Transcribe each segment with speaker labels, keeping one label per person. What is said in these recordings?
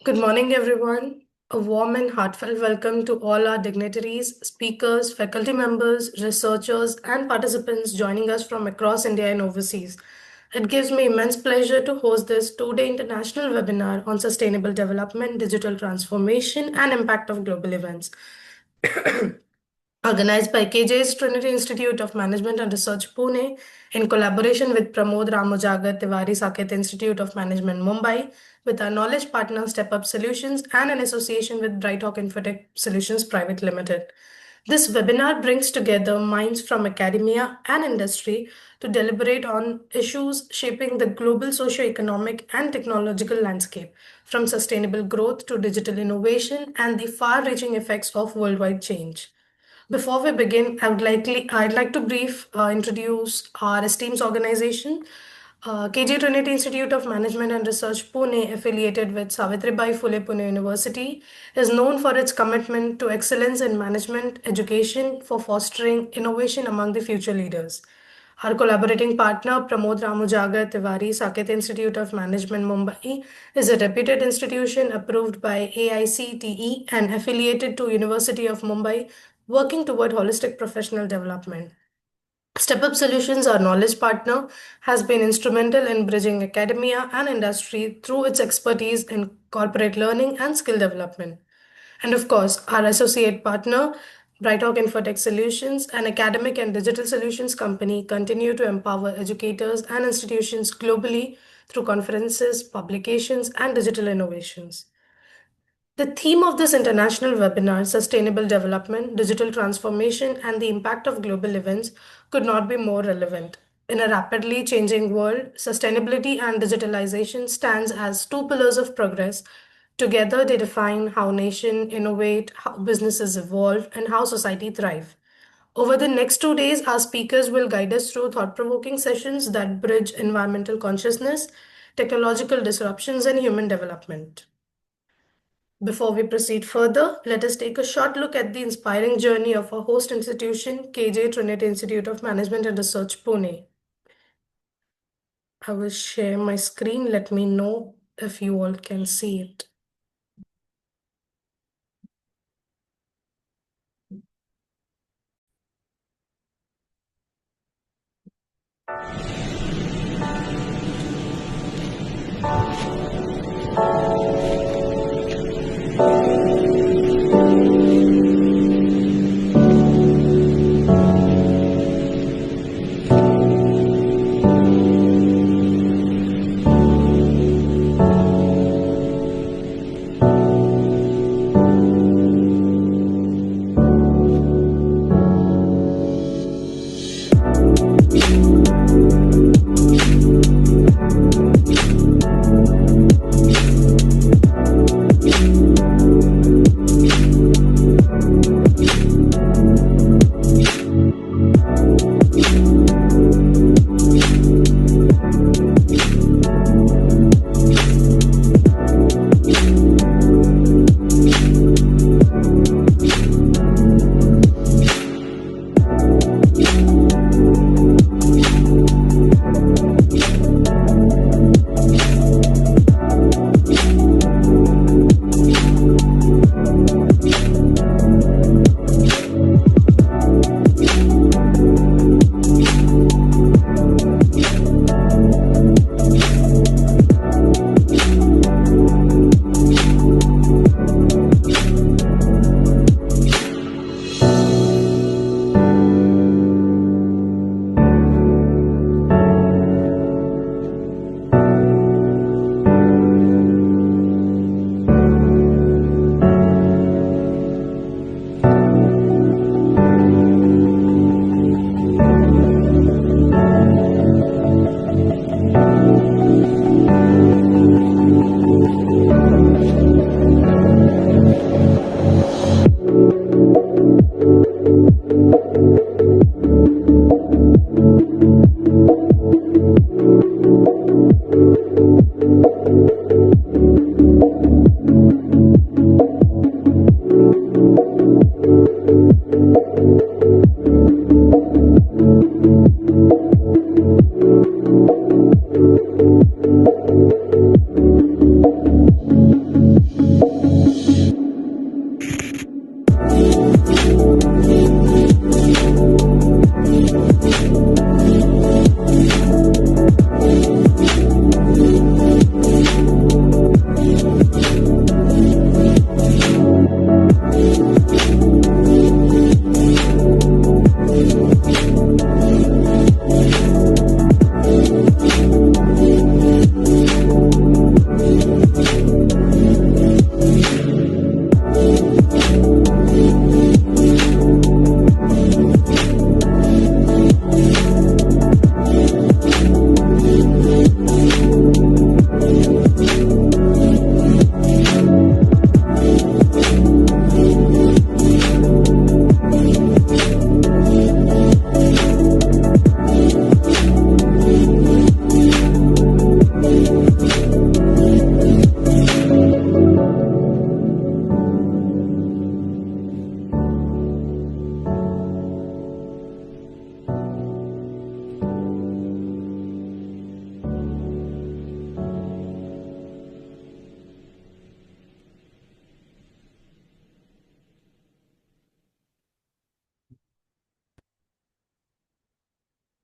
Speaker 1: Good morning, everyone. A warm and heartfelt welcome to all our dignitaries, speakers, faculty members, researchers, and participants joining us from across India and overseas. It gives me immense pleasure to host this two-day international webinar on sustainable development, digital transformation, and impact of global events. Organized by KJ's Trinity Institute of Management and Research, Pune, in collaboration with Pramod Ujagar Tiwari Saket Institute of Management, Mumbai, with our knowledge partner StepUp Solutions and in association with BrightHawk InfoTech Solutions Private Limited. This webinar brings together minds from academia and industry to deliberate on issues shaping the global socio-economic and technological landscape, from sustainable growth to digital innovation and the far-reaching effects of worldwide change. Before we begin, I'd like to brief introduce our esteemed organization. KJ Trinity Institute of Management and Research Pune, affiliated with Savitribai Phule Pune University, is known for its commitment to excellence in management education for fostering innovation among the future leaders. Our collaborating partner, Pramod Ramujagar Tiwari Saket Institute of Management, Mumbai, is a reputed institution approved by AICTE and affiliated to University of Mumbai, working toward holistic professional development. StepUp Solutions, our knowledge partner, has been instrumental in bridging academia and industry through its expertise in corporate learning and skill development. And of course, our associate partner, BrightHawk InfoTech Solutions, an academic and digital solutions company, continue to empower educators and institutions globally through conferences, publications, and digital innovations. The theme of this international webinar, Sustainable Development, Digital Transformation, and the Impact of Global Events, could not be more relevant. In a rapidly changing world, sustainability and digitalization stands as two pillars of progress. Together, they define how nations innovate, how businesses evolve, and how society thrive. Over the next 2 days, our speakers will guide us through thought-provoking sessions that bridge environmental consciousness, technological disruptions, and human development. Before we proceed further, let us take a short look at the inspiring journey of our host institution, KJ Trinity Institute of Management and Research, Pune. I will share my screen. Let me know if you all can see it.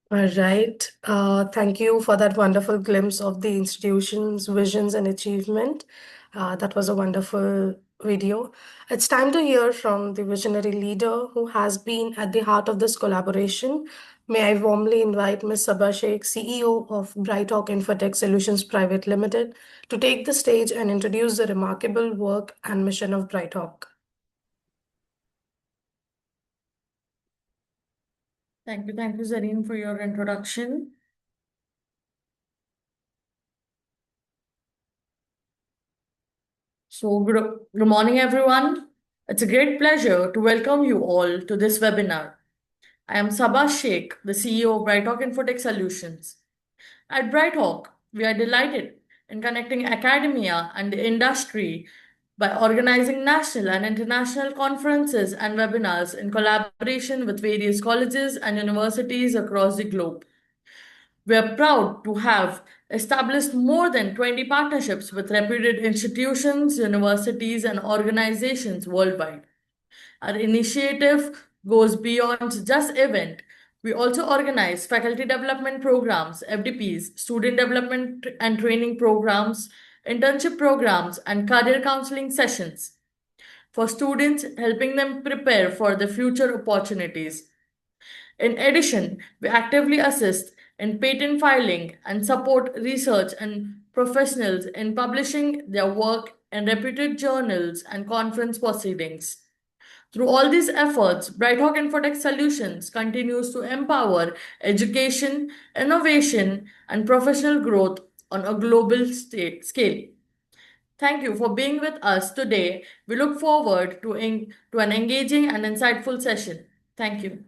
Speaker 1: All right. Thank you for that wonderful glimpse of the institution's visions and achievement. That was a wonderful video. It's time to hear from the visionary leader who has been at the heart of this collaboration. May I warmly invite Ms. Sabah Shaikh, CEO of BrightHawk InfoTech Solutions Private Limited, to take the stage and introduce the remarkable work and mission of BrightHawk.
Speaker 2: Thank you, Zareen, for your introduction. Good morning, everyone. It's a great pleasure to welcome you all to this webinar. I am Sabah Sheikh, the CEO of BrightHawk InfoTech Solutions. At BrightHawk, we are delighted in connecting academia and the industry by organizing national and international conferences and webinars in collaboration with various colleges and universities across the globe. We are proud to have established more than 20 partnerships with reputed institutions, universities, and organizations worldwide. Our initiative goes beyond just event. We also organize faculty development programs, FDPs, student development and training programs, internship programs, and career counseling sessions for students, helping them prepare for the future opportunities. In addition, we actively assist in patent filing and support research and professionals in publishing their work in reputed journals and conference proceedings. Through all these efforts, BrightHawk InfoTech Solutions continues to empower education, innovation, and professional growth on a global scale. Thank you for being with us today. We look forward to an engaging and insightful session. Thank you.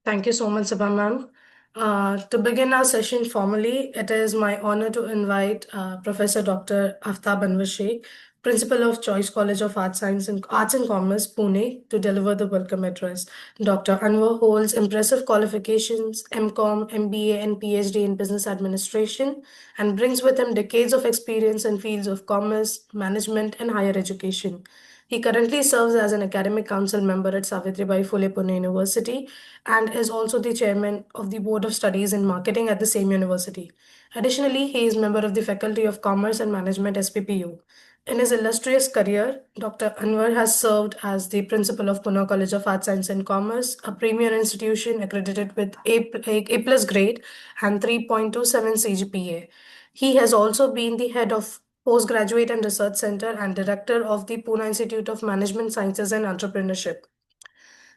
Speaker 1: Thank you so much, Sabha ma'am. To begin our session formally, it is my honor to invite Professor Dr. Aftab Anwar, Principal of Choice College of Arts and Commerce, Pune, to deliver the welcome address. Dr. Anwar holds impressive qualifications, MCom, MBA, and PhD in Business Administration, and brings with him decades of experience in fields of commerce, management, and higher education. He currently serves as an academic council member at Savitribai Phule Pune University and is also the chairman of the Board of Studies in Marketing at the same university. Additionally, he is member of the Faculty of Commerce and Management SPPU. In his illustrious career, Dr. Anwar has served as the principal of Pune College of Arts, Science and Commerce, a premier institution accredited with A plus grade and 3.27 CGPA. He has also been the head of Postgraduate and Research Center and director of the Pune Institute of Management Sciences and Entrepreneurship.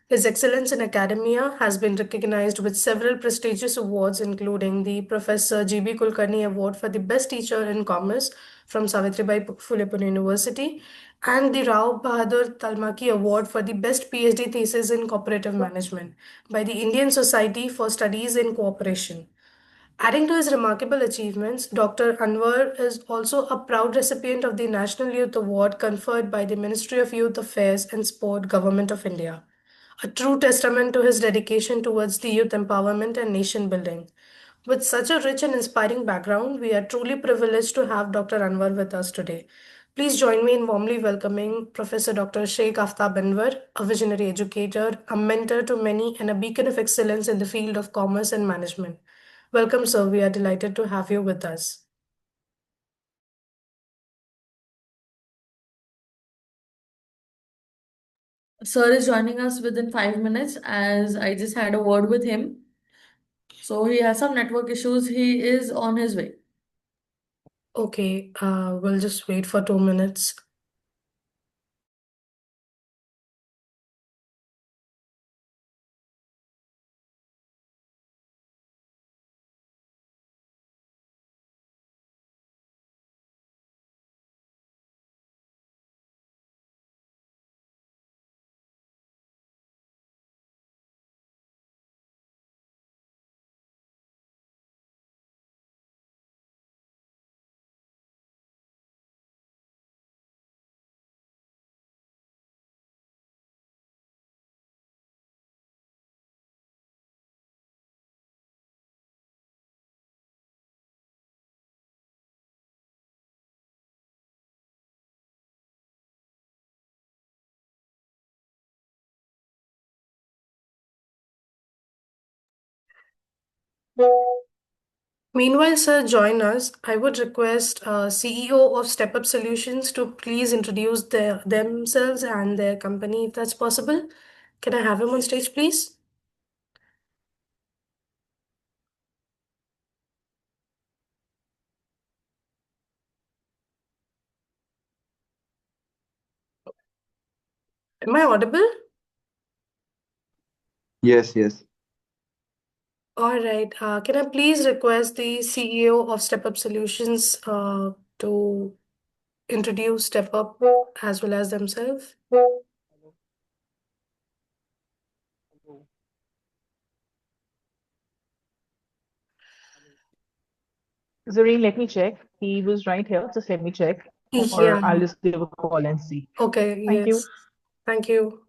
Speaker 1: His excellence in academia has been recognized with several prestigious awards, including the Professor G.B. Kulkarni Award for the Best Teacher in Commerce from Savitribai Phule Pune University and the Rao Bahadur Talmaki Award for the Best PhD Thesis in Cooperative Management by the Indian Society for Studies in Cooperation. Adding to his remarkable achievements, Dr. Anwar is also a proud recipient of the National Youth Award conferred by the Ministry of Youth Affairs and Sport, Government of India, a true testament to his dedication towards the youth empowerment and nation building. With such a rich and inspiring background, we are truly privileged to have Dr. Anwar with us today. Please join me in warmly welcoming Professor Dr. Sheikh Aftab Anwar, a visionary educator, a mentor to many, and a beacon of excellence in the field of commerce and management. Welcome, sir. We are delighted to have you with us.
Speaker 2: Sir is joining us within 5 minutes as I just had a word with him. So he has some network issues. He is on his way.
Speaker 1: Okay, we'll just wait for 2 minutes. Meanwhile, sir, join us. I would request CEO of StepUp Solutions to please introduce themselves and their company, if that's possible. Can I have him on stage, please? Am I audible?
Speaker 3: Yes, yes.
Speaker 1: All right. Can I please request the CEO of StepUp Solutions to introduce StepUp as well as themselves?
Speaker 4: Zareen, let me check. He was right here. Just let me check,
Speaker 1: Yeah.
Speaker 4: or I'll just give a call and see.
Speaker 1: Okay.
Speaker 4: Thank you.
Speaker 1: Yes. Thank you.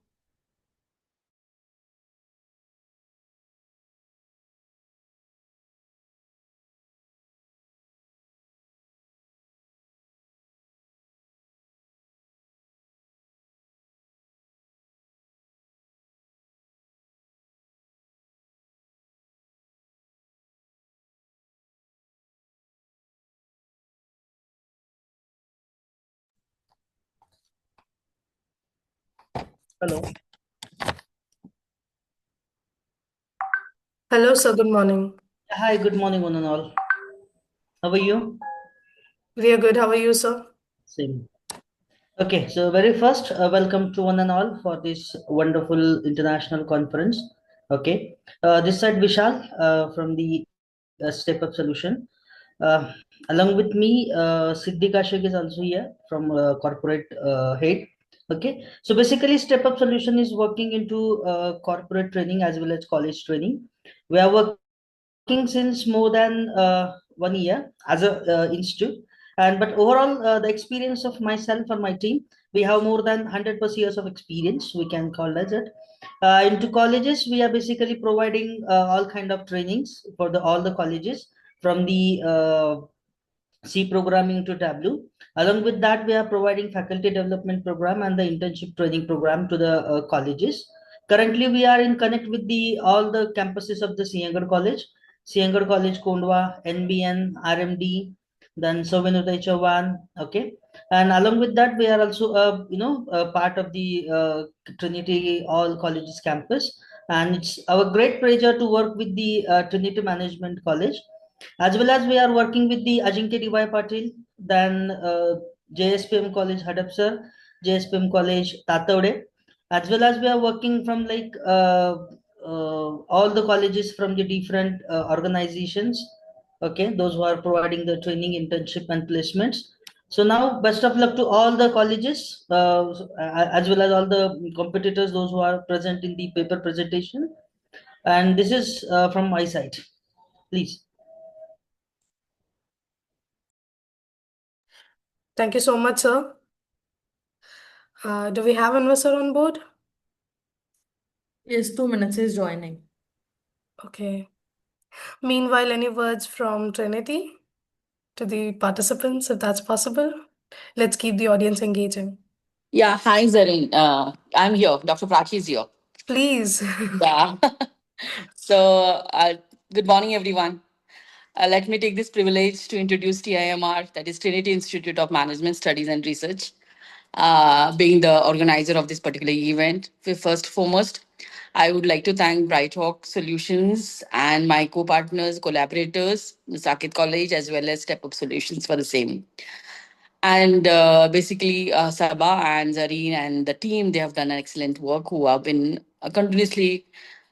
Speaker 5: Hello.
Speaker 1: Hello, sir. Good morning.
Speaker 5: Hi, good morning, one and all. How are you?
Speaker 1: We are good. How are you, sir?
Speaker 5: Same. Okay, so very first, welcome to one and all for this wonderful international conference. Okay, this side Vishal from the StepUp Solution. Uh, Along with me, Siddhi Kashik is also here from corporate head. Okay, so basically, StepUp Solution is working into corporate training as well as college training. We are working since more than 1 year as a institute, and but overall, the experience of myself and my team, we have more than 100+ years of experience. We can call as it. Into colleges, we are basically providing all kind of trainings for the all the colleges from the C programming to Tableau. Along with that, we are providing faculty development program and the internship training program to the colleges. Currently, we are in connect with the all the campuses of the Siyangar College, Kondwa, NBN, RMD, then Sovenutai Chavan. Okay, and along with that, we are also a part of the Trinity All Colleges campus, and it's our great pleasure to work with the Trinity Management College, as well as we are working with the Ajinkya D.Y. Patil, then JSPM College Hadapsar, JSPM College Tatavade, as well as we are working from like all the colleges from the different organizations. Okay, those who are providing the training, internship, and placements. So now, best of luck to all the colleges, as well as all the competitors, those who are present in the paper presentation. And this is from my side. Please.
Speaker 1: Thank you so much, sir. Do we have Anwar sir on board?
Speaker 2: Yes, 2 minutes. He's joining.
Speaker 1: Okay. Meanwhile, any words from Trinity to the participants, if that's possible? Let's keep the audience engaging.
Speaker 6: Yeah, hi Zareen. I'm here. Dr. Prachi is here.
Speaker 1: Please.
Speaker 6: Yeah. So, good morning, everyone. Let me take this privilege to introduce TIMR, that is Trinity Institute of Management Studies and Research. being the organizer of this particular event. First foremost, I would like to thank BrightHawk Solutions and my co-partners, collaborators, Saket College, as well as StepUp Solutions for the same. And basically, Sabah and Zareen and the team, they have done an excellent work who have been continuously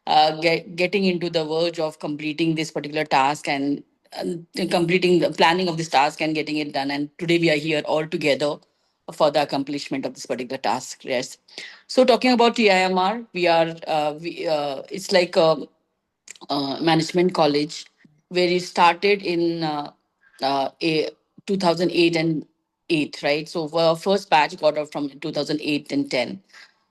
Speaker 6: getting into the verge of completing this particular task and completing the planning of this task and getting it done. And today we are here all together for the accomplishment of this particular task. Yes. So talking about TIMR, it's like a management college where it started in 2008 and 8, right? So our first batch got out from 2008 and 10.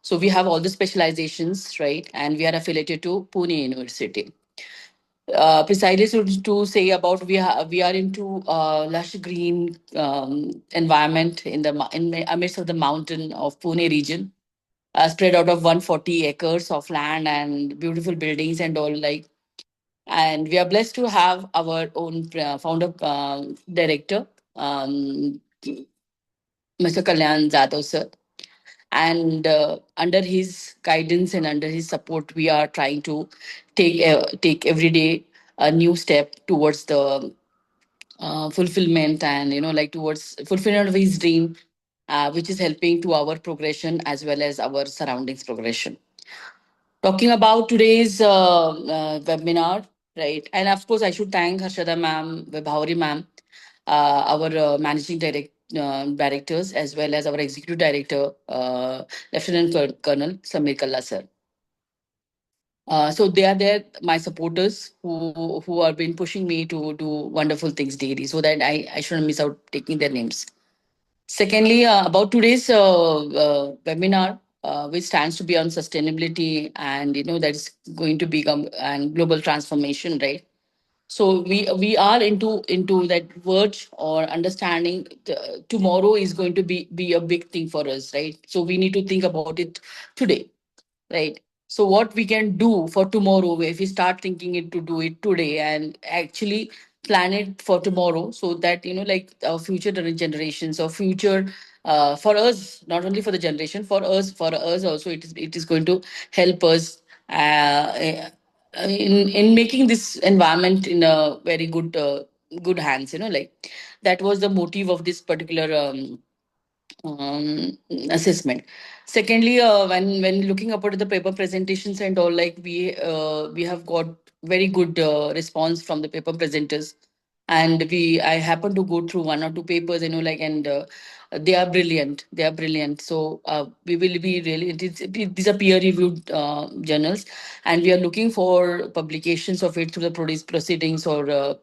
Speaker 6: So we have all the specializations, right? And we are affiliated to Pune University. Precisely to say about we are into lush green environment in the amidst of the mountain of Pune region, spread out of 140 acres of land and beautiful buildings and all, like. And we are blessed to have our own founder director, Mr. Kalyan Jadhav sir. And under his guidance and under his support, we are trying to take every day a new step towards the fulfillment and like towards fulfillment of his dream, which is helping to our progression as well as our surroundings progression. Talking about today's webinar, right? And of course, I should thank Harshada ma'am, Vibhauri ma'am, our managing directors, as well as our executive director, Lieutenant Colonel Samir Kalla sir. So they are there, my supporters who have been pushing me to do wonderful things daily, so that I shouldn't miss out taking their names. Secondly, about today's webinar, which stands to be on sustainability, and that's going to become and global transformation, right? So we are into that verge or understanding tomorrow is going to be a big thing for us, right? So we need to think about it today, right? So what we can do for tomorrow, if we start thinking it to do it today and actually plan it for tomorrow, so that like our future generations or future for us, not only for the generation, for us also, it is going to help us in making this environment in a very good hands, like that was the motive of this particular assessment. Secondly, when looking about the paper presentations and all, like we have got very good response from the paper presenters, and I happen to go through one or two papers, like, and they are brilliant. So we will be really, these are peer reviewed journals, and we are looking for publications of it through the proceedings or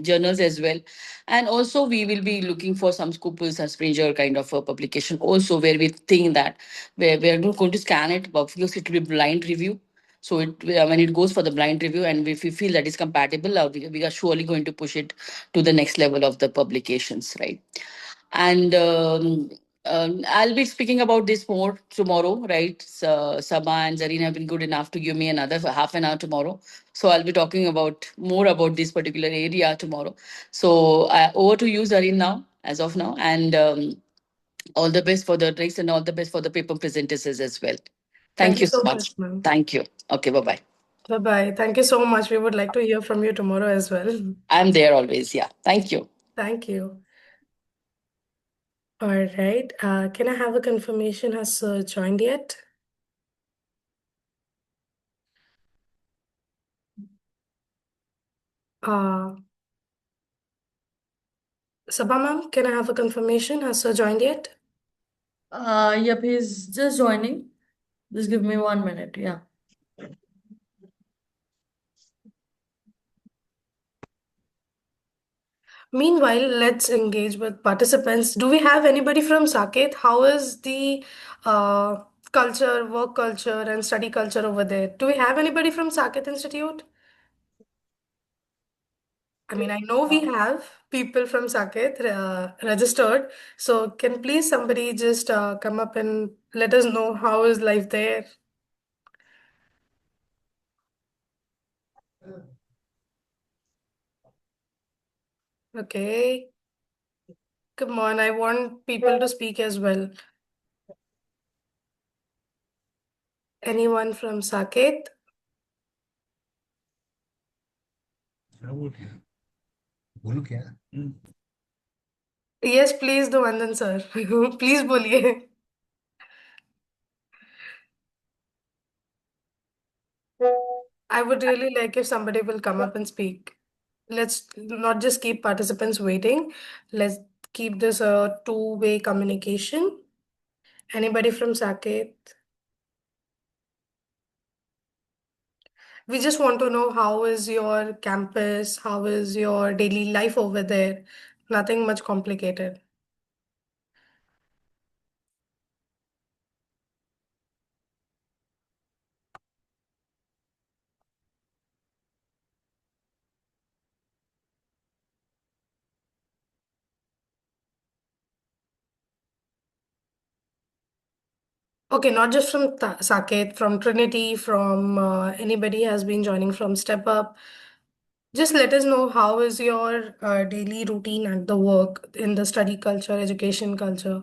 Speaker 6: journals as well. And also we will be looking for some Scopus and Springer kind of a publication also, where we think that we are not going to scan it, but because it will be blind review. So when it goes for the blind review, and if we feel that is compatible, we are surely going to push it to the next level of the publications, right? And I'll be speaking about this more tomorrow, right? So Sabah and Zareen have been good enough to give me another half an hour tomorrow. So I'll be talking about more about this particular area tomorrow. So over to you, Zareen, now, as of now. And all the best for the race and all the best for the paper presenters as well. Thank
Speaker 1: Thank you
Speaker 6: you
Speaker 1: so
Speaker 6: so
Speaker 1: much,
Speaker 6: much.
Speaker 1: ma'am.
Speaker 6: Thank you. Okay, bye-bye.
Speaker 1: Bye-bye. Thank you so much. We would like to hear from you tomorrow as well.
Speaker 6: I'm there always. Yeah. Thank you.
Speaker 1: Thank you. All right. Can I have a confirmation? Has joined yet? Uh, Sabha ma'am, can I have a confirmation? Has joined yet?
Speaker 2: Yep, he's just joining. Just give me 1 minute. Yeah.
Speaker 1: Meanwhile, let's engage with participants. Do we have anybody from Saket? How is the culture, work culture, and study culture over there? Do we have anybody from Saket Institute? I mean, I know we have people from Saket registered. So can please somebody just come up and let us know how is life there? Okay. Come on, I want people to speak as well. Anyone from Saket? Yes, please do, Andan sir. Please बोलिए. I would really like if somebody will come up and speak. Let's not just keep participants waiting. Let's keep this a two-way communication. Anybody from Saket? We just want to know how is your campus, how is your daily life over there? Nothing much complicated. Okay, not just from Saket, from Trinity, from anybody has been joining from StepUp. Just let us know how is your daily routine at the work in the study culture, education culture.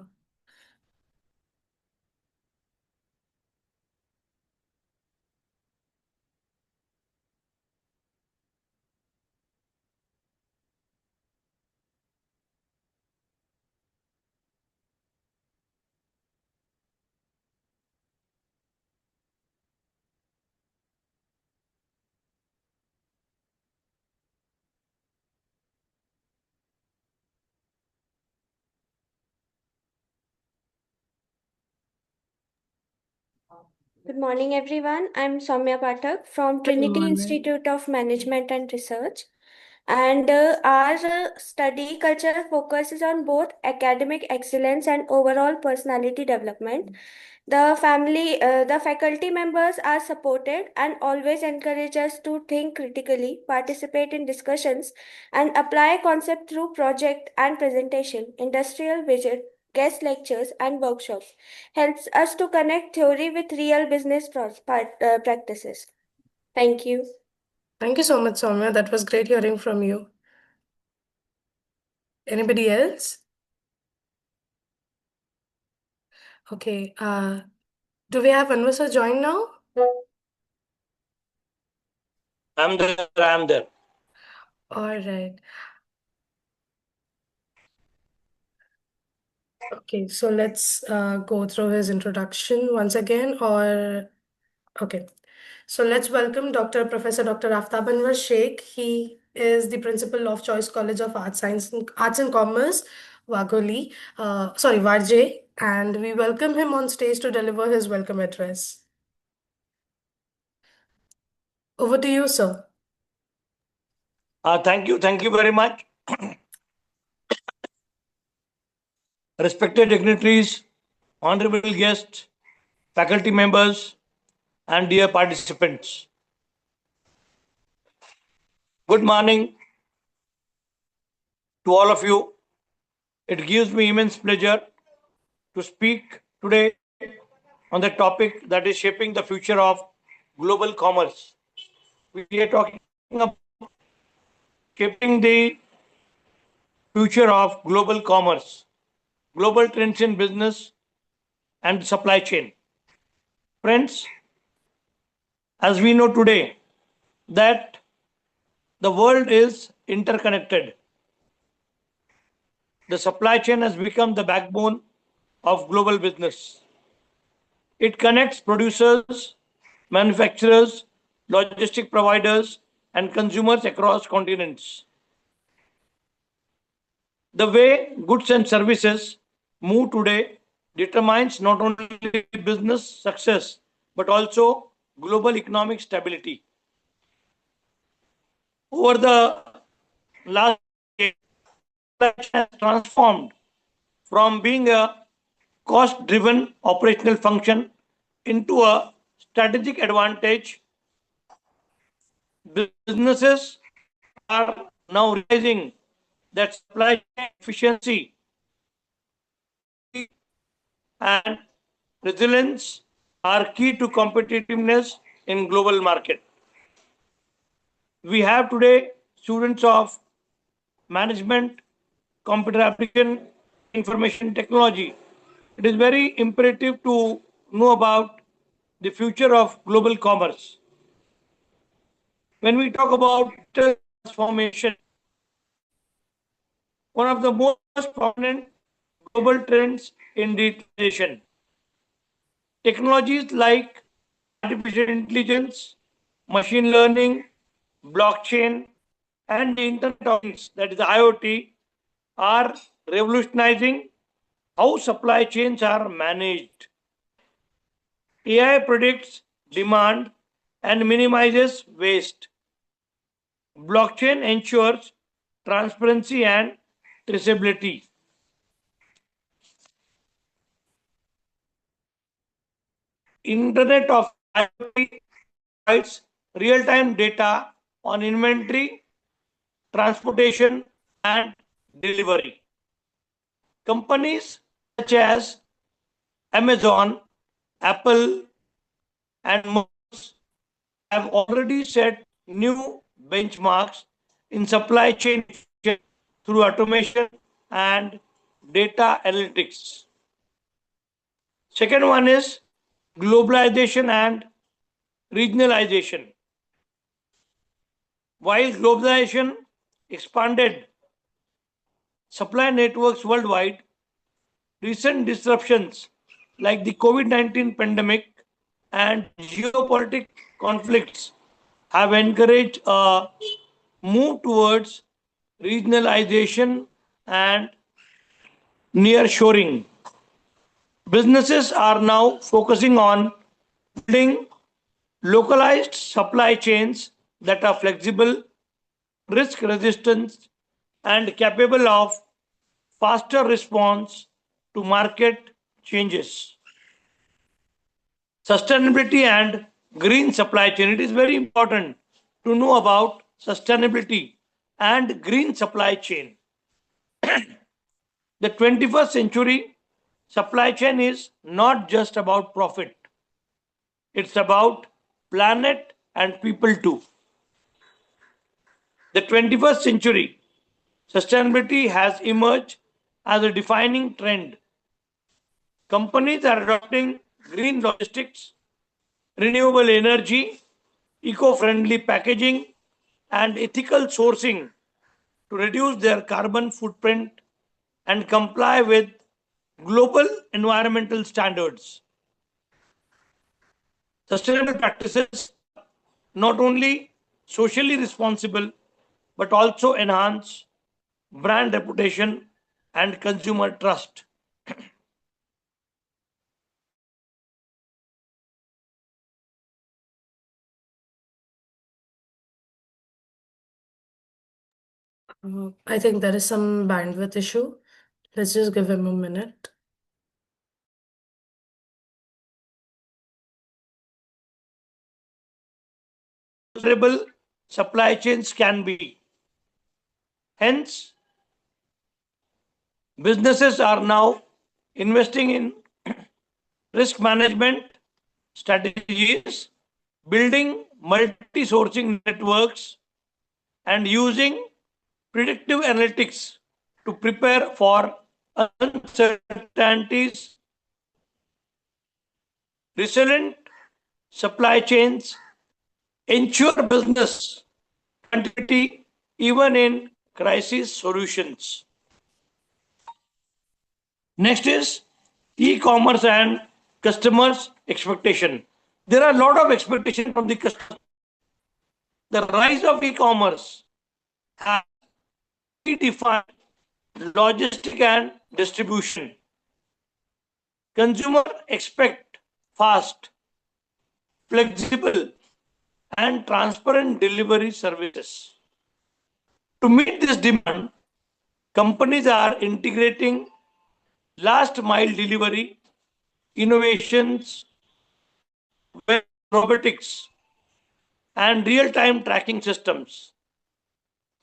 Speaker 3: Good morning, everyone. I'm Soumya Pathak from
Speaker 1: Good
Speaker 3: Trinity
Speaker 1: morning.
Speaker 3: Institute of Management and Research. And our study culture focuses on both academic excellence and overall personality development. The faculty members are supported and always encourage us to think critically, participate in discussions, and apply concept through project and presentation, industrial visit, guest lectures, and workshops. Helps us to connect theory with real business practices. Thank you.
Speaker 1: Thank you so much, Soumya. That was great hearing from you. Anybody else? Okay. Do we have Anwar sir join now?
Speaker 7: I'm there.
Speaker 1: All right. Okay, so let's go through his introduction once again, or okay. So let's welcome Professor Dr. Aftab Anwar Sheikh. He is the principal of Choice College of Arts and Commerce, Wagholi, Varje, and we welcome him on stage to deliver his welcome address. Over to you, sir.
Speaker 7: Thank you very much. Respected dignitaries, honorable guests, faculty members, and dear participants. Good morning to all of you. It gives me immense pleasure to speak today on the topic that is shaping the future of global commerce. We are talking about shaping the future of global commerce, global trends in business and supply chain. Friends, as we know today, that the world is interconnected. The supply chain has become the backbone of global business. It connects producers, manufacturers, logistic providers, and consumers across continents. The way goods and services move today determines not only business success but also global economic stability. Over the last decade, has transformed from being a cost-driven operational function into a strategic advantage. Businesses are now realizing that supply chain efficiency and resilience are key to competitiveness in global market. We have today students of management, computer application, information technology. It is very imperative to know about the future of global commerce. When we talk about digital transformation, one of the most prominent global trends in digitalization, technologies like artificial intelligence, machine learning, blockchain, and the Internet of Things, that is the IoT, are revolutionizing how supply chains are managed. AI predicts demand and minimizes waste. Blockchain ensures transparency and traceability. Internet of IoT provides real-time data on inventory, transportation, and delivery. Companies such as Amazon, Apple, and more have already set new benchmarks in supply chain efficiency through automation and data analytics. Second one is globalization and regionalization. While globalization expanded supply networks worldwide, recent disruptions like the COVID-19 pandemic and geopolitical conflicts have encouraged a move towards regionalization and nearshoring. Businesses are now focusing on building localized supply chains that are flexible, risk resistant, and capable of faster response to market changes. Sustainability and green supply chain. It is very important to know about sustainability and green supply chain. The 21st century supply chain is not just about profit, it's about planet and people too. The 21st century sustainability has emerged as a defining trend. Companies are adopting green logistics, renewable energy, eco-friendly packaging, and ethical sourcing to reduce their carbon footprint and comply with global environmental standards. Sustainable practices not only socially responsible but also enhance brand reputation and consumer trust.
Speaker 1: I think there is some bandwidth issue. Let's just give him a minute.
Speaker 7: Sustainable supply chains can be. Hence, businesses are now investing in risk management strategies, building multi-sourcing networks, and using predictive analytics to prepare for uncertainties. Resilient supply chains ensure business continuity even in crisis solutions. Next is e-commerce and customers' expectation. There are a lot of expectations from the customer. The rise of e-commerce has redefined logistic and distribution. Consumers expect fast, flexible, and transparent delivery services. To meet this demand, companies are integrating last mile delivery, innovations, with robotics, and real time tracking systems.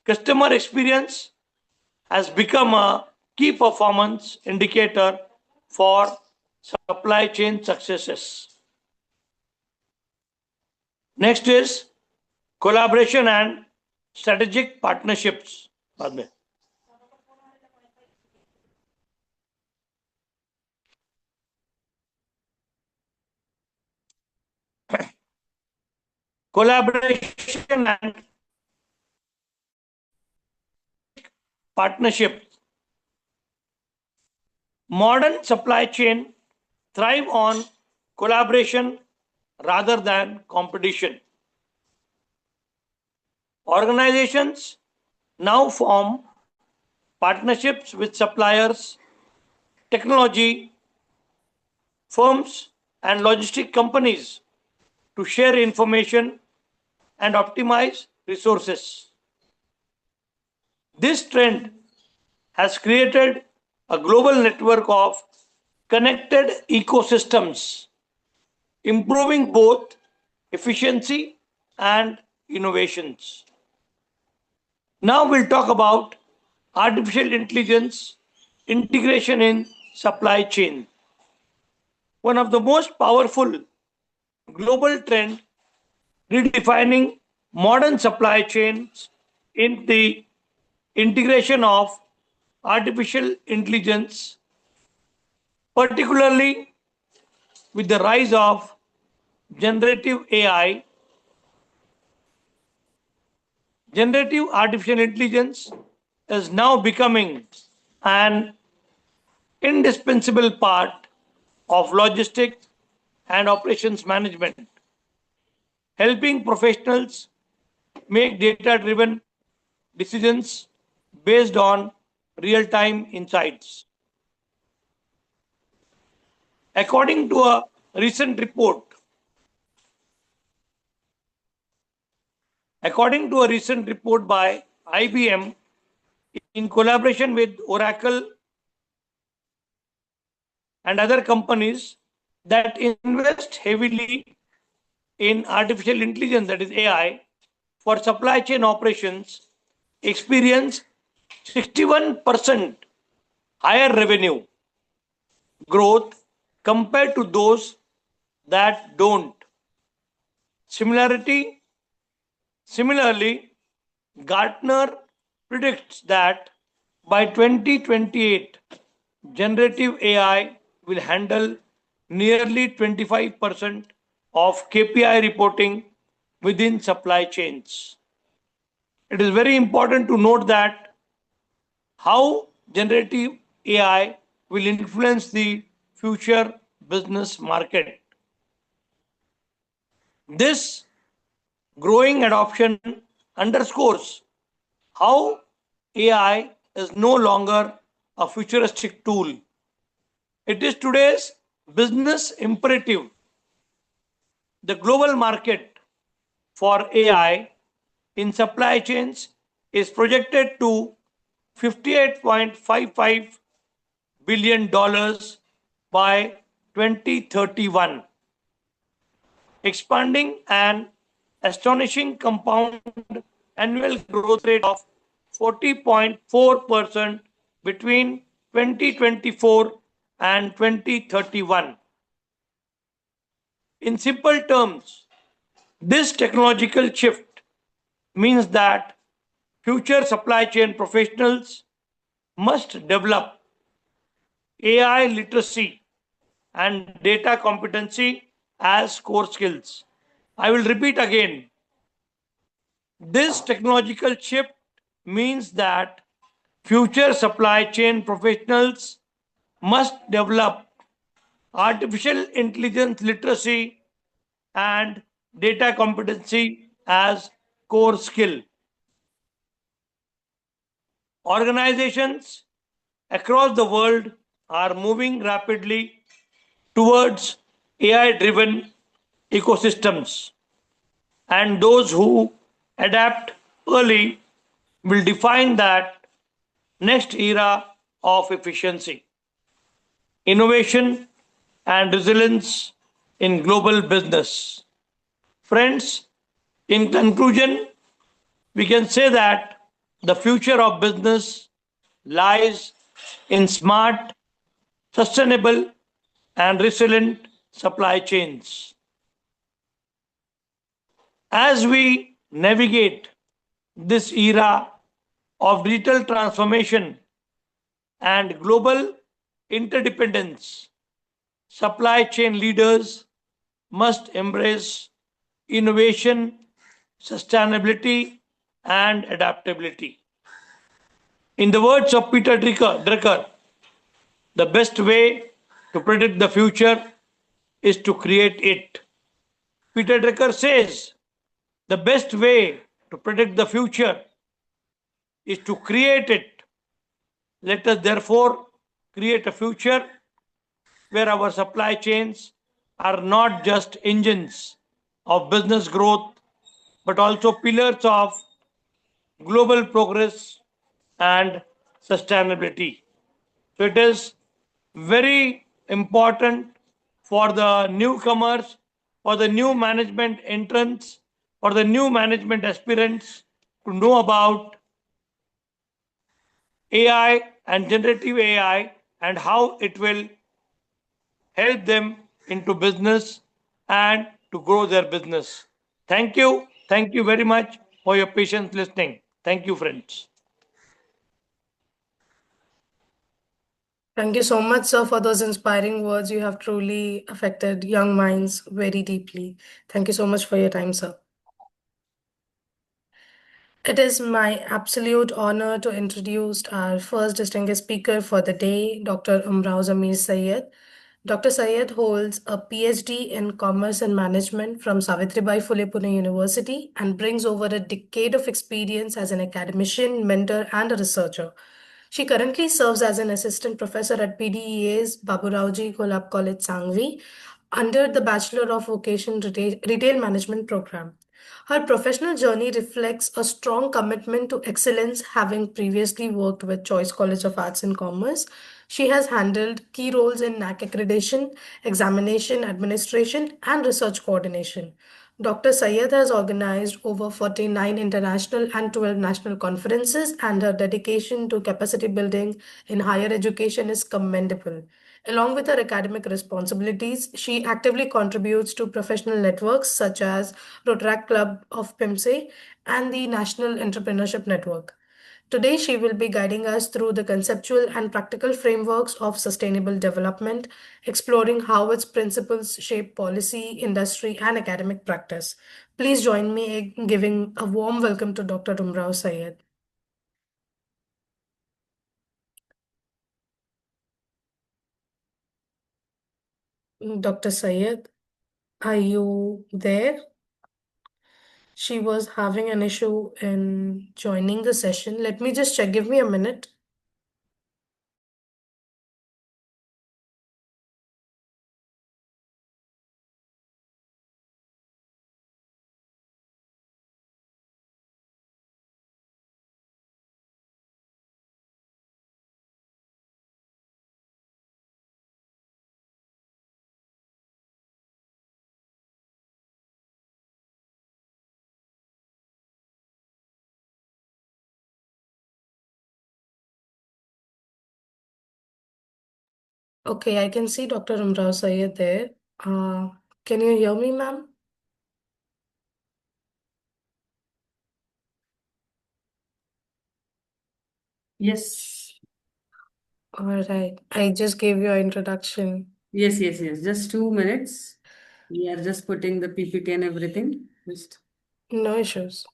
Speaker 7: Customer experience has become a key performance indicator for supply chain successes. Next is collaboration and strategic partnerships. बाद में. collaboration and partnerships. Modern supply chain thrive on collaboration rather than competition. Organizations now form partnerships with suppliers, technology firms, and logistic companies to share information and optimize resources. This trend has created a global network of connected ecosystems, improving both efficiency and innovations. Now we'll talk about artificial intelligence integration in supply chain. One of the most powerful global trend redefining modern supply chains in the integration of artificial intelligence, particularly with the rise of generative AI. Generative artificial intelligence is now becoming an indispensable part of logistics and operations management, helping professionals make data-driven decisions based on real-time insights. According to a recent report, by IBM in collaboration with Oracle and other companies that invest heavily in artificial intelligence, that is AI, for supply chain operations, experience 61% higher revenue growth compared to those that don't. Similarly, Gartner predicts that by 2028, generative AI will handle nearly 25% of KPI reporting within supply chains. It is very important to note that how generative AI will influence the future business market. This growing adoption underscores how AI is no longer a futuristic tool. It is today's business imperative. The global market for AI in supply chains is projected to $58.55 billion by 2031, expanding an astonishing compound annual growth rate of 40.4% between 2024 and 2031. In simple terms, this technological shift means that future supply chain professionals must develop AI literacy and data competency as core skills. I will repeat again. This technological shift means that future supply chain professionals must develop artificial intelligence literacy and data competency as core skill. Organizations across the world are moving rapidly towards AI-driven ecosystems, and those who adapt early will define that next era of efficiency, innovation, and resilience in global business. Friends, in conclusion, we can say that the future of business lies in smart, sustainable, and resilient supply chains. As we navigate this era of digital transformation and global interdependence, supply chain leaders must embrace innovation sustainability, and adaptability. In the words of Peter Drucker, the best way to predict the future is to create it. Peter Drucker says the best way to predict the future is to create it. Let us therefore create a future where our supply chains are not just engines of business growth, but also pillars of global progress and sustainability. So it is very important for the newcomers, for the new management entrants, for the new management aspirants to know about AI and generative AI and how it will help them into business and to grow their business. Thank you. Thank you very much for your patience listening. Thank you, friends.
Speaker 1: Thank you so much, sir, for those inspiring words. You have truly affected young minds very deeply. Thank you so much for your time, sir. It is my absolute honor to introduce our first distinguished speaker for the day, Dr. Umrao Jamir Sayyad. Dr. Sayyad holds a PhD in Commerce and Management from Savitribai Phule Pune University and brings over a decade of experience as an academician, mentor, and a researcher. She currently serves as an assistant professor at PDEA's Baburauji Golab College, Sangvi, under the Bachelor of Vocation Retail Management program. Her professional journey reflects a strong commitment to excellence, having previously worked with Choice College of Arts and Commerce. She has handled key roles in NAC accreditation, examination administration, and research coordination. Dr. Sayyad has organized over 49 international and 12 national conferences, and her dedication to capacity building in higher education is commendable. Along with her academic responsibilities, she actively contributes to professional networks such as Rotaract Club of PIMSE and the National Entrepreneurship Network. Today, she will be guiding us through the conceptual and practical frameworks of sustainable development, exploring how its principles shape policy, industry, and academic practice. Please join me in giving a warm welcome to Dr. Umrao Sayyad. Dr. Sayyad, are you there? She was having an issue in joining the session. Let me just check. Give me a minute. Okay, I can see Dr. Umrao Sayyad there. Uh, can you hear me, ma'am?
Speaker 2: Yes.
Speaker 1: All right. I just gave your introduction.
Speaker 2: Yes. Just 2 minutes. We are just putting the PPT and everything. Just
Speaker 1: No issues.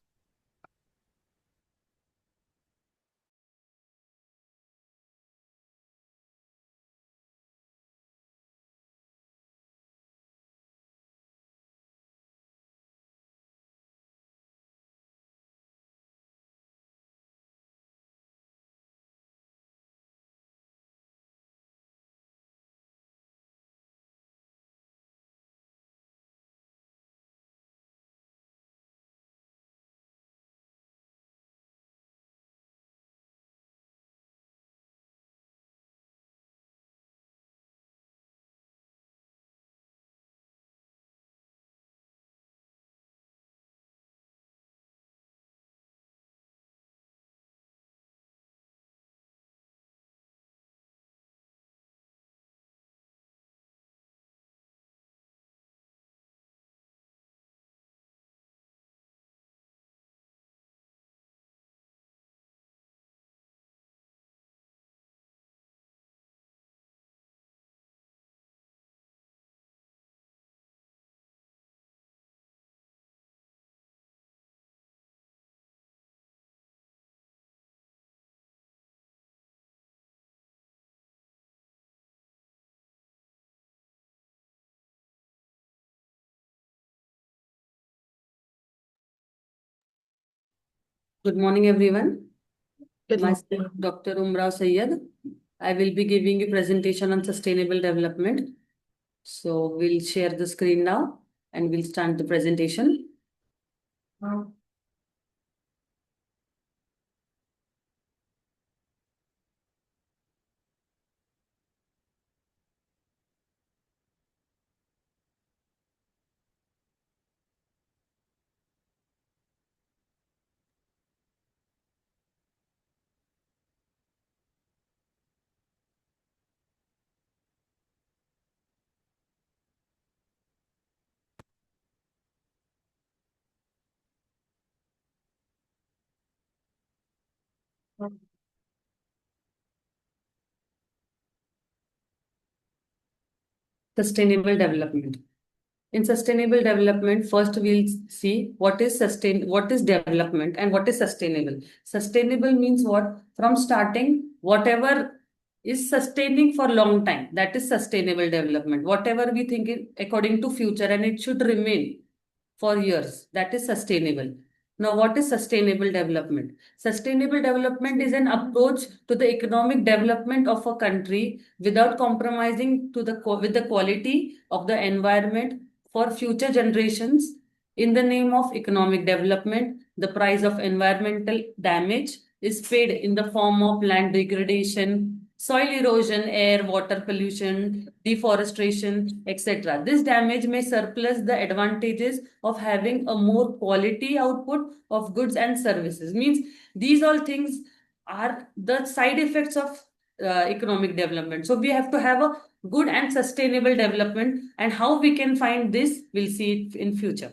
Speaker 8: Good morning, everyone.
Speaker 1: Good
Speaker 8: Myself,
Speaker 1: morning.
Speaker 8: Dr. Umrao Sayyad. I will be giving a presentation on sustainable development. So we'll share the screen now and we'll start the presentation. Sustainable development. In sustainable development, first we'll see what is development and what is sustainable. Sustainable means what? From starting, whatever is sustaining for long time, that is sustainable development. Whatever we think according to future and it should remain for years, that is sustainable. Now, what is sustainable development? Sustainable development is an approach to the economic development of a country without compromising with the quality of the environment for future generations. In the name of economic development, the price of environmental damage is paid in the form of land degradation, soil erosion, air, water pollution, deforestation, etc. This damage may surplus the advantages of having a more quality output of goods and services. Means these all things are the side effects of economic development. So we have to have a good and sustainable development, and how we can find this, we'll see it in future.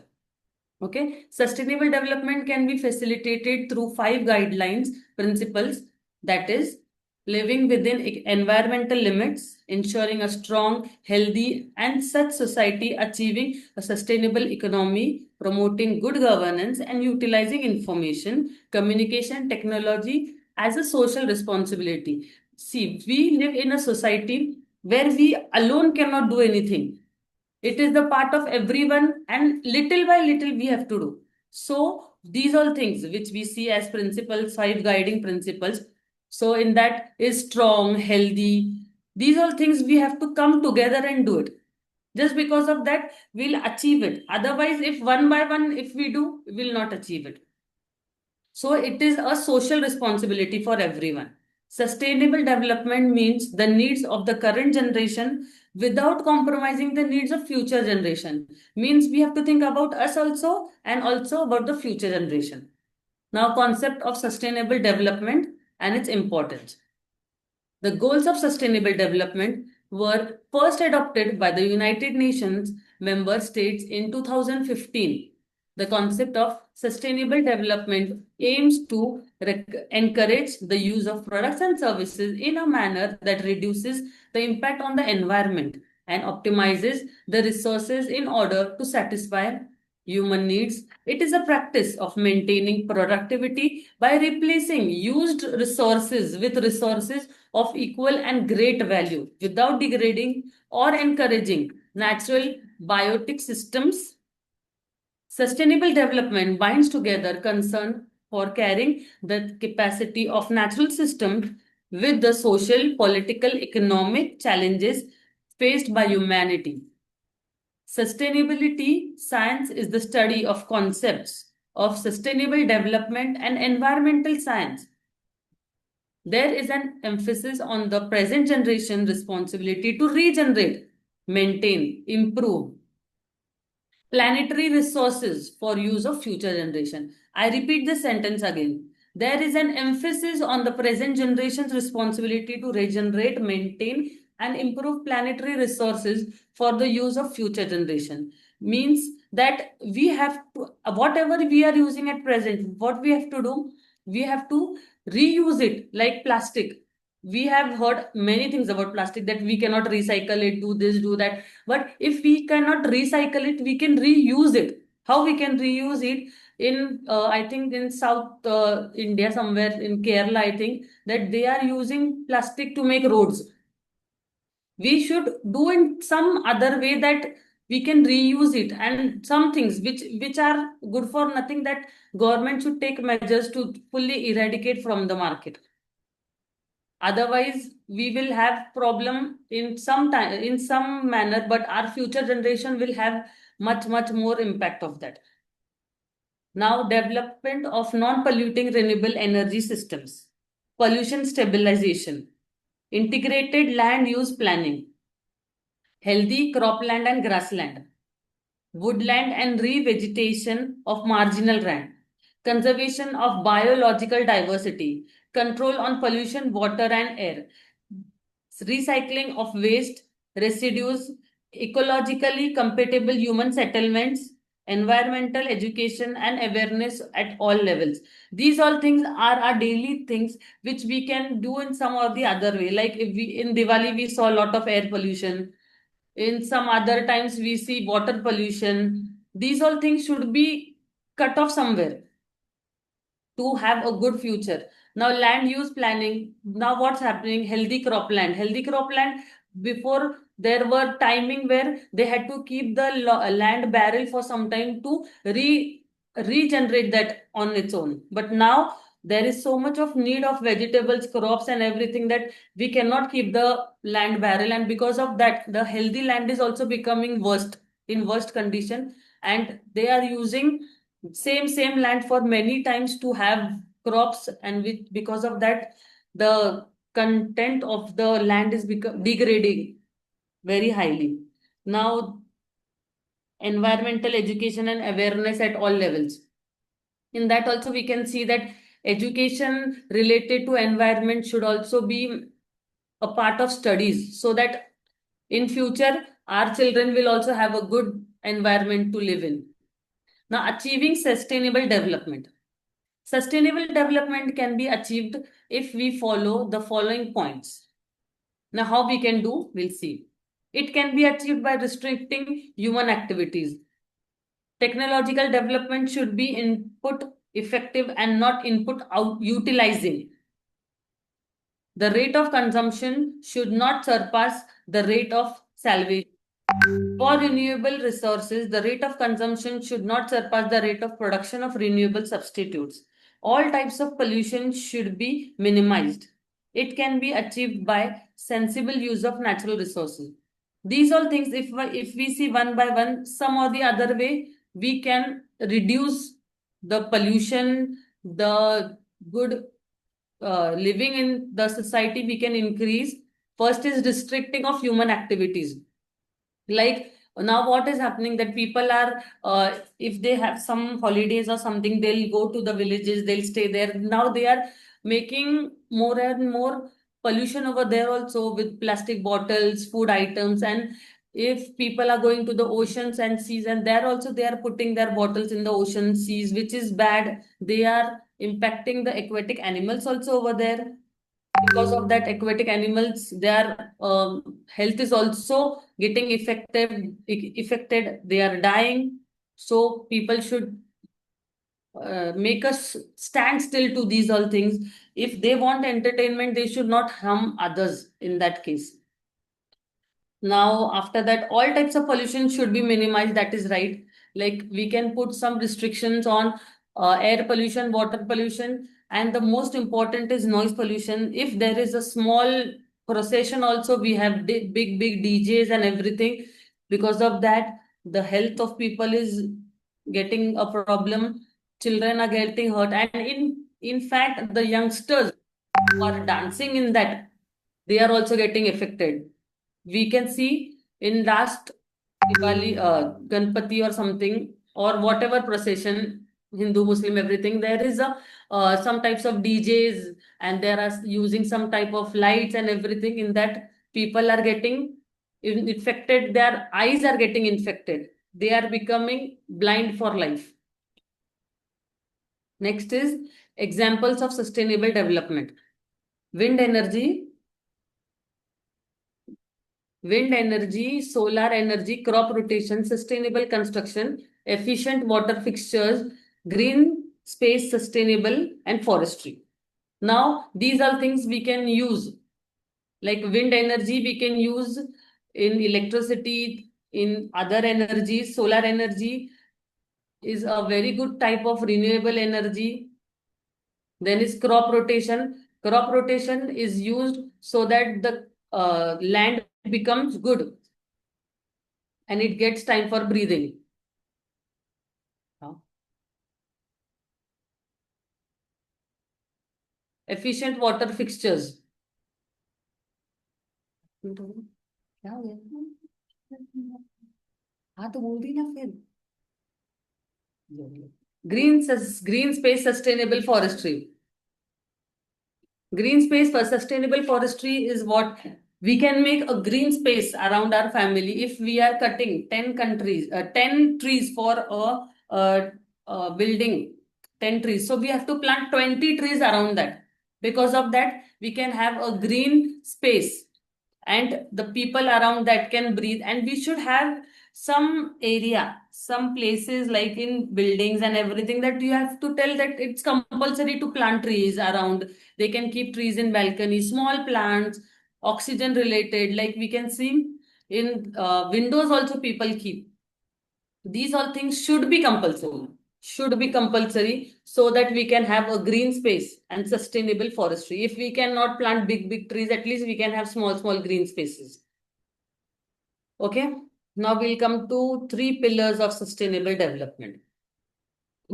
Speaker 8: Okay, sustainable development can be facilitated through 5 guidelines, principles, that is living within environmental limits, ensuring a strong, healthy and such society, achieving a sustainable economy, promoting good governance and utilizing information, communication technology as a social responsibility. See, we live in a society where we alone cannot do anything. It is the part of everyone, and little by little we have to do. So these all things which we see as principles, 5 guiding principles. So in that is strong, healthy. These all things we have to come together and do it. Just because of that, we'll achieve it. Otherwise, if one by one, if we do, we'll not achieve it. So it is a social responsibility for everyone. Sustainable development means the needs of the current generation without compromising the needs of future generation. Means we have to think about us also and also about the future generation. Now, concept of sustainable development and its importance. The goals of sustainable development were first adopted by the United Nations member states in 2015. The concept of sustainable development aims to encourage the use of products and services in a manner that reduces the impact on the environment and optimizes the resources in order to satisfy human needs. It is a practice of maintaining productivity by replacing used resources with resources of equal and great value without degrading or encouraging natural biotic systems. Sustainable development binds together concern for carrying the capacity of natural systems with the social, political, economic challenges faced by humanity. Sustainability science is the study of concepts of sustainable development and environmental science. There is an emphasis on the present generation responsibility to regenerate, maintain, improve planetary resources for use of future generation. I repeat this sentence again. There is an emphasis on the present generation's responsibility to regenerate, maintain, and improve planetary resources for the use of future generation. Means that we have to, whatever we are using at present, what we have to do, we have to reuse it, like plastic. We have heard many things about plastic, that we cannot recycle it, do this, do that. But if we cannot recycle it, we can reuse it. How we can reuse it? In I think in South India, somewhere in Kerala, I think that they are using plastic to make roads. We should do in some other way, that we can reuse it, and some things which are good for nothing, that government should take measures to fully eradicate from the market. Otherwise, we will have problem in some time, in some manner, but our future generation will have much more impact of that. Now, development of non-polluting renewable energy systems, pollution stabilization, integrated land use planning, healthy cropland and grassland, woodland and revegetation of marginal land, conservation of biological diversity, control on pollution, water and air, recycling of waste, residues, ecologically compatible human settlements, environmental education and awareness at all levels. These all things are our daily things which we can do in some or the other way. Like if we in Diwali we saw a lot of air pollution. In some other times we see water pollution. These all things should be cut off somewhere to have a good future. Now, land use planning. Now, what's happening? Healthy cropland. Healthy cropland. Before there were timing where they had to keep the land barrel for some time to regenerate that on its own. But now there is so much of need of vegetables, crops, and everything that we cannot keep the land barrel, and because of that, the healthy land is also becoming worst condition, and they are using same land for many times to have crops, and because of that the content of the land is degrading very highly. Now, environmental education and awareness at all levels. In that also we can see that education related to environment should also be a part of studies, so that in future our children will also have a good environment to live in. Now, achieving sustainable development. Sustainable development can be achieved if we follow the following points. Now, how we can do, we'll see. It can be achieved by restricting human activities. Technological development should be input effective and not input out utilizing. The rate of consumption should not surpass the rate of salvation. For renewable resources, the rate of consumption should not surpass the rate of production of renewable substitutes. All types of pollution should be minimized. It can be achieved by sensible use of natural resources. These all things, if we see one by one, some or the other way, we can reduce the pollution, the good living in the society we can increase. First is restricting of human activities. Like now what is happening that people are if they have some holidays or something, they'll go to the villages, they'll stay there. Now they are making more and more pollution over there also with plastic bottles, food items, and if people are going to the oceans and seas, and there also they are putting their bottles in the ocean seas, which is bad. They are impacting the aquatic animals also over there. Because of that, aquatic animals, their health is also getting affected. They are dying. So people should make us stand still to these all things. If they want entertainment, they should not harm others in that case. Now, after that, all types of pollution should be minimized. That is right. Like we can put some restrictions on air pollution, water pollution, and the most important is noise pollution. If there is a small procession also, we have big DJs and everything. Because of that, the health of people is getting a problem. Children are getting hurt, and in fact, the youngsters who are dancing in that, they are also getting affected. We can see in last Diwali, Ganpati or something, or whatever procession, Hindu, Muslim, everything, there is a some types of DJs, and there are using some type of lights and everything. In that, people are getting infected, their eyes are getting infected. They are becoming blind for life. Next is examples of sustainable development. Wind energy, solar energy, crop rotation, sustainable construction, efficient water fixtures, green space sustainable, and forestry. Now, these are things we can use. Like wind energy, we can use in electricity In other energies, solar energy is a very good type of renewable energy. Then is crop rotation. Crop rotation is used so that the land becomes good and it gets time for breathing. Efficient water fixtures. क्या हो गया? हाँ तो बोल दी ना फिर. Green space sustainable forestry. Green space for sustainable forestry is what we can make a green space around our family if we are cutting 10 trees for a building, 10 trees. So we have to plant 20 trees around that. Because of that, we can have a green space and the people around that can breathe. And we should have some area, some places like in buildings and everything that you have to tell that it's compulsory to plant trees around. They can keep trees in balconies, small plants, oxygen related, like we can see in windows also people keep. These all things should be compulsory. Should be compulsory so that we can have a green space and sustainable forestry. If we cannot plant big trees, at least we can have small green spaces. Okay. Now we'll come to 3 pillars of sustainable development.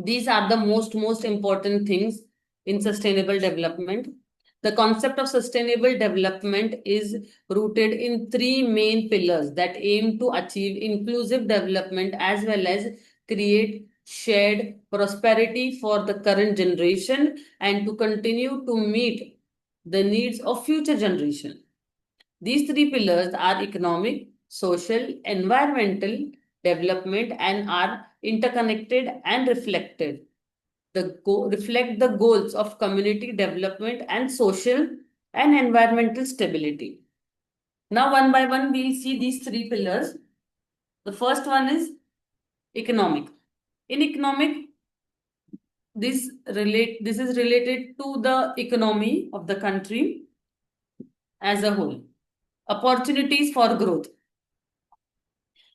Speaker 8: These are the most important things in sustainable development. The concept of sustainable development is rooted in 3 main pillars that aim to achieve inclusive development as well as create shared prosperity for the current generation and to continue to meet the needs of future generation. These 3 pillars are economic, social, environmental development and are interconnected and reflect the goals of community development and social and environmental stability. Now, one by one, we'll see these 3 pillars. The first one is economic. In economic, this is related to the economy of the country as a whole. Opportunities for growth.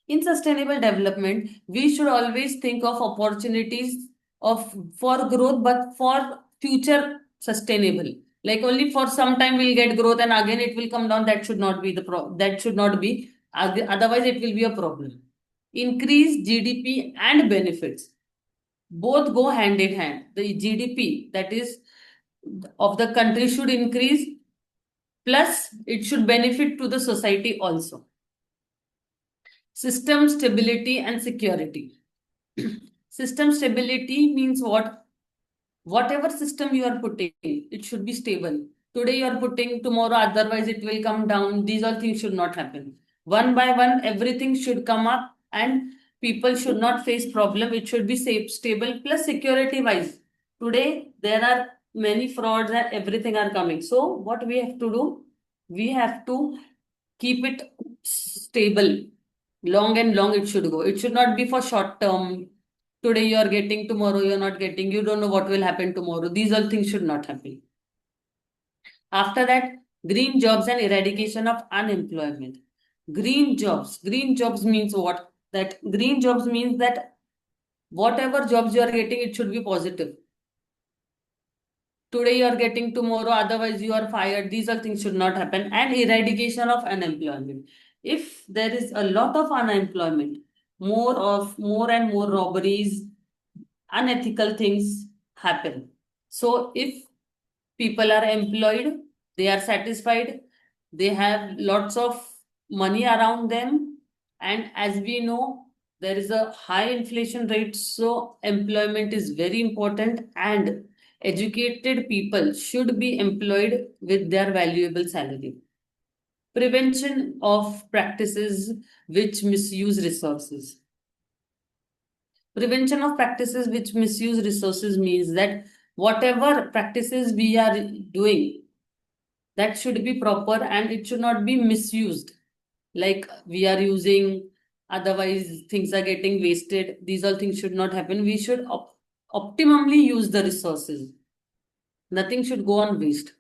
Speaker 8: In sustainable development, we should always think of opportunities for growth, but for future sustainable. Like only for some time we'll get growth and again it will come down. That should not be that should not be. Otherwise, it will be a problem. Increase GDP and benefits. Both go hand in hand. The GDP that is of the country should increase, plus it should benefit to the society also. System stability and security. System stability means what? Whatever system you are putting, it should be stable. Today you are putting, tomorrow otherwise it will come down. These all things should not happen. One by one, everything should come up and people should not face problem. It should be safe, stable, plus security wise. Today there are many frauds and everything are coming. So what we have to do? We have to keep it stable. Long and long it should go. It should not be for short term. Today you are getting, tomorrow you are not getting. You don't know what will happen tomorrow. These all things should not happen. After that, green jobs and eradication of unemployment. Green jobs. Green jobs means what? That green jobs means that whatever jobs you are getting, it should be positive. Today you are getting, tomorrow otherwise you are fired. These all things should not happen. And eradication of unemployment. If there is a lot of unemployment, more and more robberies, unethical things happen. So if people are employed, they are satisfied, they have lots of money around them, and as we know, there is a high inflation rate, so employment is very important and educated people should be employed with their valuable salary. Prevention of practices which misuse resources. Prevention of practices which misuse resources means that whatever practices we are doing, that should be proper and it should not be misused. Like we are using, otherwise things are getting wasted. These all things should not happen. We should optimally use the resources. Nothing should go on waste.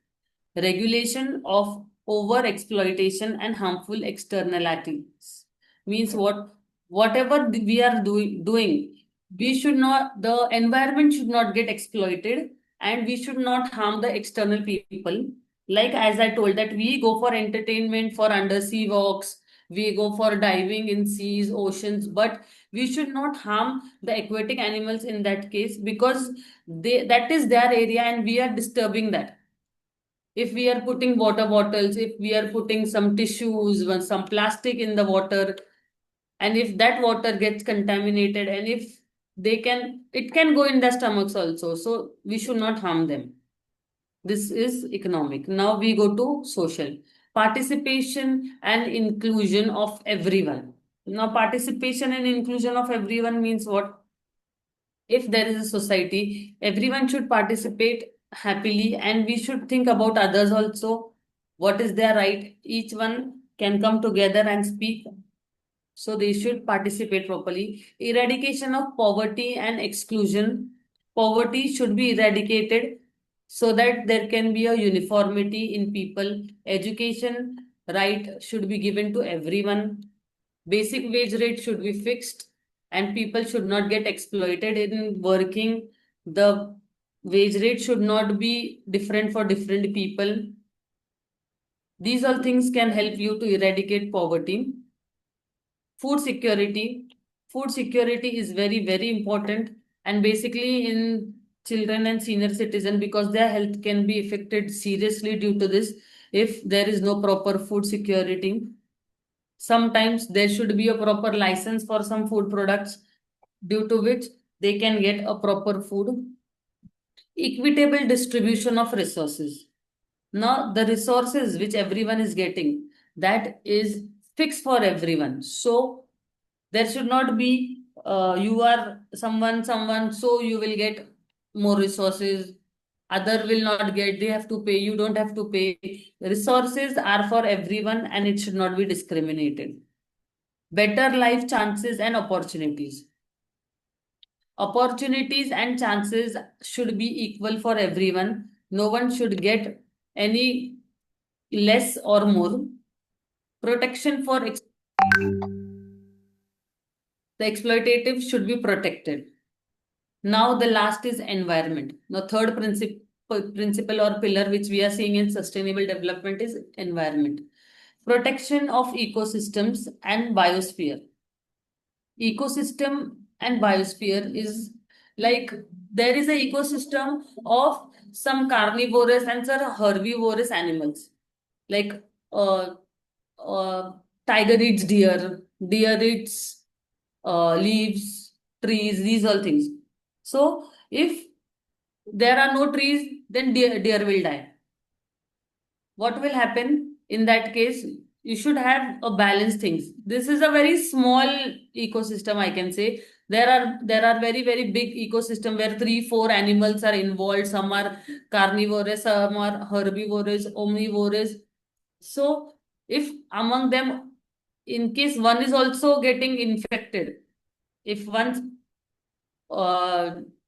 Speaker 8: Regulation of over exploitation and harmful externalities means whatever we are doing, we should not, the environment should not get exploited, and we should not harm the external people. Like as I told, that we go for entertainment, for undersea walks, we go for diving in seas, oceans, but we should not harm the aquatic animals in that case, because that is their area and we are disturbing that. If we are putting water bottles, if we are putting some tissues, some plastic in the water, and if that water gets contaminated, and if it can go in their stomachs also, so we should not harm them. This is economic. Now we go to social. Participation and inclusion of everyone. Now participation and inclusion of everyone means what? If there is a society, everyone should participate happily, and we should think about others also. What is their right? Each one can come together and speak. So they should participate properly. Eradication of poverty and exclusion. Poverty should be eradicated so that there can be a uniformity in people. Education right should be given to everyone. Basic wage rate should be fixed, and people should not get exploited in working. The wage rate should not be different for different people. These all things can help you to eradicate poverty. Food security. Food security is very, very important, and basically in children and senior citizen, because their health can be affected seriously due to this if there is no proper food security. Sometimes there should be a proper license for some food products, due to which they can get a proper food. Equitable distribution of resources. Now, the resources which everyone is getting, that is fixed for everyone. So there should not be you are someone, so you will get more resources. Other will not get, they have to pay, you don't have to pay. Resources are for everyone and it should not be discriminated. Better life chances and opportunities. Opportunities and chances should be equal for everyone. No one should get any less or more. Protection for the exploitative should be protected. Now the last is environment. Now third principle or pillar which we are seeing in sustainable development is environment. Protection of ecosystems and biosphere. Ecosystem and biosphere is like there is an ecosystem of some carnivorous and some herbivorous animals. Like uh, uh, tiger eats deer, deer eats leaves, trees, these all things. So if there are no trees, then deer will die. What will happen in that case? You should have a balanced things. This is a very small ecosystem, I can say. There are very, very big ecosystem where 3 4 animals are involved. Some are carnivorous, some are herbivorous, omnivorous. So if among them, in case one is also getting infected, if one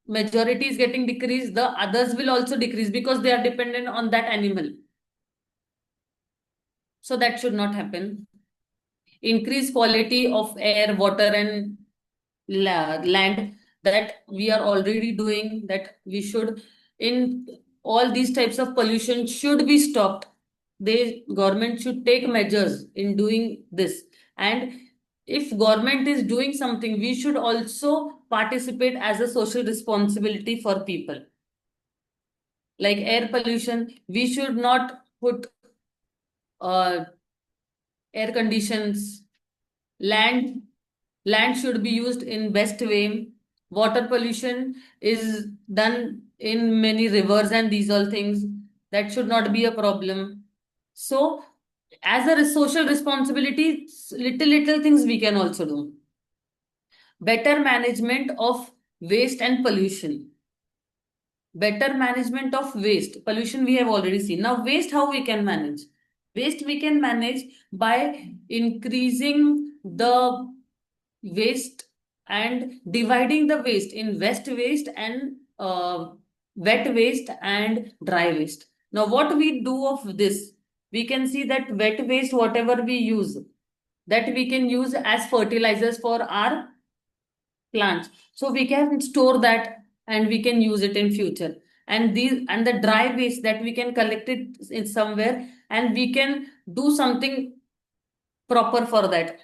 Speaker 8: majority is getting decreased, the others will also decrease because they are dependent on that animal. So that should not happen. Increase quality of air, water, and land, that we are already doing, that we should, in all these types of pollution should be stopped. The government should take measures in doing this. And if government is doing something, we should also participate as a social responsibility for people. Like air pollution, we should not put uh, air conditions. Land should be used in best way. Water pollution is done in many rivers and these all things, that should not be a problem. So as a social responsibility, little things we can also do. Better management of waste and pollution. Better management of waste. Pollution we have already seen. Now waste, how we can manage? Waste we can manage by increasing the waste and dividing the waste in wet waste and dry waste. Now what we do of this? We can see that wet waste, whatever we use, that we can use as fertilizers for our plants. So we can store that and we can use it in future. And the dry waste that we can collect it in somewhere and we can do something proper for that.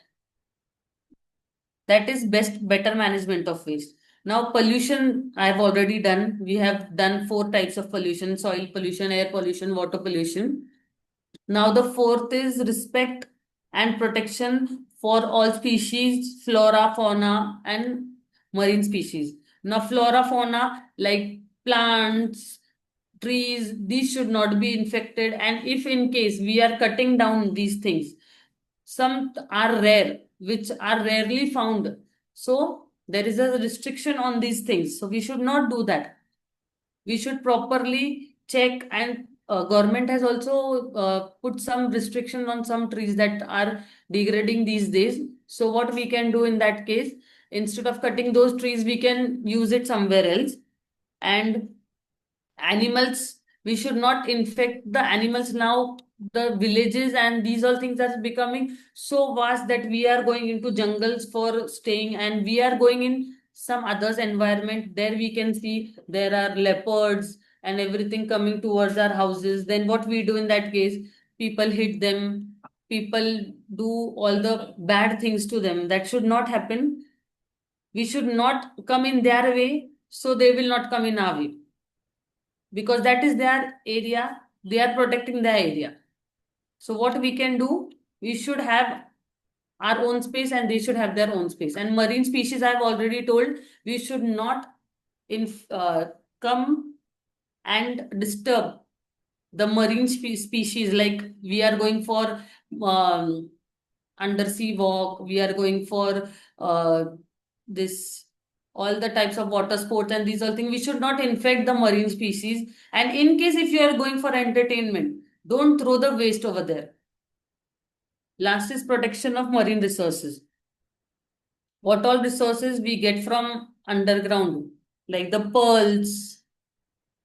Speaker 8: That is better management of waste. Now pollution I have already done. We have done 4 types of pollution: soil pollution, air pollution, water pollution. Now the fourth is respect and protection for all species, flora, fauna, and marine species. Now flora, fauna like plants, trees, these should not be infected. And if in case we are cutting down these things, some are rare, which are rarely found. So there is a restriction on these things. So we should not do that. We should properly check, and government has also put some restriction on some trees that are degrading these days. So what we can do in that case, instead of cutting those trees, we can use it somewhere else. And animals, we should not infect the animals. Now the villages and these all things are becoming so vast that we are going into jungles for staying, and we are going in some others environment. There we can see there are leopards and everything coming towards our houses. Then what we do in that case, people hit them, people do all the bad things to them. That should not happen. We should not come in their way, so they will not come in our way, because that is their area. They are protecting their area. So what we can do, we should have our own space and they should have their own space. And marine species, I've already told, we should not come and disturb the marine species. Like we are going for undersea walk, we are going for this all the types of water sports and these all things. We should not infect the marine species. And in case if you are going for entertainment, don't throw the waste over there. Last is protection of marine resources. What all resources we get from underground, like the pearls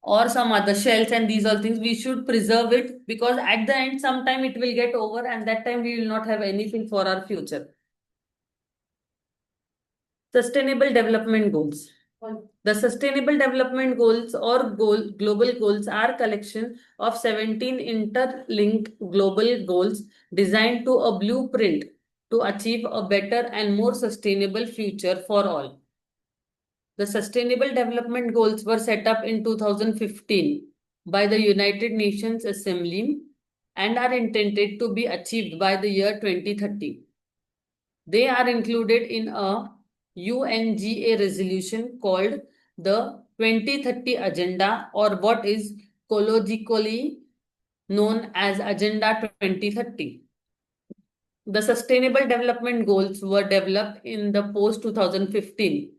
Speaker 8: or some other shells and these all things, we should preserve it, because at the end sometime it will get over and that time we will not have anything for our future. Sustainable Development Goals. The Sustainable Development Goals or global goals are collection of 17 interlinked global goals designed to a blueprint to achieve a better and more sustainable future for all. The Sustainable Development Goals were set up in 2015 by the United Nations Assembly and are intended to be achieved by the year 2030. They are included in a UNGA resolution called the 2030 Agenda, or what is colloquially known as Agenda 2030. The Sustainable Development Goals were developed in the post-2015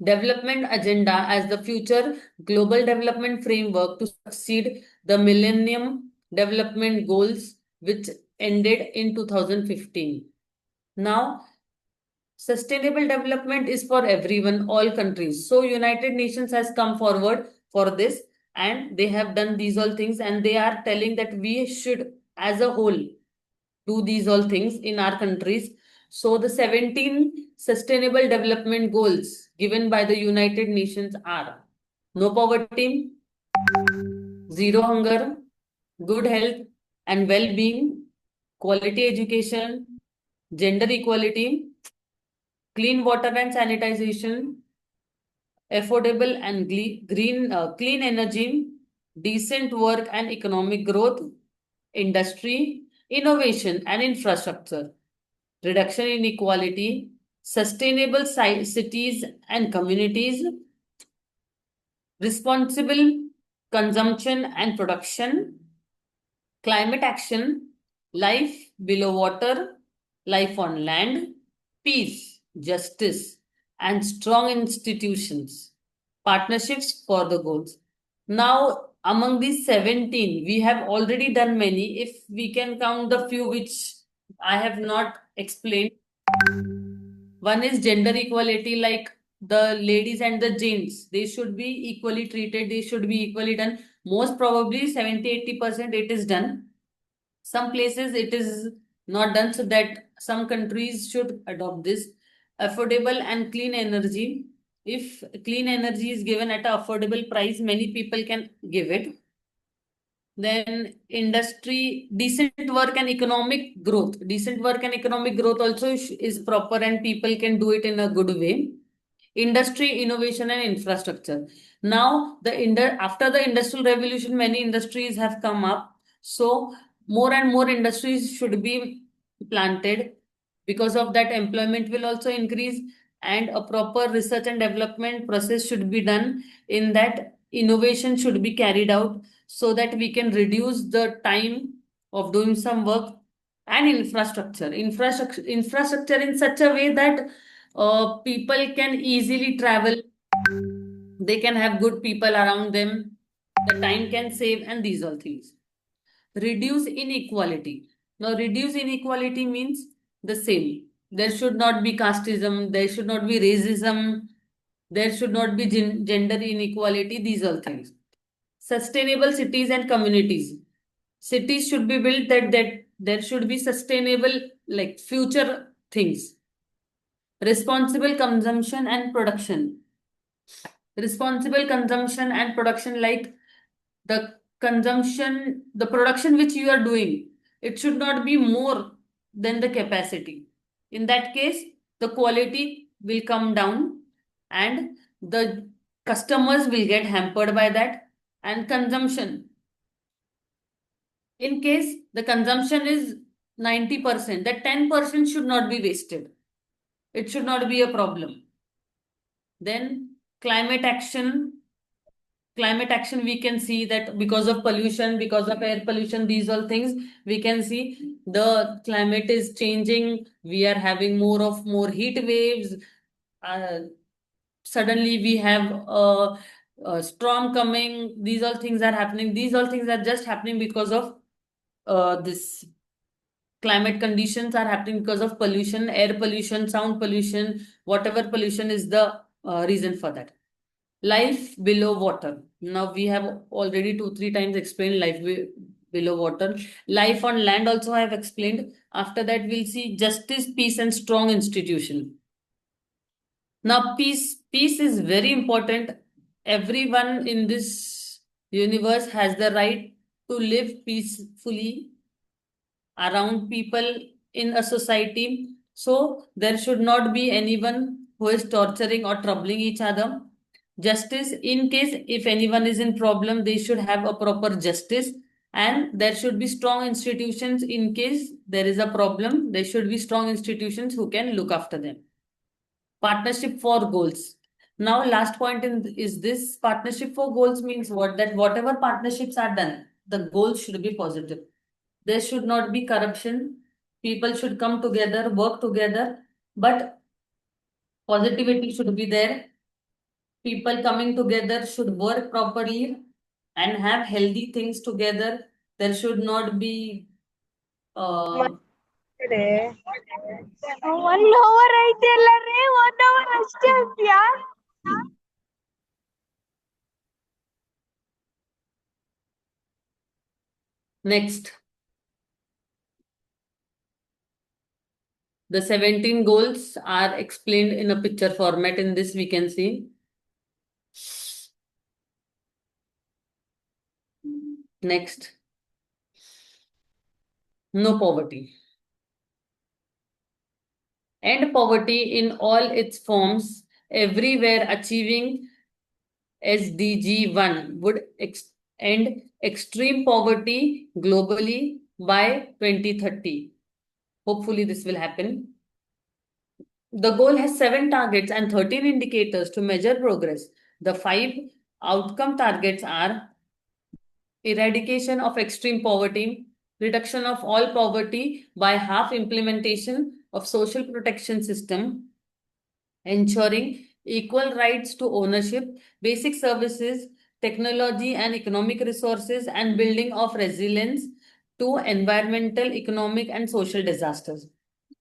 Speaker 8: Development Agenda as the future global development framework to succeed the Millennium Development Goals, which ended in 2015. Now, sustainable development is for everyone, all countries. So United Nations has come forward for this and they have done these all things, and they are telling that we should as a whole do these all things in our countries. So the 17 sustainable development goals given by the United Nations are: no poverty, zero hunger, good health and well-being, quality education, gender equality, clean water and sanitization, affordable and clean energy, decent work and economic growth, industry, innovation and infrastructure, reduction in inequality, sustainable cities and communities, responsible consumption and production, climate action, life below water, life on land, peace, justice, and strong institutions, partnerships for the goals. Now, among these 17, we have already done many. If we can count the few which I have not explained. One is gender equality, like the ladies and the gents, they should be equally treated, they should be equally done. Most probably 70-80% it is done. Some places it is not done, so that some countries should adopt this. Affordable and clean energy. If clean energy is given at an affordable price, many people can give it. Then industry, decent work and economic growth. Decent work and economic growth also is proper and people can do it in a good way. Industry, innovation and infrastructure. Now, after the industrial revolution, many industries have come up. So more and more industries should be planted. Because of that, employment will also increase, and a proper research and development process should be done. In that, innovation should be carried out so that we can reduce the time of doing some work. And infrastructure in such a way that people can easily travel, they can have good people around them, the time can save, and these all things. Reduce inequality. Now, reduce inequality means the same. There should not be casteism, there should not be racism, there should not be gender inequality, these all things. Sustainable cities and communities. Cities should be built that there should be sustainable, like future things. Responsible consumption and production. Responsible consumption and production, like the production which you are doing, it should not be more than the capacity. In that case, the quality will come down and the customers will get hampered by that. And consumption, in case the consumption is 90%, that 10% should not be wasted. It should not be a problem. Then climate action, we can see that because of pollution, because of air pollution, these all things, we can see the climate is changing. We are having more heat waves. Suddenly we have a storm coming. These all things are happening. These all things are just happening because of this climate conditions are happening because of pollution, air pollution, sound pollution, whatever pollution is the reason for that. Life below water. Now we have already 2-3 times explained life below water. Life on land also I have explained. After that, we'll see justice, peace, and strong institution. Now, peace is very important. Everyone in this universe has the right to live peacefully around people in a society. So there should not be anyone who is torturing or troubling each other. Justice, in case if anyone is in problem, they should have a proper justice, and there should be strong institutions. In case there is a problem, there should be strong institutions who can look after them. Partnership for goals. Now, last point is this: partnership for goals means what? That whatever partnerships are done, the goals should be positive. There should not be corruption. People should come together, work together, but positivity should be there. People coming together should work properly and have healthy things together. There should not be
Speaker 3: One hour ಐತಿಲ್ಲ ರೀ 1 hour ಅಷ್ಟೇ ಅಂತ್ಯಾ
Speaker 8: next. The 17 goals are explained in a picture format. In this, we can see. Next. No poverty. End poverty in all its forms, everywhere. Achieving SDG 1 would end extreme poverty globally by 2030. Hopefully, this will happen. The goal has 7 targets and 13 indicators to measure progress. The 5 outcome targets are eradication of extreme poverty, reduction of all poverty by half, implementation of social protection system, ensuring equal rights to ownership, basic services, technology and economic resources, and building of resilience to environmental, economic, and social disasters.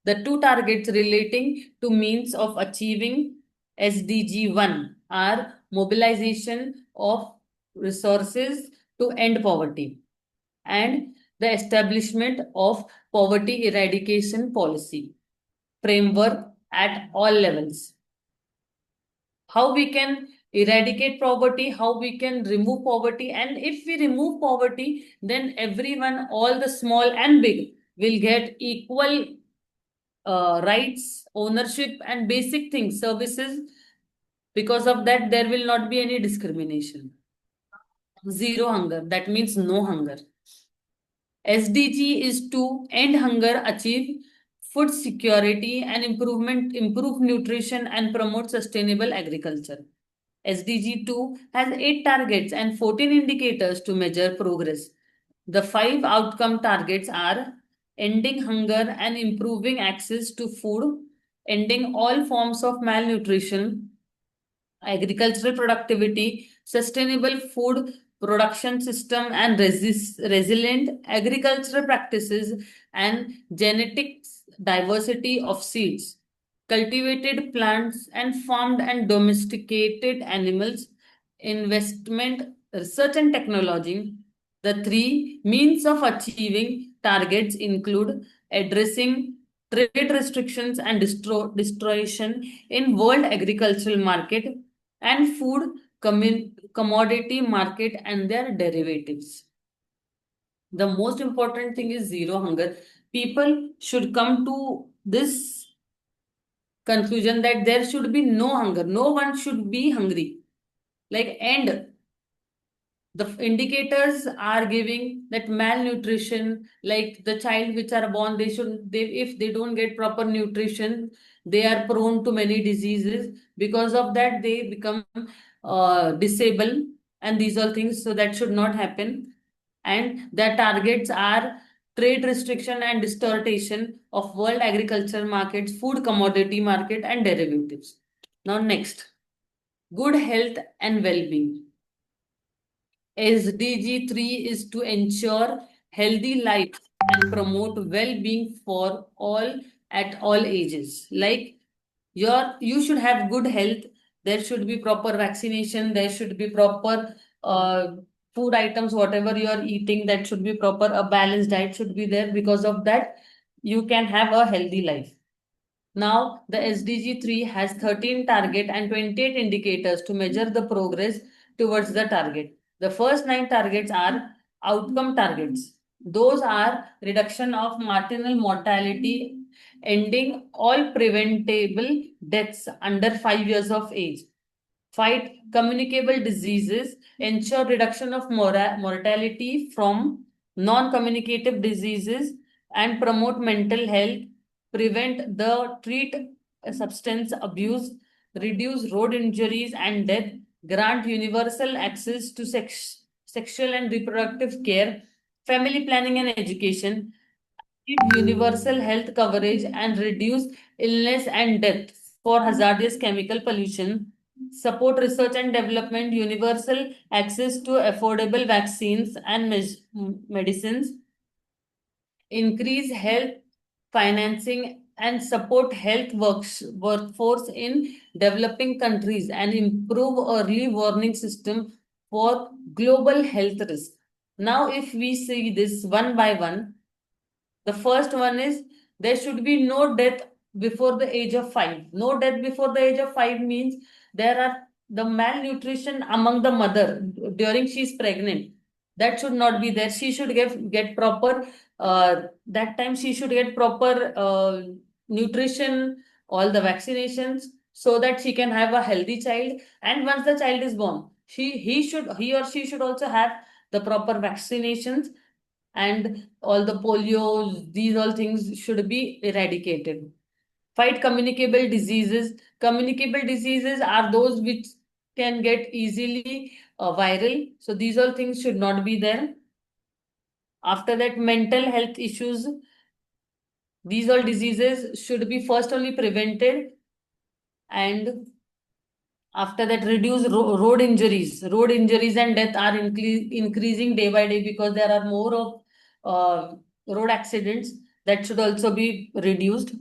Speaker 8: The 2 targets relating to means of achieving SDG 1 are mobilization of resources to end poverty and the establishment of poverty eradication policy framework at all levels. How we can eradicate poverty, how we can remove poverty, and if we remove poverty, then everyone, all the small and big, will get equal rights, ownership, and basic things, services. Because of that, there will not be any discrimination. Zero hunger, that means no hunger. SDG is to end hunger, achieve food security and improve nutrition and promote sustainable agriculture. SDG 2 has 8 targets and 14 indicators to measure progress. The 5 outcome targets are ending hunger and improving access to food, ending all forms of malnutrition, agricultural productivity, sustainable food production system and resilient agricultural practices, and genetics diversity of seeds, cultivated plants and farmed and domesticated animals, investment, research and technology. The 3 means of achieving targets include addressing trade restrictions and distortion in world agricultural market and food commodity market and their derivatives. The most important thing is zero hunger. People should come to this conclusion that there should be no hunger. No one should be hungry. And the indicators are giving that malnutrition, like the child which are born, if they don't get proper nutrition, they are prone to many diseases. Because of that, they become disabled, and these are things, so that should not happen. And their targets are trade restriction and distortion of world agriculture markets, food commodity market, and derivatives. Now next, good health and well-being. SDG 3 is to ensure healthy life and promote well-being for all at all ages. You should have good health. There should be proper vaccination. There should be proper food items, whatever you are eating, that should be proper. A balanced diet should be there. Because of that, you can have a healthy life. Now, the SDG 3 has 13 target and 28 indicators to measure the progress towards the target. The first 9 targets are outcome targets. Those are reduction of maternal mortality, ending all preventable deaths under 5 years of age, fight communicable diseases, ensure reduction of mortality from non-communicative diseases, and promote mental health, prevent the treat substance abuse, reduce road injuries and death, grant universal access to sexual and reproductive care, family planning and education, give universal health coverage and reduce illness and death for hazardous chemical pollution, support research and development, universal access to affordable vaccines and medicines, increase health financing and support health workforce in developing countries, and improve early warning system for global health risk. Now, if we see this one by one, the first one is there should be no death before the age of 5. No death before the age of 5 means there are the malnutrition among the mother during she is pregnant. That should not be there. She should get proper, that time she should get proper nutrition, all the vaccinations, so that she can have a healthy child. And once the child is born, he or she should also have the proper vaccinations, and all the polio, these all things should be eradicated. Fight communicable diseases. Communicable diseases are those which can get easily viral. So these all things should not be there. After that, mental health issues. These all diseases should be first only prevented, and after that, reduce road injuries. Road injuries and death are increasing day by day because there are more of road accidents. That should also be reduced.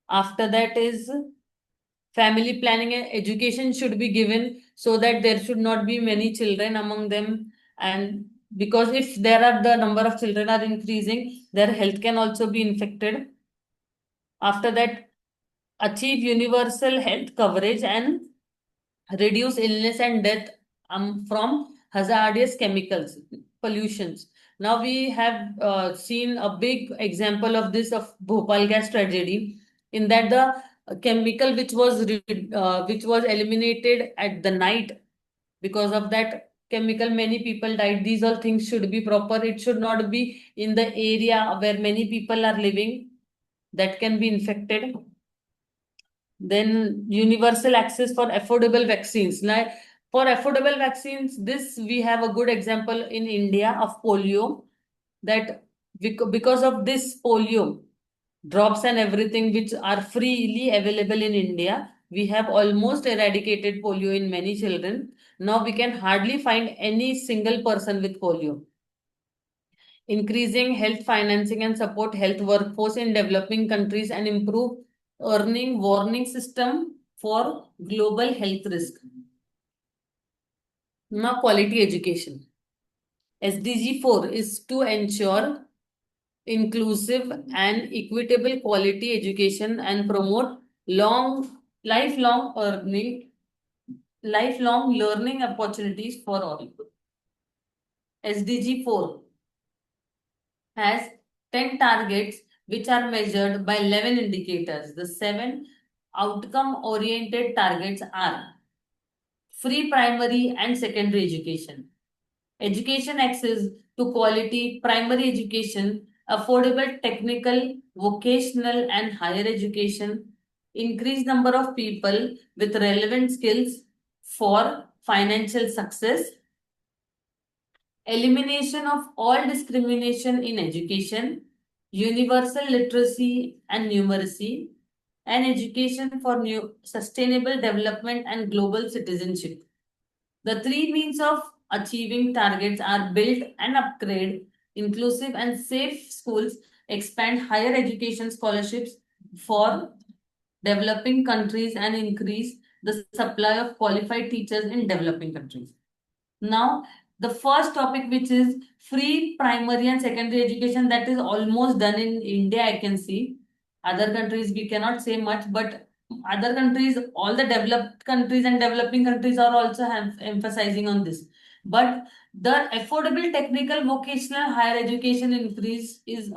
Speaker 8: After that is family planning and education should be given, so that there should not be many children among them, and because if there are the number of children are increasing, their health can also be infected. After that, achieve universal health coverage and reduce illness and death from hazardous chemicals, pollutions. Now we have seen a big example of this of Bhopal gas tragedy, in that the chemical which was eliminated at the night, because of that chemical many people died. These all things should be proper. It should not be in the area where many people are living that can be infected. Then universal access for affordable vaccines. Now, for affordable vaccines, this we have a good example in India of polio, that because of this polio drops and everything which are freely available in India, we have almost eradicated polio in many children. Now we can hardly find any single person with polio. Increasing health financing and support health workforce in developing countries and improve earning warning system for global health risk. Now, quality education. SDG 4 is to ensure inclusive and equitable quality education and promote lifelong learning opportunities for all. SDG 4 has 10 targets which are measured by 11 indicators. The 7 outcome-oriented targets are free primary and secondary education access to quality primary education, affordable technical, vocational and higher education, increased number of people with relevant skills for financial success, elimination of all discrimination in education, universal literacy and numeracy, and education for new sustainable development and global citizenship. The three means of achieving targets are build and upgrade inclusive and safe schools, expand higher education scholarships for developing countries, and increase the supply of qualified teachers in developing countries. Now, the first topic, which is free primary and secondary education, that is almost done in India, I can see. Other countries, we cannot say much, but other countries, all the developed countries and developing countries are also emphasizing on this. But the affordable technical vocational higher education increase is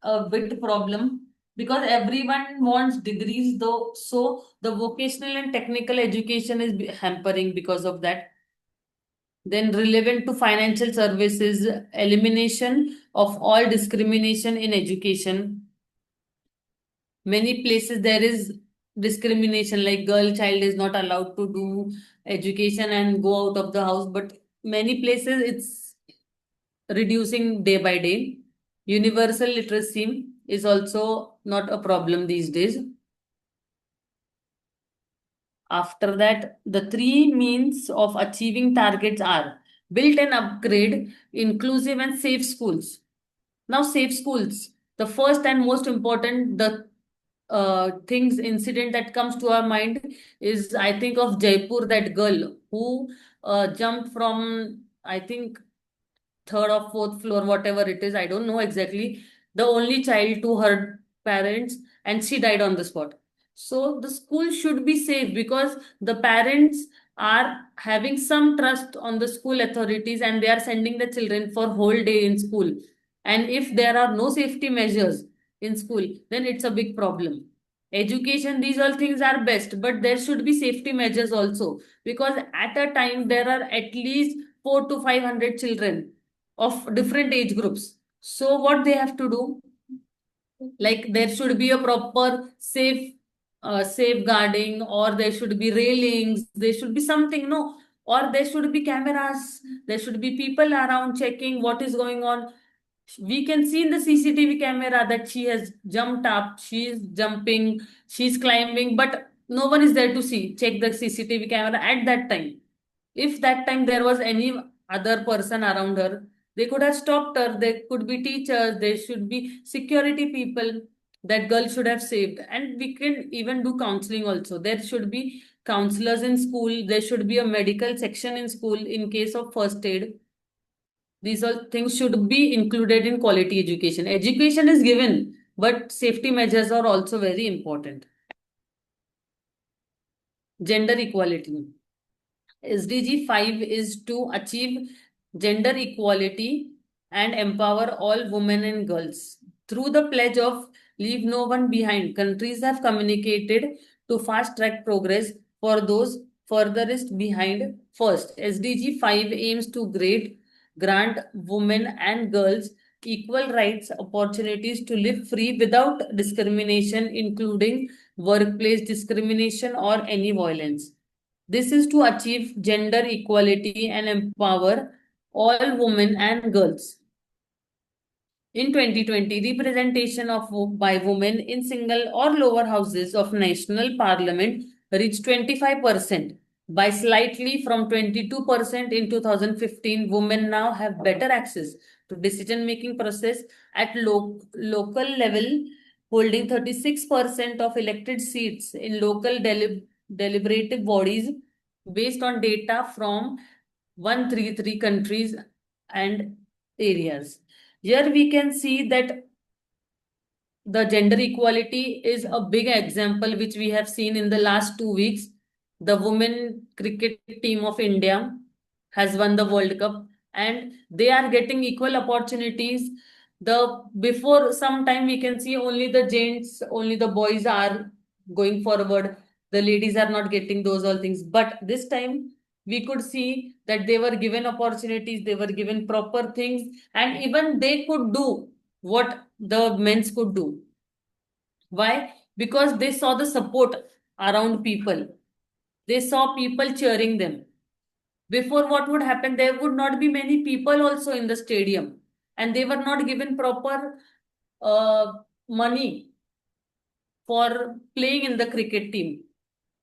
Speaker 8: a bit problem, because everyone wants degrees though. So the vocational and technical education is hampering because of that. Then relevant to financial services, elimination of all discrimination in education. Many places there is discrimination, like girl child is not allowed to do education and go out of the house, but many places it's reducing day by day. Universal literacy is also not a problem these days. After that, the three means of achieving targets are build and upgrade inclusive and safe schools. Now, safe schools, the first and most important, the incident that comes to our mind is, I think, of Jaipur, that girl who jumped from, I think, third or fourth floor, whatever it is, I don't know exactly, the only child to her parents, and she died on the spot. So the school should be safe, because the parents are having some trust on the school authorities and they are sending the children for whole day in school. And if there are no safety measures in school, then it's a big problem. Education, these all things are best, but there should be safety measures also, because at a time there are at least 4 to 500 children of different age groups. So what they have to do, like there should be a proper safeguarding, or there should be railings, there should be something, no, or there should be cameras, there should be people around checking what is going on. We can see in the CCTV camera that she has jumped up, she is jumping, she's climbing, but no one is there to see, check the CCTV camera at that time. If that time there was any other person around her, they could have stopped her. There could be teachers, there should be security people. That girl should have saved. And we can even do counseling also. There should be counselors in school. There should be a medical section in school in case of first aid. These all things should be included in quality education. Education is given, but safety measures are also very important. Gender equality. SDG 5 is to achieve gender equality and empower all women and girls. Through the pledge of Leave No One Behind, countries have communicated to fast track progress for those furthest behind first. SDG 5 aims to grant women and girls equal rights, opportunities to live free without discrimination, including workplace discrimination or any violence. This is to achieve gender equality and empower all women and girls. In 2020, representation of by women in single or lower houses of national parliament reached 25%, by slightly from 22% in 2015. Women now have better access to decision-making process at local level, holding 36% of elected seats in local deliberative bodies based on data from 133 countries and areas. Here we can see that the gender equality is a big example which we have seen in the last 2 weeks. The women cricket team of India has won the World Cup and they are getting equal opportunities. The before some time we can see only the gents, only the boys are going forward. The ladies are not getting those all things. But this time we could see that they were given opportunities, they were given proper things, and even they could do what the men's could do. Why? Because they saw the support around people. They saw people cheering them. Before, what would happen? There would not be many people also in the stadium, and they were not given proper money for playing in the cricket team.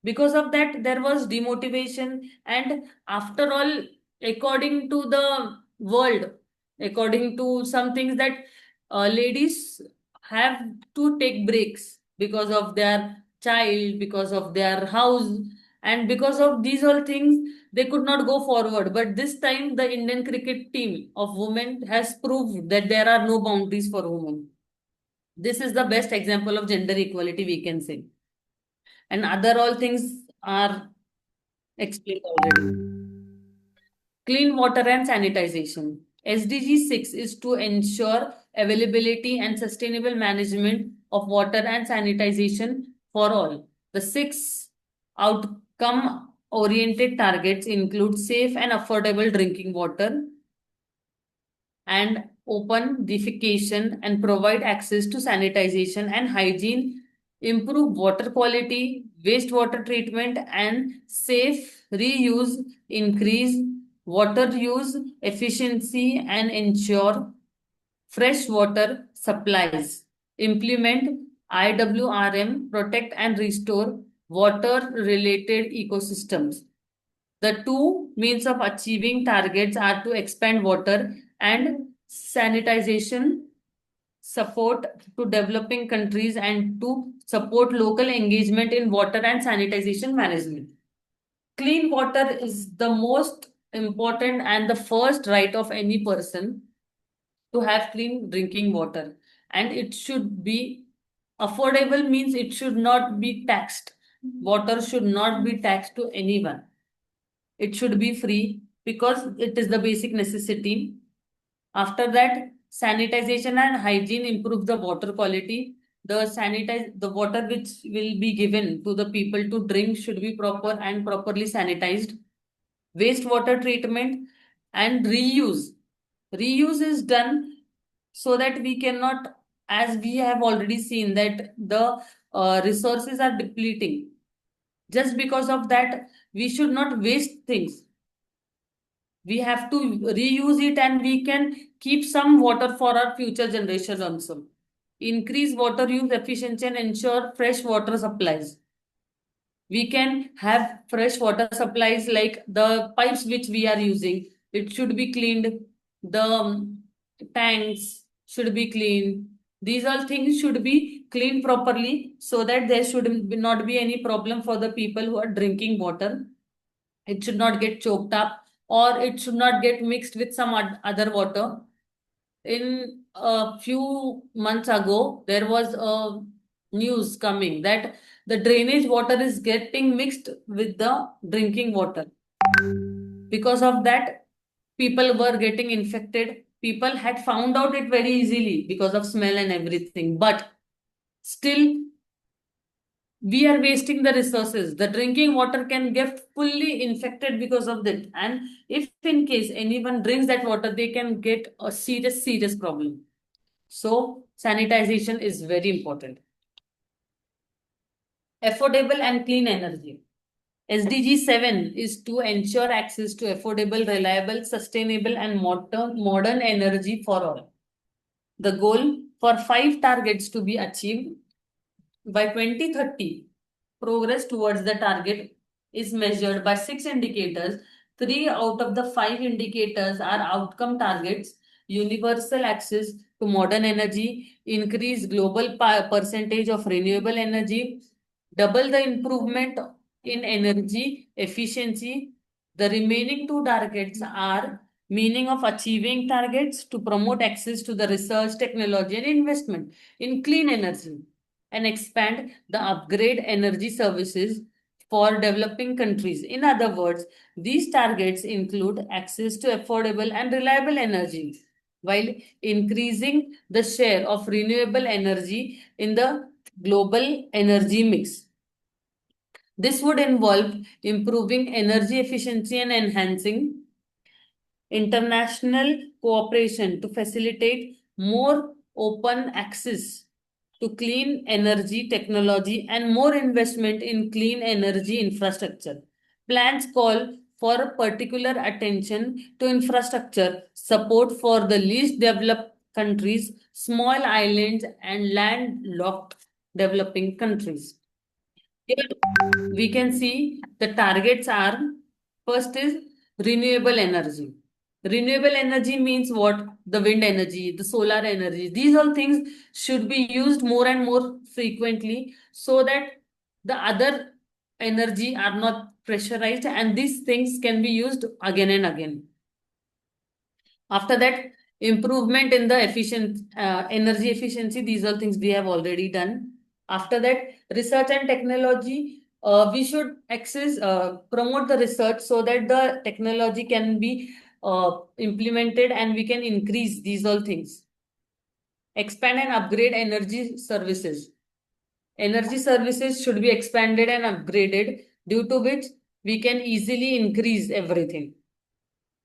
Speaker 8: Because of that, there was demotivation, and after all, according to the world, according to some things, that ladies have to take breaks because of their child, because of their house, and because of these all things they could not go forward. But this time the Indian cricket team of women has proved that there are no boundaries for women. This is the best example of gender equality, we can say. And other all things are explained already. Clean water and sanitization. SDG 6 is to ensure availability and sustainable management of water and sanitization for all. The 6 outcome oriented targets include safe and affordable drinking water and open defecation, and provide access to sanitization and hygiene, improve water quality, wastewater treatment, and safe reuse, increase water use efficiency, and ensure fresh water supplies. Implement IWRM, protect and restore water related ecosystems. The two means of achieving targets are to expand water and sanitization support to developing countries and to support local engagement in water and sanitization management. Clean water is the most important and the first right of any person to have clean drinking water, and it should be affordable, means it should not be taxed. Water should not be taxed to anyone. It should be free because it is the basic necessity. After that, sanitization and hygiene improve the water quality. The water which will be given to the people to drink should be proper and properly sanitized. Wastewater treatment and reuse. Reuse is done so that we cannot, as we have already seen, that the resources are depleting. Just because of that, we should not waste things. We have to reuse it, and we can keep some water for our future generations also. Increase water use efficiency and ensure fresh water supplies. We can have fresh water supplies like the pipes which we are using. It should be cleaned. The tanks should be cleaned. These all things should be cleaned properly so that there should not be any problem for the people who are drinking water. It should not get choked up, or it should not get mixed with some other water. In a few months ago, there was a news coming that the drainage water is getting mixed with the drinking water. Because of that, people were getting infected. People had found out it very easily because of smell and everything. But still, we are wasting the resources. The drinking water can get fully infected because of that. And if in case anyone drinks that water, they can get a serious problem. So sanitization is very important. Affordable and clean energy. SDG 7 is to ensure access to affordable, reliable, sustainable, and modern energy for all. The goal for 5 targets to be achieved by 2030. Progress towards the target is measured by 6 indicators. 3 out of the 5 indicators are outcome targets: universal access to modern energy, increase global percentage of renewable energy, double the improvement in energy efficiency. The remaining 2 targets are meaning of achieving targets to promote access to the research, technology, and investment in clean energy, and expand the upgrade energy services for developing countries. In other words, these targets include access to affordable and reliable energy while increasing the share of renewable energy in the global energy mix. This would involve improving energy efficiency and enhancing international cooperation to facilitate more open access to clean energy technology and more investment in clean energy infrastructure. Plans call for particular attention to infrastructure support for the least developed countries, small islands, and landlocked developing countries. Here we can see the targets are: first is renewable energy. Renewable energy means what? The wind energy, the solar energy. These all things should be used more and more frequently so that the other energy are not pressurized and these things can be used again and again. After that, improvement in the energy efficiency. These are things we have already done. After that, research and technology. We should promote the research so that the technology can be implemented and we can increase these all things. Expand and upgrade energy services. Energy services should be expanded and upgraded, due to which we can easily increase everything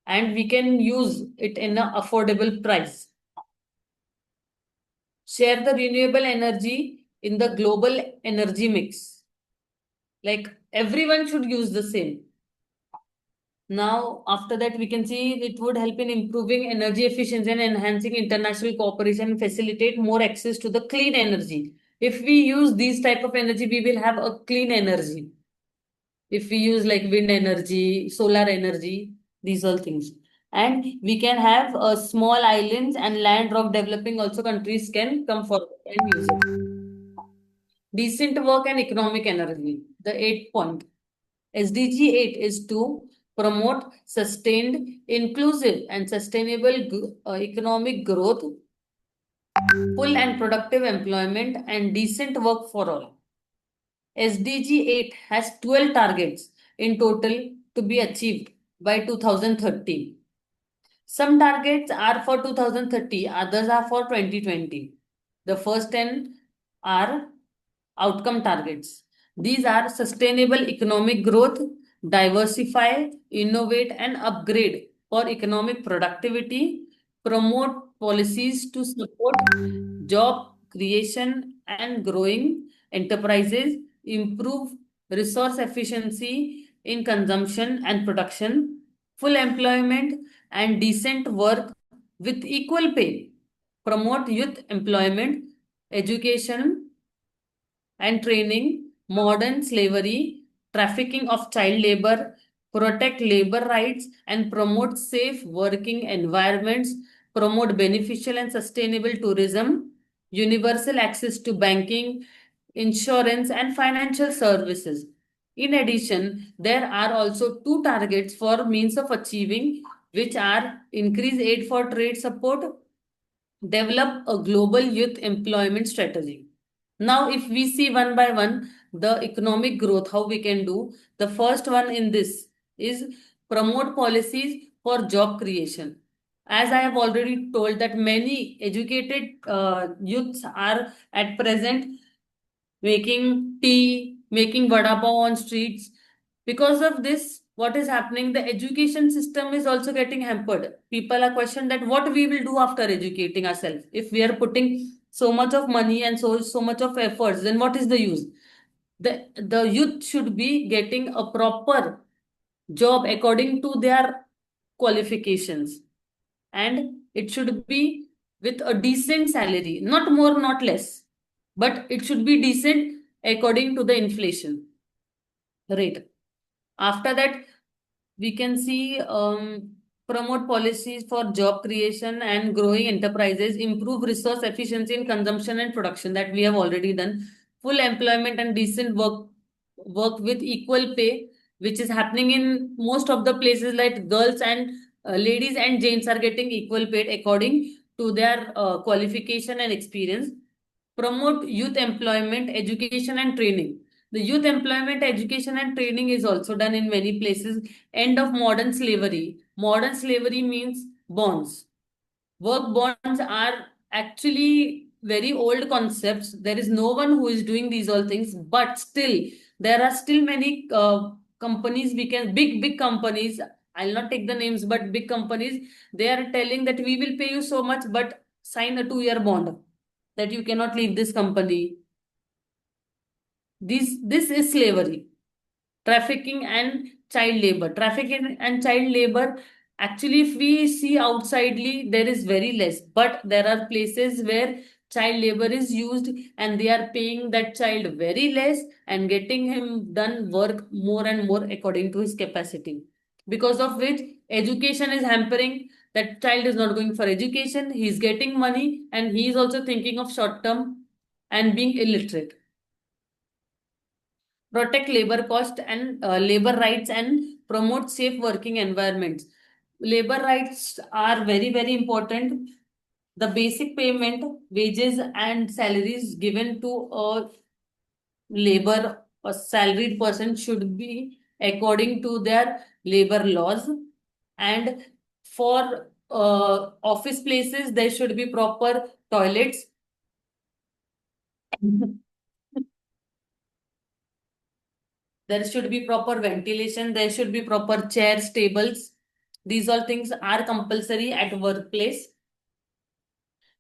Speaker 8: and we can use it in an affordable price. Share the renewable energy in the global energy mix. Like everyone should use the same. Now, after that, we can see it would help in improving energy efficiency and enhancing international cooperation and facilitate more access to the clean energy. If we use these type of energy, we will have a clean energy. If we use like wind energy, solar energy, these all things. And we can have small islands and land rock developing also countries can come forward and use it. Decent work and economic energy. The 8th point. SDG 8 is to promote sustained, inclusive, and sustainable economic growth, full and productive employment, and decent work for all. SDG 8 has 12 targets in total to be achieved by 2030. Some targets are for 2030, others are for 2020. The first 10 are outcome targets. These are sustainable economic growth, diversify, innovate, and upgrade for economic productivity, promote policies to support job creation and growing enterprises, improve resource efficiency in consumption and production, full employment, and decent work with equal pay, promote youth employment, education and training, modern slavery, trafficking of child labor, protect labor rights, and promote safe working environments, promote beneficial and sustainable tourism, universal access to banking, insurance, and financial services, In addition, there are also two targets for means of achieving, which are increase aid for trade support, develop a global youth employment strategy. Now, if we see one by one the economic growth, how we can do, the first one in this is promote policies for job creation. As I have already told that many educated youths are at present making tea, making vada pav on streets. Because of this, what is happening? The education system is also getting hampered. People are questioning that what we will do after educating ourselves. If we are putting so much of money and so much of efforts, then what is the use? The youth should be getting a proper job according to their qualifications, and it should be with a decent salary, not more, not less, but it should be decent according to the inflation rate. After that, we can see promote policies for job creation and growing enterprises, improve resource efficiency in consumption and production, that we have already done. Full employment and decent work with equal pay, which is happening in most of the places, like girls and ladies and gents are getting equal paid according to their qualification and experience. Promote youth employment, education and training. The youth employment, education and training is also done in many places. End of modern slavery. Modern slavery means bonds. Work bonds are actually very old concepts. There is no one who is doing these all things, but still, there are still many companies, we can, big companies, I'll not take the names, but big companies, they are telling that we will pay you so much, but sign a 2-year bond that you cannot leave this company. This is slavery. Trafficking and child labor. Trafficking and child labor, actually, if we see outsidely, there is very less, but there are places where child labor is used and they are paying that child very less and getting him done work more and more according to his capacity. Because of which education is hampering. That child is not going for education, he is getting money and he is also thinking of short term and being illiterate. Protect labor cost and labor rights and promote safe working environments. Labor rights are very important. The basic payment, wages and salaries given to a labor, a salaried person, should be according to their labor laws. And for office places, there should be proper toilets. There should be proper ventilation, there should be proper chairs, tables. These all things are compulsory at workplace.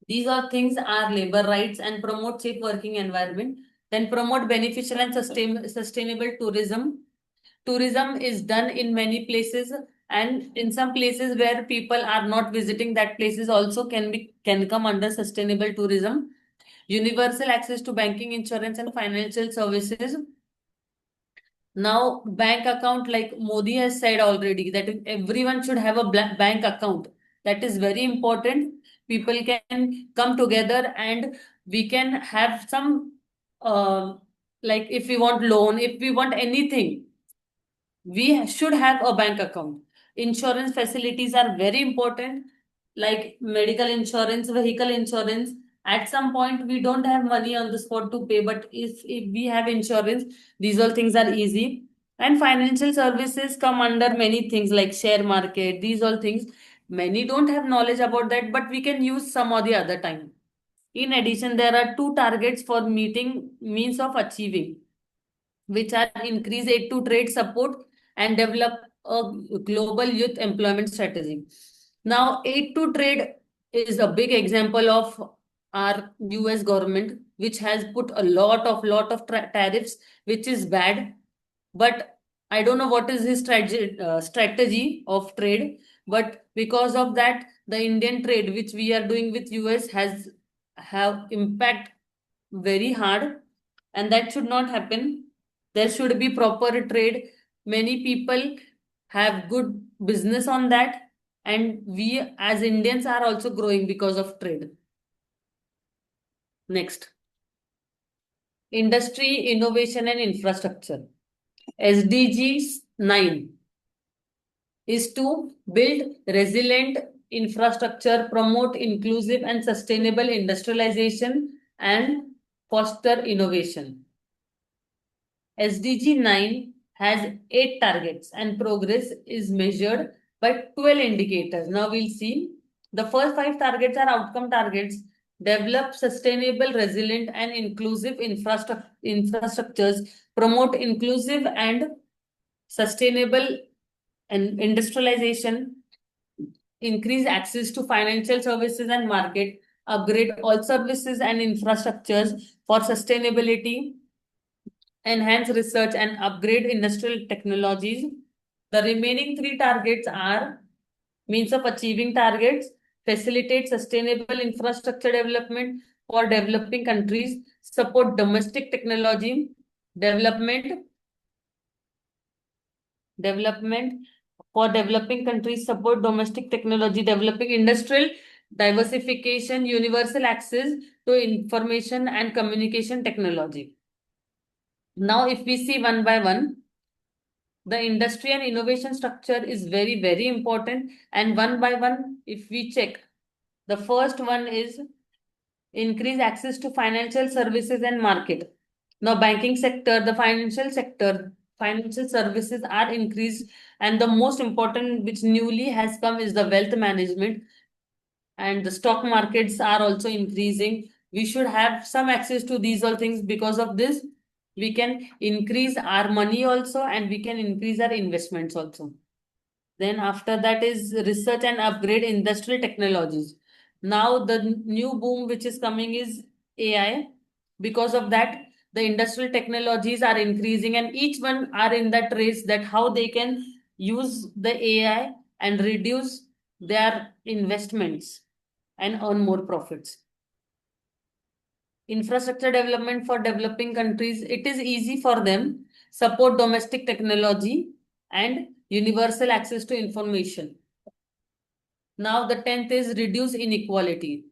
Speaker 8: These all things are labor rights and promote safe working environment. Then promote beneficial and sustainable tourism. Tourism is done in many places, and in some places where people are not visiting, that places also can come under sustainable tourism. Universal access to banking, insurance and financial services. Now, bank account, like Modi has said already, that everyone should have a bank account. That is very important. People can come together and we can have some, like if we want loan, if we want anything, we should have a bank account. Insurance facilities are very important, like medical insurance, vehicle insurance. At some point, we don't have money on the spot to pay, but if we have insurance, these all things are easy. And financial services come under many things like share market, these all things. Many don't have knowledge about that, but we can use some or the other time. In addition, there are two targets for meeting means of achieving, which are increase aid to trade support and develop a global youth employment strategy. Now, aid to trade is a big example of our US government, which has put a lot of tariffs, which is bad. But I don't know what is his strategy of trade. But because of that, the Indian trade, which we are doing with US, has have impact very hard, and that should not happen. There should be proper trade. Many people have good business on that, and we as Indians are also growing because of trade. Next, industry, innovation and infrastructure. SDG 9 is to build resilient infrastructure, promote inclusive and sustainable industrialization, and foster innovation. SDG 9 has 8 targets and progress is measured by 12 indicators. Now we'll see the first 5 targets are outcome targets. Develop sustainable, resilient, and inclusive infrastructures, promote inclusive and sustainable and industrialization, increase access to financial services and market, upgrade all services and infrastructures for sustainability, enhance research and upgrade industrial technologies. The remaining 3 targets are means of achieving targets, facilitate sustainable infrastructure development for developing countries, support domestic technology development, for developing countries, support domestic technology, developing industrial diversification, universal access to information and communication technology. Now, if we see one by one, the industry and innovation structure is very, very important. And one by one, if we check, the first one is increase access to financial services and market. Now, banking sector, the financial sector, financial services are increased, and the most important which newly has come is the wealth management, and the stock markets are also increasing. We should have some access to these all things. Because of this, we can increase our money also, and we can increase our investments also. Then after that is research and upgrade industrial technologies. Now the new boom which is coming is AI. Because of that, the industrial technologies are increasing, and each one are in that race that how they can use the AI and reduce their investments and earn more profits. Infrastructure development for developing countries, it is easy for them. Support domestic technology and universal access to information. Now the 10th is reduce inequality.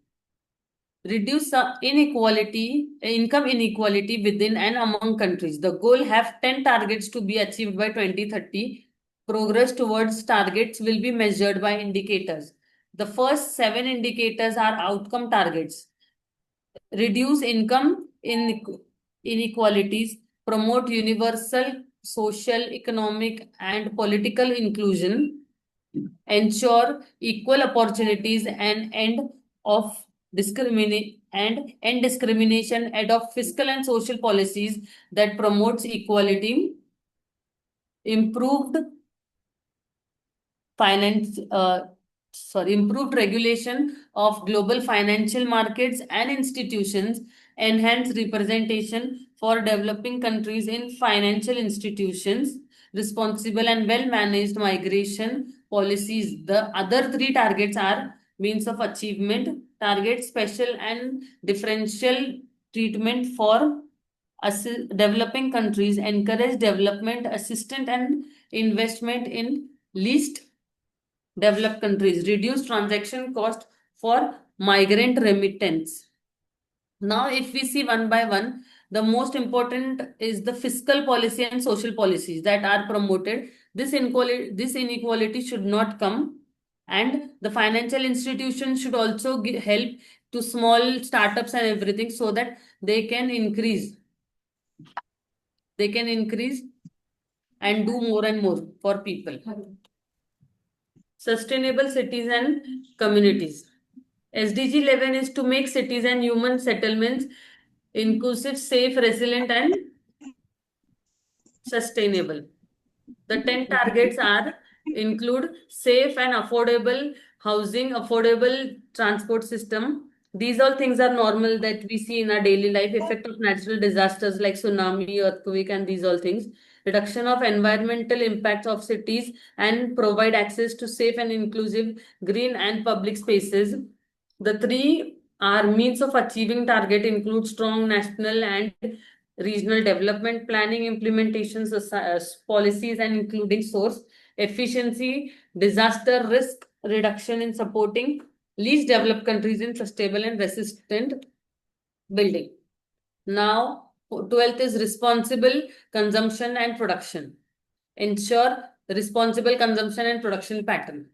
Speaker 8: Reduce inequality, income inequality within and among countries. The goal have 10 targets to be achieved by 2030. Progress towards targets will be measured by indicators. The first 7 indicators are outcome targets. Reduce income inequalities, promote universal social, economic, and political inclusion, ensure equal opportunities, and end discrimination, adopt fiscal and social policies that promotes equality, improved improved regulation of global financial markets and institutions, enhance representation for developing countries in financial institutions, responsible and well-managed migration policies. The other 3 targets are means of achievement, target special and differential treatment for developing countries, encourage development assistance and investment in least developed countries, reduce transaction cost for migrant remittance. Now, if we see one by one, the most important is the fiscal policy and social policies that are promoted. This inequality should not come, and the financial institutions should also help to small startups and everything so that they can increase. They can increase and do more and more for people. Sustainable cities and communities. SDG 11 is to make cities and human settlements inclusive, safe, resilient, and sustainable. The 10 targets are include safe and affordable housing, affordable transport system. These all things are normal that we see in our daily life. Effect of natural disasters like tsunami, earthquake, and these all things. Reduction of environmental impacts of cities and provide access to safe and inclusive green and public spaces. The 3 are means of achieving target include strong national and regional development planning, implementations, policies, and including source efficiency, disaster risk reduction in supporting least developed countries in sustainable and resistant building. Now, 12th is responsible consumption and production. Ensure responsible consumption and production pattern.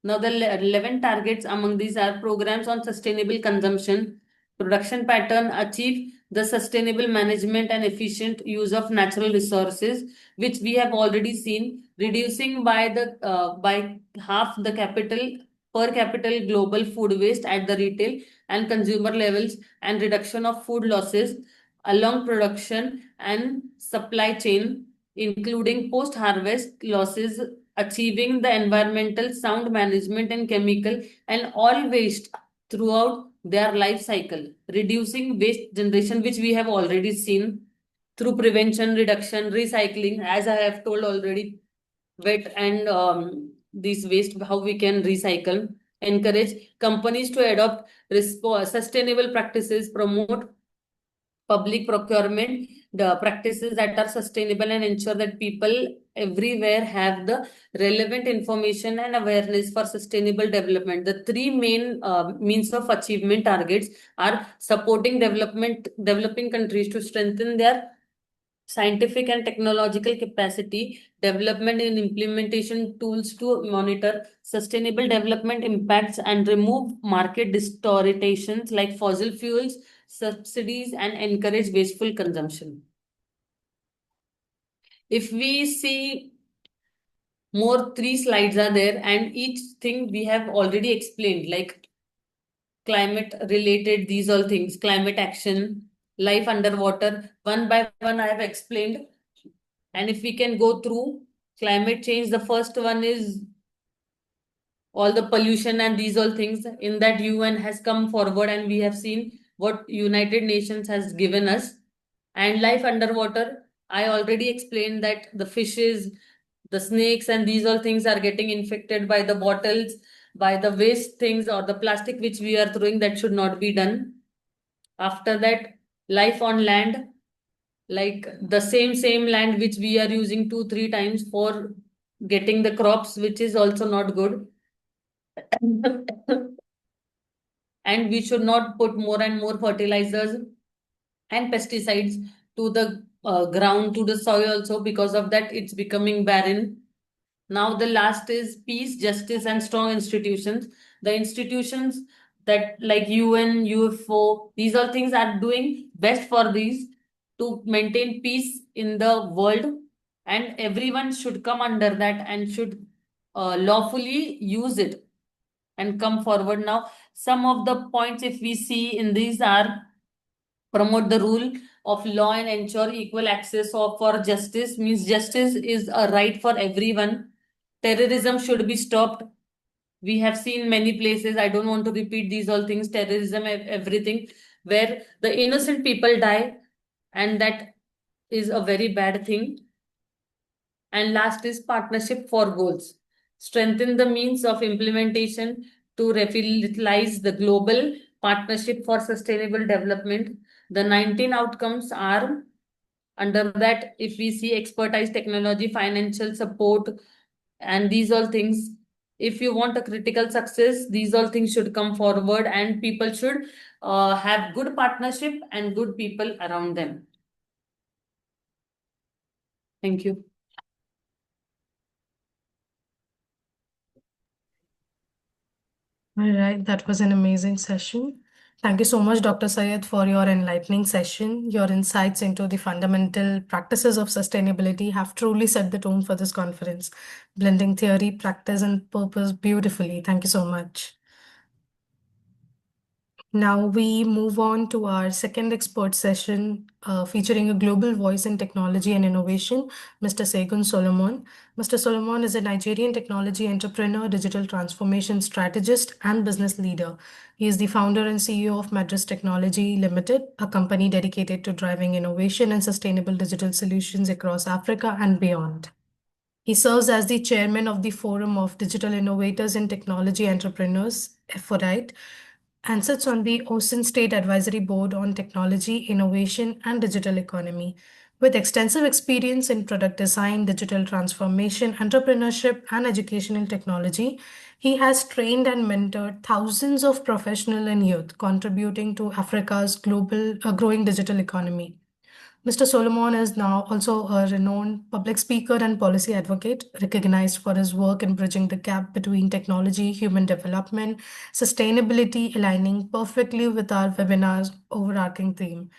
Speaker 8: Now, the 11 targets among these are programs on sustainable consumption, production pattern, achieve the sustainable management and efficient use of natural resources, which we have already seen, reducing by half the per capita global food waste at the retail and consumer levels, and reduction of food losses along production and supply chain, including post-harvest losses, achieving the environmental sound management and chemical and all waste throughout their life cycle, reducing waste generation, which we have already seen through prevention, reduction, recycling, as I have told already, wet and these waste, how we can recycle, encourage companies to adopt sustainable practices, promote public procurement, the practices that are sustainable, and ensure that people everywhere have the relevant information and awareness for sustainable development. The three main means of achievement targets are supporting developing countries to strengthen their scientific and technological capacity, development and implementation tools to monitor sustainable development impacts and remove market distortions like fossil fuels, subsidies, and encourage wasteful consumption. If we see more, 3 slides are there, and each thing we have already explained, like climate related, these all things, climate action, life underwater, one by one I have explained. And if we can go through climate change, the first one is all the pollution and these all things. In that, UN has come forward and we have seen what United Nations has given us. And life underwater, I already explained that the fishes, the snakes, and these all things are getting infected by the bottles, by the waste things or the plastic which we are throwing. That should not be done. After that, life on land, like the same land which we are using 2-3 times for getting the crops, which is also not good. And we should not put more and more fertilizers and pesticides to the ground, to the soil also. Because of that, it's becoming barren. Now the last is peace, justice, and strong institutions. The institutions that like UN, UFO, these all things are doing best for these to maintain peace in the world, and everyone should come under that and should lawfully use it and come forward. Now, some of the points, if we see in these, are promote the rule of law and ensure equal access for justice, means justice is a right for everyone. Terrorism should be stopped. We have seen many places, I don't want to repeat these all things, terrorism, everything, where the innocent people die, and that is a very bad thing. And last is partnership for goals. Strengthen the means of implementation to revitalize the global partnership for sustainable development. The 19 outcomes are under that. If we see expertise, technology, financial support, and these all things, if you want a critical success, these all things should come forward, and people should have good partnership and good people around them. Thank you.
Speaker 1: All right, that was an amazing session. Thank you so much, Dr. Sayyad, for your enlightening session. Your insights into the fundamental practices of sustainability have truly set the tone for this conference, blending theory, practice, and purpose beautifully. Thank you so much. Now we move on to our second expert session, featuring a global voice in technology and innovation, Mr. Segun Solomon. Mr. Solomon is a Nigerian technology entrepreneur, digital transformation strategist, and business leader. He is the founder and CEO of Madras Technology Limited, a company dedicated to driving innovation and sustainable digital solutions across Africa and beyond. He serves as the chairman of the Forum of Digital Innovators and Technology Entrepreneurs, FORITE, and sits on the Ocean State Advisory Board on Technology, Innovation, and Digital Economy. With extensive experience in product design, digital transformation, entrepreneurship, and educational technology, he has trained and mentored thousands of professionals and youth, contributing to Africa's growing digital economy. Mr. Solomon is now also a renowned public speaker and policy advocate, recognized for his work in bridging the gap between technology, human development, sustainability, aligning perfectly with our webinar's overarching theme.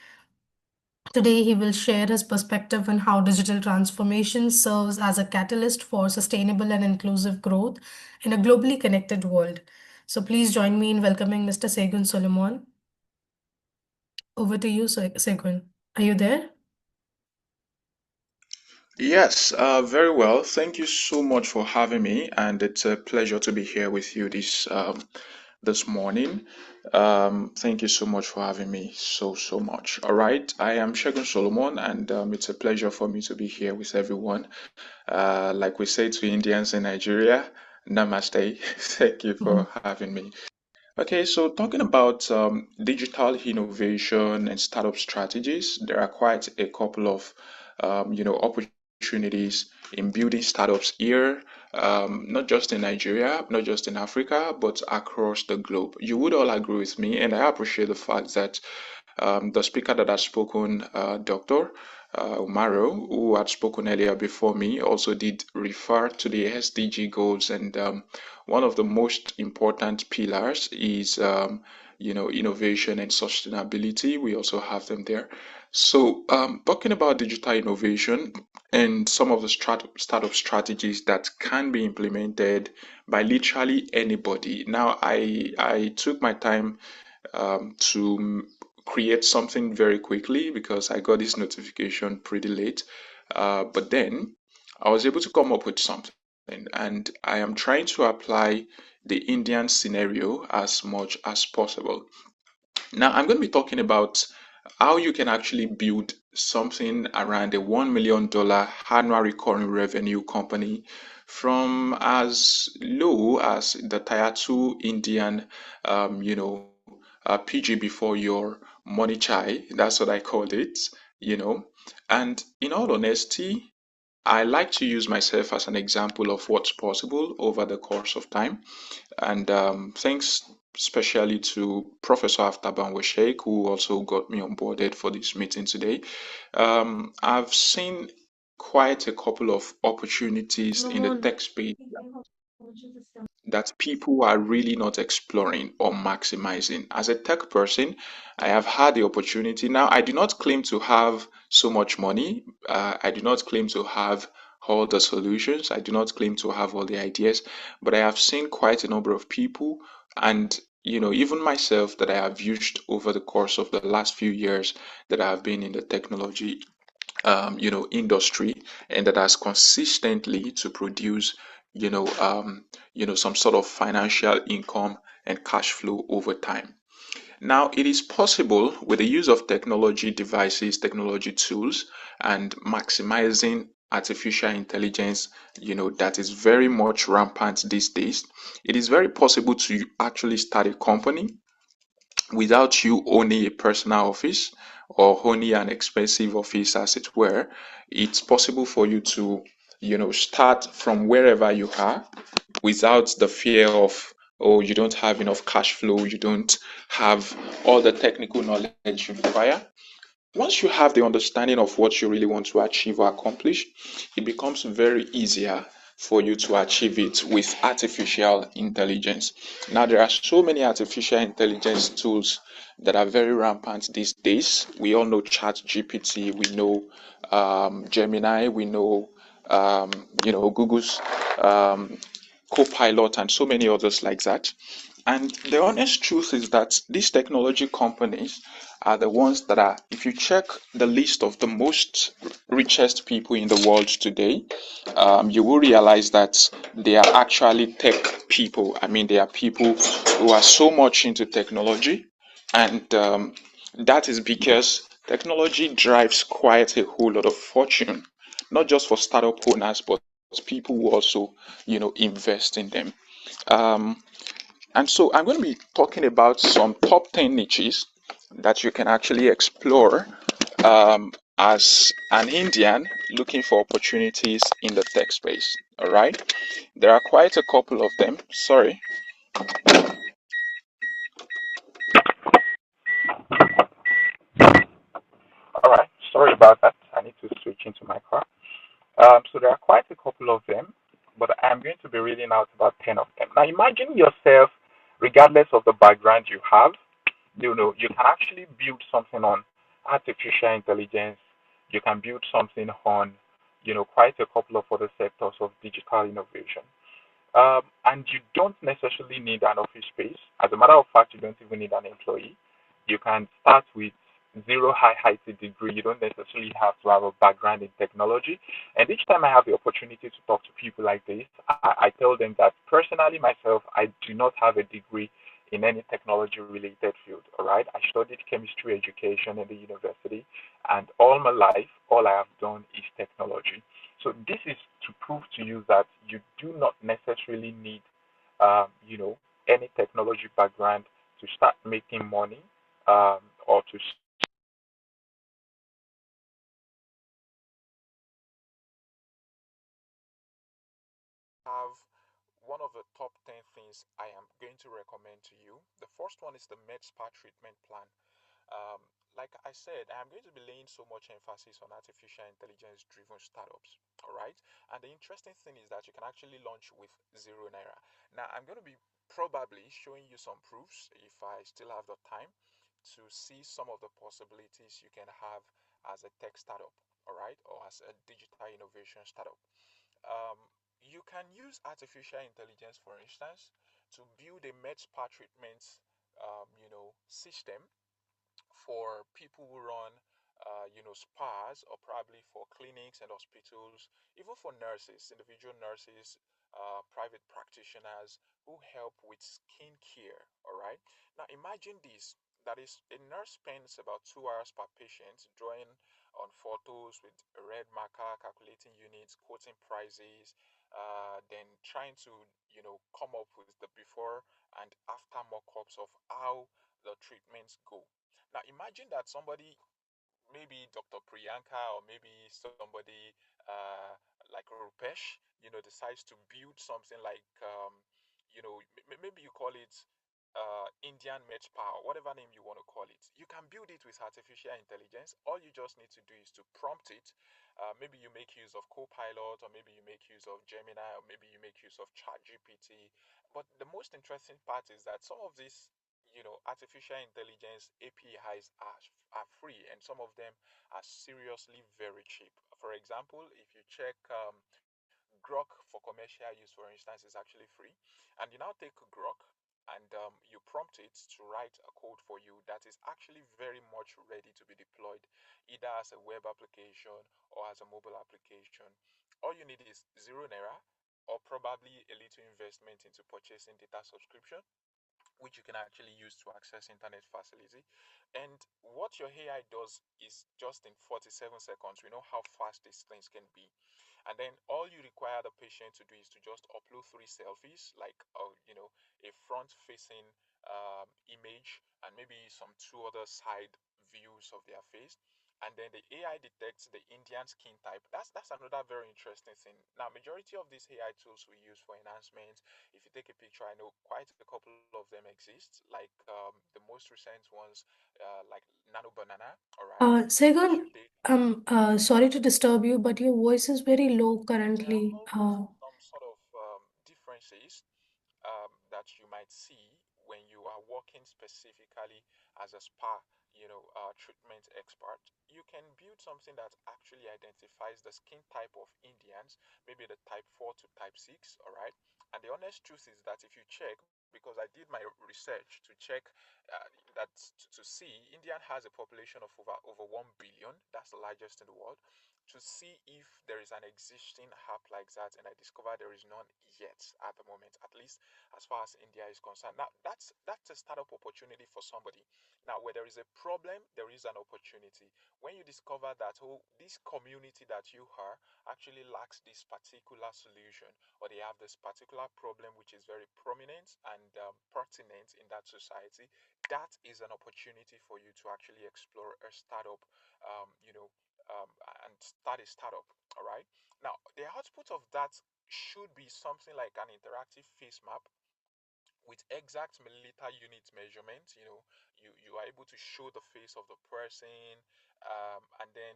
Speaker 1: Today, he will share his perspective on how digital transformation serves as a catalyst for sustainable and inclusive growth in a globally connected world. So please join me in welcoming Mr. Segun Solomon. Over to you, Segun. Are you there?
Speaker 9: Yes, very well. Thank you so much for having me, and it's a pleasure to be here with you this morning. Thank you so much for having me so much. All right, I am Shaikh Solomon, and it's a pleasure for me to be here with everyone. Like we say to Indians in Nigeria, Namaste. Thank you for having me. Okay, so talking about digital innovation and startup strategies, there are quite a couple of opportunities in building startups here, not just in Nigeria, not just in Africa, but across the globe. You would all agree with me, and I appreciate the fact that the speaker that has spoken, Dr. Umrao, who had spoken earlier before me, also did refer to the SDG goals, and one of the most important pillars is innovation and sustainability. We also have them there. So talking about digital innovation and some of the startup strategies that can be implemented by literally anybody. Now, I took my time to create something very quickly because I got this notification pretty late. But then I was able to come up with something, and I am trying to apply the Indian scenario as much as possible. Now, I'm going to be talking about how you can actually build something around a $1 million annual recurring revenue company from as low as the tier 2 Indian, PG before your money chai. That's what I called it. And in all honesty, I like to use myself as an example of what's possible over the course of time. And thanks especially to Professor Aftab and Sheikh, who also got me onboarded for this meeting today. I've seen quite a couple of opportunities in the tech space that people are really not exploring or maximizing. As a tech person, I have had the opportunity. Now, I do not claim to have so much money. I do not claim to have all the solutions. I do not claim to have all the ideas, but I have seen quite a number of people and even myself that I have used over the course of the last few years that I have been in the technology industry, and that has consistently to produce some sort of financial income and cash flow over time. Now, it is possible with the use of technology devices, technology tools, and maximizing artificial intelligence, that is very much rampant these days. It is very possible to actually start a company without you owning a personal office or owning an expensive office, as it were. It's possible for you to start from wherever you are without the fear of, oh, you don't have enough cash flow, you don't have all the technical knowledge you require. Once you have the understanding of what you really want to achieve or accomplish, it becomes very easier for you to achieve it with artificial intelligence. Now, there are so many artificial intelligence tools that are very rampant these days. We all know ChatGPT, we know Gemini, we know Google's Copilot, and so many others like that. And the honest truth is that these technology companies are the ones that are, if you check the list of the most richest people in the world today, you will realize that they are actually tech people. I mean, they are people who are so much into technology, and that is because technology drives quite a whole lot of fortune, not just for startup owners, but people who also, invest in them. And so I'm going to be talking about some top 10 niches that you can actually explore as an Indian looking for opportunities in the tech space. All right. There are quite a couple of them. Sorry. All right. Sorry
Speaker 10: about that. I need to switch into my car. So there are quite a couple of them, but I'm going to be reading out about 10 of them. Now imagine yourself, regardless of the background you have, you can actually build something on artificial intelligence. You can build something on, quite a couple of other sectors of digital innovation. And you don't necessarily need an office space. As a matter of fact, you don't even need an employee. You can start with zero high IT degree. You don't necessarily have to have a background in technology. And each time I have the opportunity to talk to people like this, I tell them that personally myself, I do not have a degree in any technology related field. All right. I studied chemistry education at the university, and all my life, all I have done is technology. So this is to prove to you that you do not necessarily need, any technology background to start making money, or to have one of the top 10 things I am going to recommend to you. The first one is the MedSpa treatment plan. Um, like I said, I'm going to be laying so much emphasis on artificial intelligence driven startups. All right. And the interesting thing is that you can actually launch with zero naira. Now, I'm going to be probably showing you some proofs if I still have the time to see some of the possibilities you can have as a tech startup. All right. Or as a digital innovation startup. Um, you can use artificial intelligence, for instance, to build a med spa treatment, system for people who run, spas, or probably for clinics and hospitals, even for nurses, individual nurses, private practitioners who help with skin care. All right. Now imagine this. That is, a nurse spends about 2 hours per patient drawing on photos with a red marker, calculating units, quoting prices, then trying to, come up with the before and after mock-ups of how the treatments go. Now imagine that somebody, maybe Dr. Priyanka or maybe somebody like Rupesh, decides to build something like, maybe you call it Indian Med Spa, or whatever name you want to call it. You can build it with artificial intelligence. All you just need to do is to prompt it. Maybe you make use of Copilot, or maybe you make use of Gemini, or maybe you make use of ChatGPT. But the most interesting part is that some of these, artificial intelligence APIs are free, and some of them are seriously very cheap. For example, if you check Grok for commercial use, for instance, is actually free. And you now take Grok and you prompt it to write a code for you that is actually very much ready to be deployed, either as a web application or as a mobile application. All you need is zero naira, or probably a little investment into purchasing data subscription, which you can actually use to access internet facility. And what your AI does is just in 47 seconds. We know how fast these things can be. And then all you require the patient to do is to just upload 3 selfies, like a front-facing image, and maybe some two other side views of their face. And then the AI detects the Indian skin type. That's another very interesting thing. Now, majority of these AI tools we use for enhancement, if you take a picture, I know quite a couple of them exist, like the most recent ones, like Nano Banana. All right. If you
Speaker 1: Segun,
Speaker 10: take
Speaker 1: sorry to disturb you, but your voice is very low
Speaker 10: There are
Speaker 1: currently.
Speaker 10: some sort of differences that you might see when you are working specifically as a spa, treatment expert. You can build something that actually identifies the skin type of Indians, maybe the type 4 to type 6, all right? And the honest truth is that if you check, because I did my research to check that to see, India has a population of over 1 billion. That's the largest in the world. To see if there is an existing app like that, and I discovered there is none yet at the moment, at least as far as India is concerned. Now that's a startup opportunity for somebody. Now, where there is a problem, there is an opportunity. When you discover that, oh, this community that you are actually lacks this particular solution, or they have this particular problem which is very prominent and pertinent in that society, that is an opportunity for you to actually explore a startup, um, you know, um, and start a startup. All right. Now, the output of that should be something like an interactive face map with exact milliliter unit measurement. You are able to show the face of the person, and then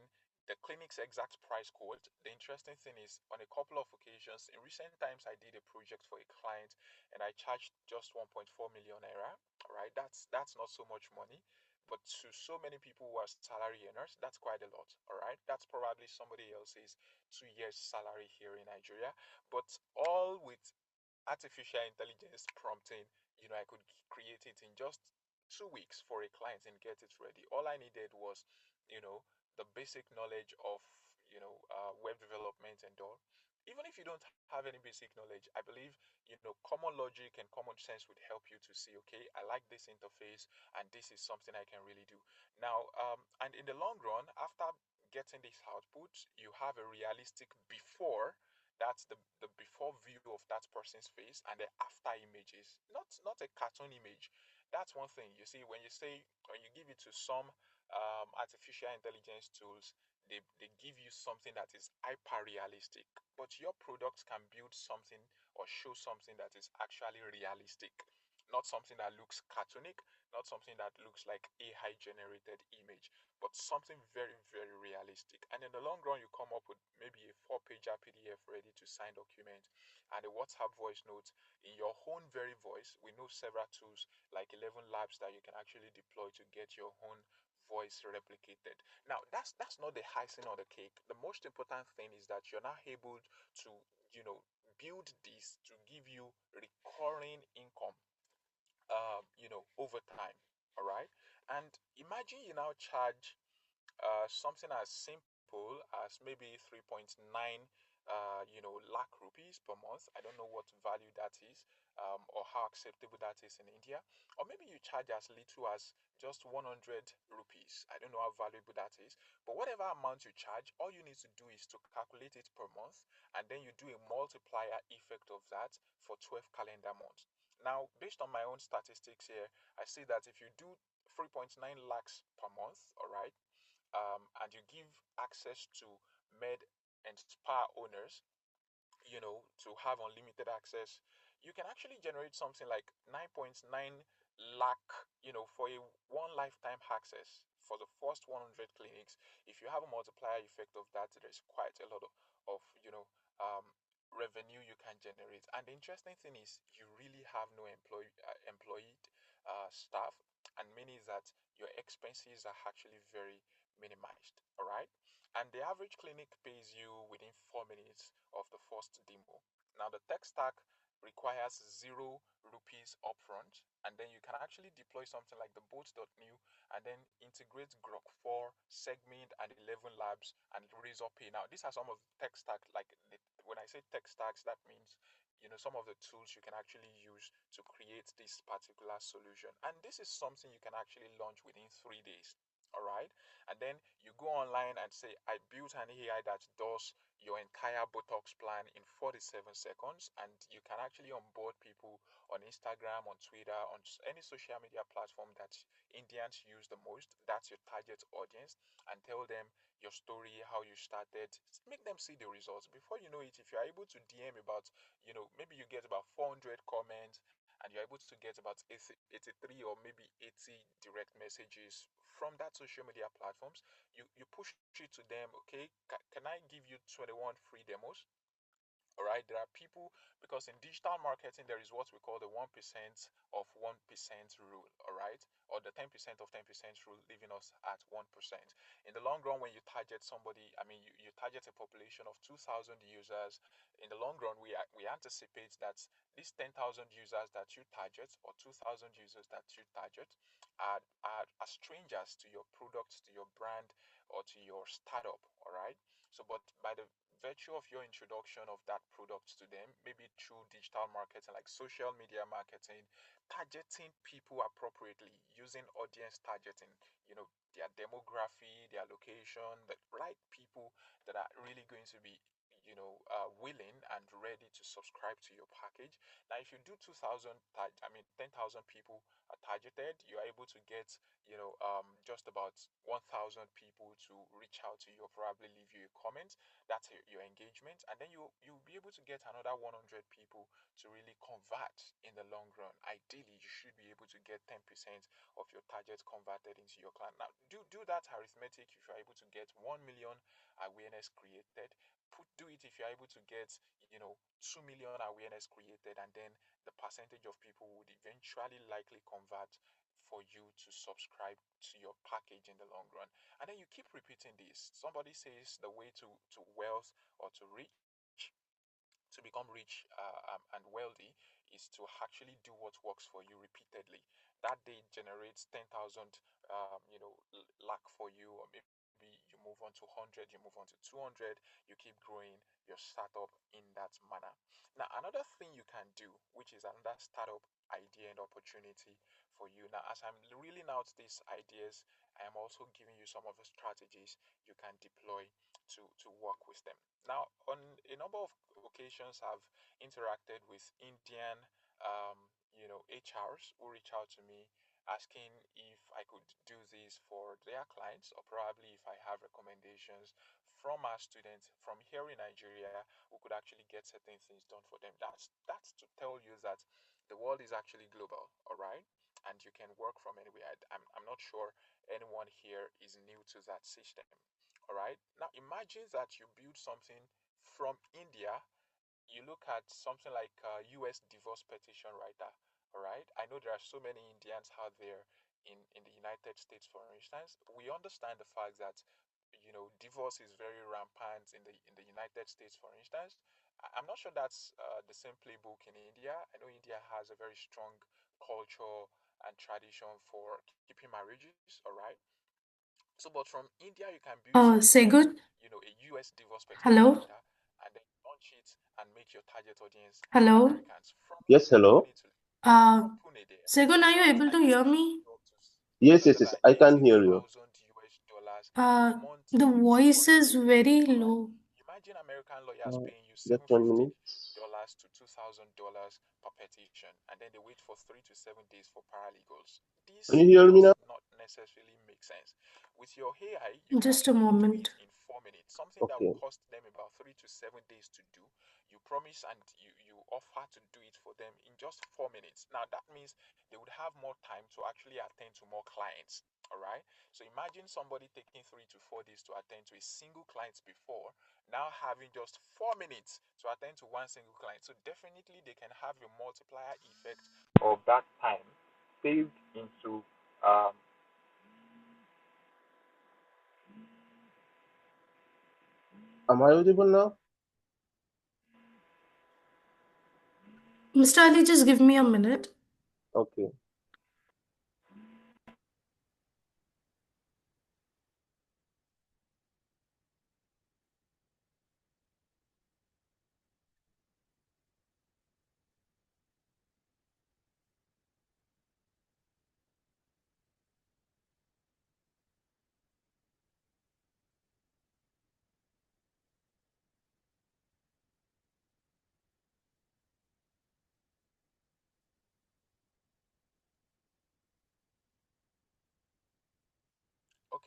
Speaker 10: the clinic's exact price quote. The interesting thing is, on a couple of occasions in recent times, I did a project for a client and I charged just 1.4 million naira. Right, that's not so much money, but to so many people who are salary earners, that's quite a lot. All right, that's probably somebody else's 2 years salary here in Nigeria, but all with artificial intelligence prompting, I could create it in just 2 weeks for a client and get it ready. All I needed was, you know, the basic knowledge of, web development and all. Even if you don't have any basic knowledge, I believe, common logic and common sense would help you to see, okay, I like this interface and this is something I can really do. Now, and in the long run, after getting this output, you have a realistic before. That's the before view of that person's face and the after images, not a cartoon image. That's one thing. You see, when you give it to some artificial intelligence tools, they give you something that is hyper realistic, but your products can build something or show something that is actually realistic, not something that looks cartoonic, not something that looks like AI generated image, but something very, very realistic. And in the long run, you come up with maybe a 4-pager PDF ready to sign document and a WhatsApp voice note in your own very voice. We know several tools like 11 Labs that you can actually deploy to get your own voice replicated. Now, that's not the icing on the cake. The most important thing is that you're now able to, build this to give you recurring income over time. All right. And imagine you now charge something as simple as maybe 3.9 lakh rupees per month. I don't know what value that is, or how acceptable that is in India. Or maybe you charge as little as just 100 rupees. I don't know how valuable that is. But whatever amount you charge, all you need to do is to calculate it per month, and then you do a multiplier effect of that for 12 calendar months. Now, based on my own statistics here, I see that if you do 3.9 lakhs per month, all right, and you give access to med and spa owners, to have unlimited access, you can actually generate something like 9.9 lakh, for a one lifetime access for the first 100 clinics. If you have a multiplier effect of that, there's quite a lot of revenue you can generate. And the interesting thing is you really have no employed staff, and meaning that your expenses are actually very minimized. All right. And the average clinic pays you within 4 minutes of the first demo. Now, the tech stack requires 0 rupees upfront, and then you can actually deploy something like the boats.new and then integrate Grok 4, Segment, and 11 Labs and Razor Pay. Now, these are some of the tech stack. When I say tech stacks, that means some of the tools you can actually use to create this particular solution. And this is something you can actually launch within 3 days. All right. And then you go online and say, I built an AI that does your entire Botox plan in 47 seconds. And you can actually onboard people on Instagram, on Twitter, on any social media platform that Indians use the most. That's your target audience. And tell them your story, how you started. Make them see the results. Before you know it, if you're able to DM about, maybe you get about 400 comments and you're able to get about 83 or maybe 80 direct messages from that social media platforms, you push it to them, okay, can I give you 21 free demos? All right, there are people, because in digital marketing there is what we call the 1% of 1% rule. All right, or the 10% of 10% rule, leaving us at 1%. In the long run, when you target somebody, I mean, you target a population of 2,000 users. In the long run, we anticipate that these 10,000 users that you target, or 2,000 users that you target, are strangers to your product, to your brand, or to your startup. All right, so but by the virtue of your introduction of that product to them, maybe through digital marketing like social media marketing, targeting people appropriately using audience targeting, their demography, their location, the right people that are really going to be willing and ready to subscribe to your package. Now, if you do 10,000 people are targeted, you are able to get, just about 1,000 people to reach out to you or probably leave you a comment. That's your engagement. And then you'll be able to get another 100 people to really convert in the long run. Ideally, you should be able to get 10% of your target converted into your client. Now, do that arithmetic if you're able to get 1 million awareness created. Do it if you're able to get, 2 million awareness created, and then the percentage of people would eventually likely convert for you to subscribe to your package in the long run. And then you keep repeating this. Somebody says the way to wealth or to become rich and wealthy is to actually do what works for you repeatedly. That day generates 10,000 lakh for you, or maybe you move on to 100, you move on to 200, you keep growing your startup in that manner. Now, another thing you can do, which is another startup idea and opportunity for you. Now, as I'm reeling out these ideas, I am also giving you some of the strategies you can deploy to work with them. Now, on a number of occasions, I've interacted with Indian, HRs who reach out to me asking if I could do this for their clients, or probably if I have recommendations from our students from here in Nigeria who could actually get certain things done for them. That's to tell you that the world is actually global, all right? And you can work from anywhere. I'm not sure anyone here is new to that system. All right. Now imagine that you build something from India. You look at something like US divorce petition writer. All right. I know there are so many Indians out there in the United States, for instance. We understand the fact that divorce is very rampant in the United States, for instance. I'm not sure that's the same playbook in India. I know India has a very strong culture and tradition for keeping marriages. All right. So, but from India, you can build something like,
Speaker 1: Segun,
Speaker 10: a US divorce petition
Speaker 1: hello,
Speaker 10: writer, and then launch it and make your target audience
Speaker 1: hello.
Speaker 10: Americans. From
Speaker 11: Yes,
Speaker 10: India, you don't
Speaker 11: hello.
Speaker 10: need to leave
Speaker 1: Uh,
Speaker 10: Pune there.
Speaker 1: Segun, are you
Speaker 10: But
Speaker 1: able
Speaker 10: I
Speaker 1: to
Speaker 10: can
Speaker 1: hear
Speaker 10: give
Speaker 1: me?
Speaker 10: you up to
Speaker 11: Yes, I can hear you.
Speaker 10: $80,000
Speaker 1: Uh, the
Speaker 10: monthly
Speaker 1: voice
Speaker 10: support
Speaker 1: is
Speaker 10: for you.
Speaker 1: very
Speaker 10: All right.
Speaker 1: low.
Speaker 10: Imagine American lawyers paying you
Speaker 11: Just 1 minute.
Speaker 10: $750 to $2,000 per petition, and then they wait for 3 to 7 days for paralegals.
Speaker 11: Can
Speaker 10: This
Speaker 11: you hear me
Speaker 10: does
Speaker 11: now?
Speaker 10: not necessarily make sense. With your AI, you can
Speaker 1: Just a
Speaker 10: actually do it
Speaker 1: moment.
Speaker 10: in 4 minutes. Something that will
Speaker 11: Okay.
Speaker 10: cost them about 3 to 7 days to do. You promise and you offer to do it for them in just 4 minutes. Now that means they would have more time to actually attend to more clients. All right. So imagine somebody taking 3 to 4 days to attend to a single client before, now having just 4 minutes to attend to one single client. So definitely they can have a multiplier effect of that time saved into
Speaker 11: Am I audible now?
Speaker 1: Mr. Ali, just give me a minute.
Speaker 11: Okay.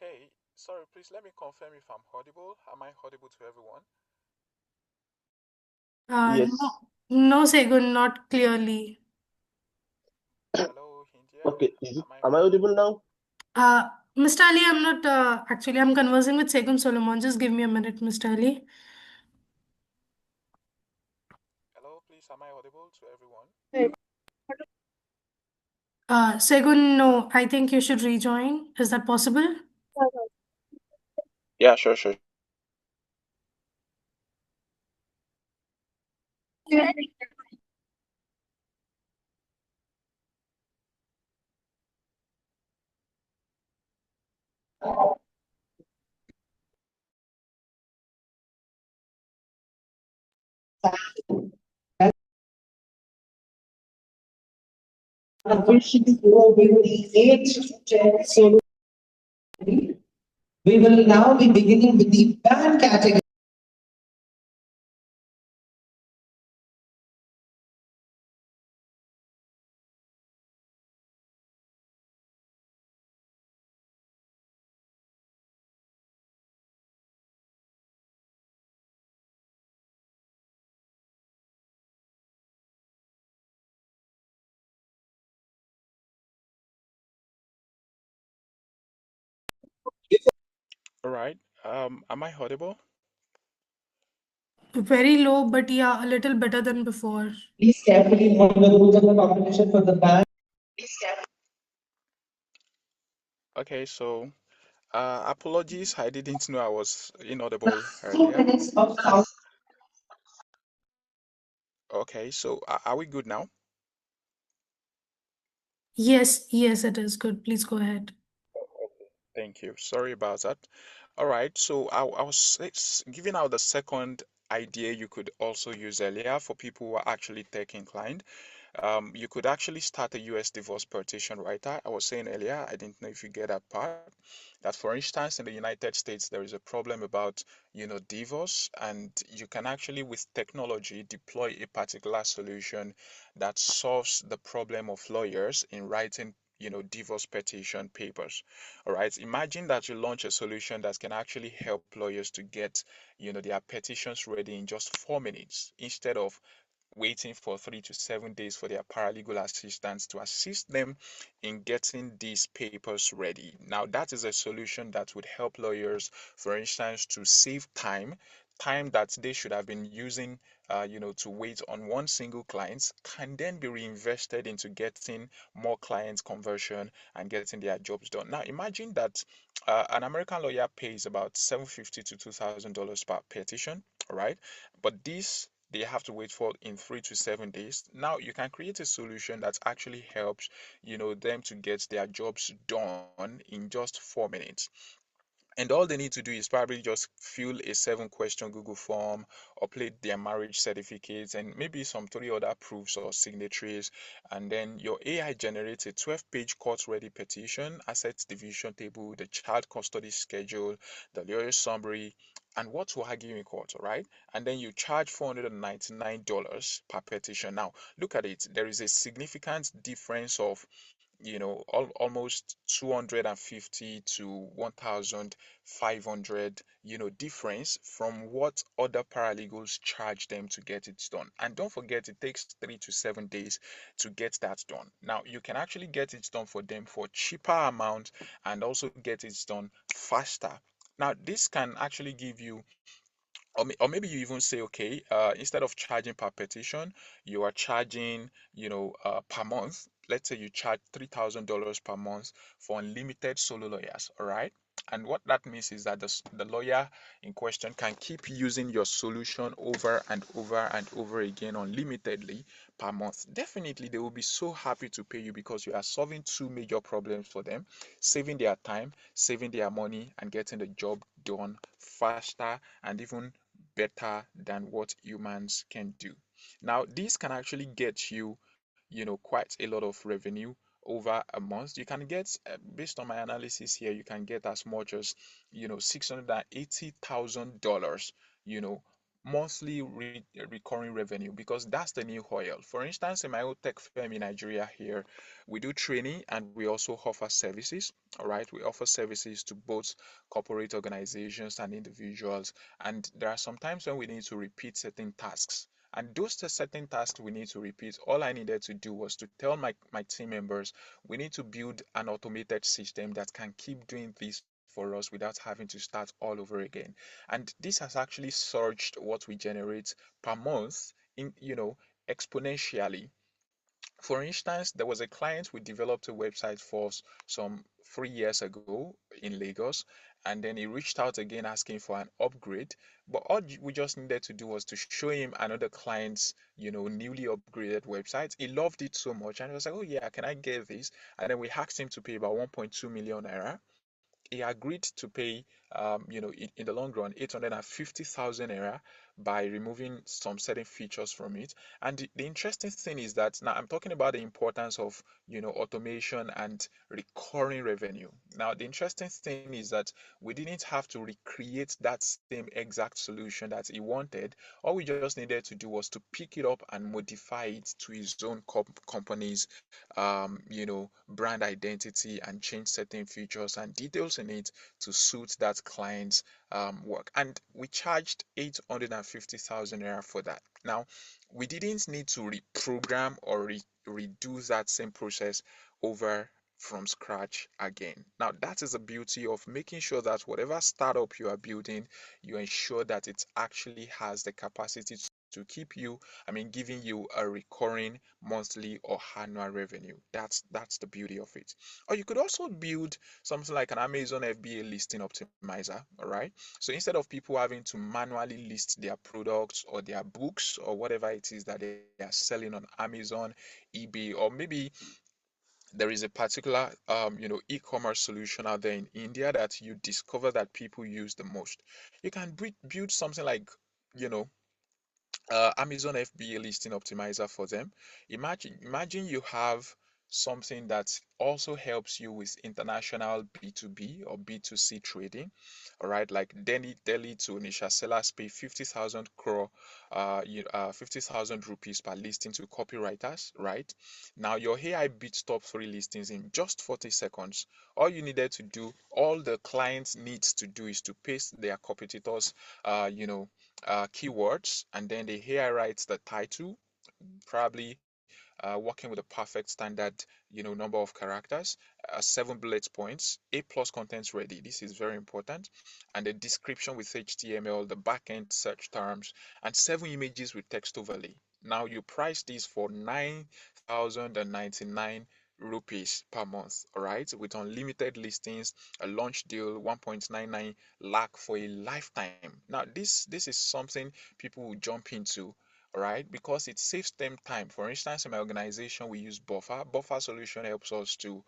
Speaker 10: Okay, sorry, please let me confirm if I'm audible. Am I audible to everyone?
Speaker 1: No,
Speaker 11: Yes.
Speaker 1: no, Segun, not clearly.
Speaker 10: Hello, India.
Speaker 11: Okay.
Speaker 10: Am I
Speaker 11: Am I
Speaker 10: audible?
Speaker 11: audible now?
Speaker 1: Uh, Mr. Ali, I'm not actually, I'm conversing with Segun Solomon. Just give me a minute, Mr. Ali.
Speaker 10: Hello, please, am I audible to everyone?
Speaker 1: Segun, no, I think you should rejoin. Is that possible?
Speaker 10: Yeah, sure.
Speaker 12: We will now be beginning with the band category.
Speaker 10: All right. Am I audible?
Speaker 1: Very low, but yeah, a little better than before.
Speaker 12: Please carefully note the rules of the competition for the bank.
Speaker 10: Okay, so apologies. I didn't know I was inaudible
Speaker 12: 2 minutes
Speaker 10: earlier.
Speaker 12: of sound.
Speaker 10: Okay, so are we good now?
Speaker 1: Yes, yes, it is good. Please go ahead.
Speaker 10: Thank you. Sorry about that. All right, so I was giving out the second idea you could also use earlier for people who are actually tech inclined. You could actually start a US divorce petition writer. I was saying earlier, I didn't know if you get that part, that for instance, in the United States, there is a problem about, divorce, and you can actually, with technology, deploy a particular solution that solves the problem of lawyers in writing, divorce petition papers. All right. Imagine that you launch a solution that can actually help lawyers to get, their petitions ready in just 4 minutes instead of waiting for 3 to 7 days for their paralegal assistants to assist them in getting these papers ready. Now, that is a solution that would help lawyers, for instance, to save time that they should have been using, to wait on one single client, can then be reinvested into getting more client conversion and getting their jobs done. Now, imagine that an American lawyer pays about $750 to $2,000 per petition, all right? But this they have to wait for in 3 to 7 days. Now you can create a solution that actually helps, them to get their jobs done in just 4 minutes. And all they need to do is probably just fill a 7-question Google form, upload their marriage certificates, and maybe some 3 other proofs or signatories. And then your AI generates a 12-page court-ready petition, assets division table, the child custody schedule, the lawyer's summary, and what to argue in court, all right? And then you charge $499 per petition. Now, look at it. There is a significant difference of almost 250 to 1,500, difference from what other paralegals charge them to get it done. And don't forget, it takes 3 to 7 days to get that done. Now, you can actually get it done for them for cheaper amount and also get it done faster. Now, this can actually give you or maybe you even say, okay, instead of charging per petition, you are charging, per month. Let's say you charge $3,000 per month for unlimited solo lawyers, all right? And what that means is that the lawyer in question can keep using your solution over and over and over again unlimitedly per month. Definitely, they will be so happy to pay you because you are solving two major problems for them, saving their time, saving their money, and getting the job done faster and even better than what humans can do. Now, this can actually get you, quite a lot of revenue over a month. You can get, based on my analysis here, you can get as much as, $680,000, monthly recurring revenue because that's the new oil. For instance, in my own tech firm in Nigeria here, we do training and we also offer services. All right, we offer services to both corporate organizations and individuals. And there are some times when we need to repeat certain tasks. And those certain tasks we need to repeat, all I needed to do was to tell my team members, we need to build an automated system that can keep doing this for us without having to start all over again. And this has actually surged what we generate per month in, exponentially. For instance, there was a client we developed a website for some 3 years ago in Lagos, and then he reached out again asking for an upgrade. But all we just needed to do was to show him another client's, newly upgraded website. He loved it so much, and he was like, "Oh yeah, can I get this?" And then we asked him to pay about 1.2 million naira. He agreed to pay, in the long run, 850,000 naira by removing some certain features from it. And the interesting thing is that now I'm talking about the importance of, automation and recurring revenue. Now, the interesting thing is that we didn't have to recreate that same exact solution that he wanted. All we just needed to do was to pick it up and modify it to his own company's, brand identity and change certain features and details in it to suit that client's work. And we charged 850,000 naira for that. Now, we didn't need to reprogram or redo that same process over from scratch again. Now, that is the beauty of making sure that whatever startup you are building, you ensure that it actually has the capacity to keep you, giving you a recurring monthly or annual revenue. That's the beauty of it. Or you could also build something like an Amazon FBA listing optimizer, all right? So instead of people having to manually list their products or their books or whatever it is that they are selling on Amazon, eBay, or maybe there is a particular e-commerce solution out there in India that you discover that people use the most. You can build something like you know Amazon FBA listing optimizer for them. Imagine you have something that also helps you with international B2B or B2C trading. All right, like Delhi to Nisha sellers pay 50,000 crore, 50,000 rupees per listing to copywriters. Right now, your AI beats top three listings in just 40 seconds. All you needed to do, all the client needs to do, is to paste their competitors, keywords, and then the AI writes the title, probably working with a perfect standard, number of characters, 7 bullet points, A plus contents ready. This is very important, and the description with HTML, the backend search terms, and 7 images with text overlay. Now you price this for 9,099 rupees per month, all right, with unlimited listings, a launch deal, 1.99 lakh for a lifetime. Now this is something people will jump into, all right, because it saves them time. For instance, in my organization, we use Buffer solution helps us to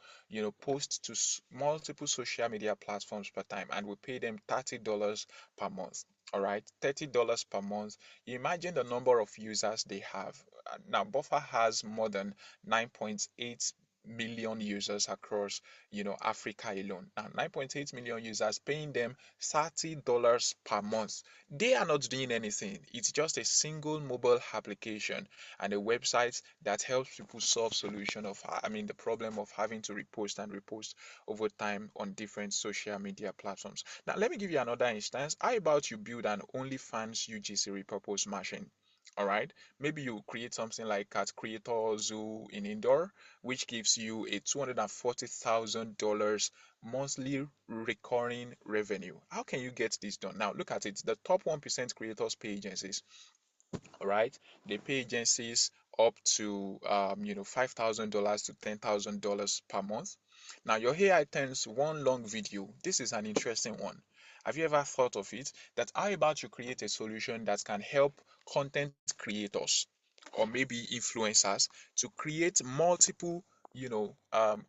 Speaker 10: post to multiple social media platforms per time, and we pay them $30 per month. All right, $30 per month. You imagine the number of users they have. Now Buffer has more than 9.8 million users across Africa alone. Now 9.8 million users, paying them $30 per month. They are not doing anything. It's just a single mobile application and a website that helps people solve solution of the problem of having to repost and repost over time on different social media platforms. Now let me give you another instance. How about you build an OnlyFans UGC repurpose machine? All right, maybe you create something like Cat Creator Zoo in Indoor, which gives you a $240,000 monthly recurring revenue. How can you get this done? Now look at it. The top 1% creators pay agencies. All right, they pay agencies up to $5,000 to $10,000 per month. Now your AI turns one long video. This is an interesting one. Have you ever thought of it? That how about you create a solution that can help content creators or maybe influencers to create multiple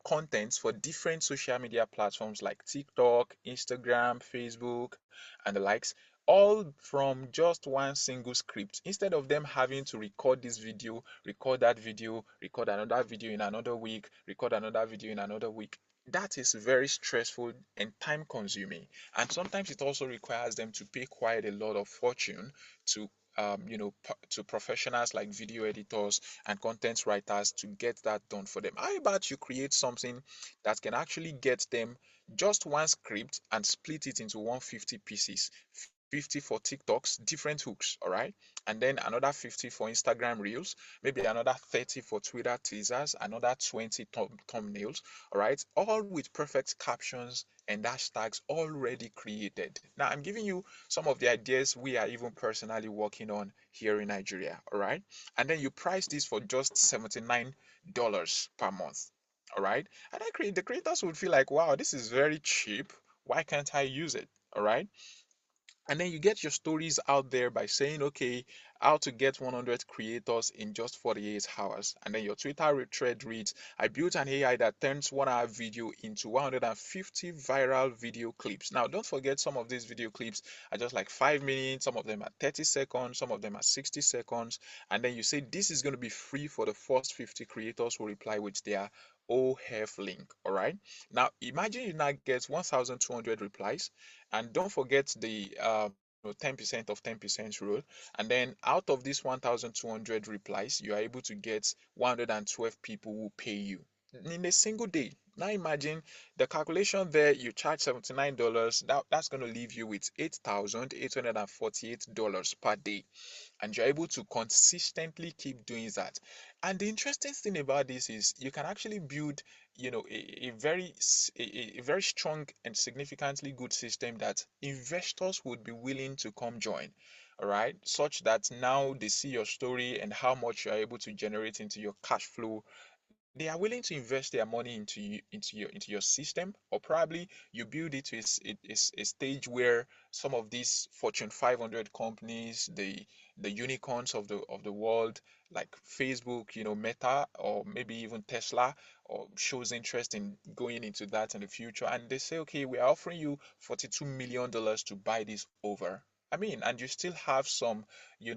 Speaker 10: contents for different social media platforms like TikTok, Instagram, Facebook, and the likes, all from just one single script, instead of them having to record this video, record that video, record another video in another week, record another video in another week. That is very stressful and time consuming, and sometimes it also requires them to pay quite a lot of fortune to to professionals like video editors and content writers to get that done for them. How about you create something that can actually get them just one script and split it into 150 pieces, 50 for TikToks, different hooks, all right? And then another 50 for Instagram Reels, maybe another 30 for Twitter teasers, another 20 thumbnails, all right? All with perfect captions and hashtags already created. Now, I'm giving you some of the ideas we are even personally working on here in Nigeria, all right? And then you price this for just $79 per month, all right? And the creators would feel like, wow, this is very cheap. Why can't I use it? All right. And then you get your stories out there by saying, okay, how to get 100 creators in just 48 hours. And then your Twitter thread reads, I built an AI that turns 1 hour video into 150 viral video clips. Now, don't forget, some of these video clips are just like 5 minutes, some of them are 30 seconds, some of them are 60 seconds. And then you say this is going to be free for the first 50 creators who reply with their OF link. All right. Now, imagine you now get 1,200 replies, and don't forget the 10% of 10% rule. And then out of this 1,200 replies, you are able to get 112 people who pay you in a single day. Now imagine the calculation there, you charge $79, that's going to leave you with $8,848 per day. And you're able to consistently keep doing that. And the interesting thing about this is you can actually build, a very strong and significantly good system that investors would be willing to come join. All right, such that now they see your story and how much you're able to generate into your cash flow. They are willing to invest their money into your system, or probably you build it to a stage where some of these Fortune 500 companies, the unicorns of the world, like Facebook, Meta, or maybe even Tesla, or shows interest in going into that in the future, and they say, okay, we are offering you $42 million to buy this over. I mean, and you still have some,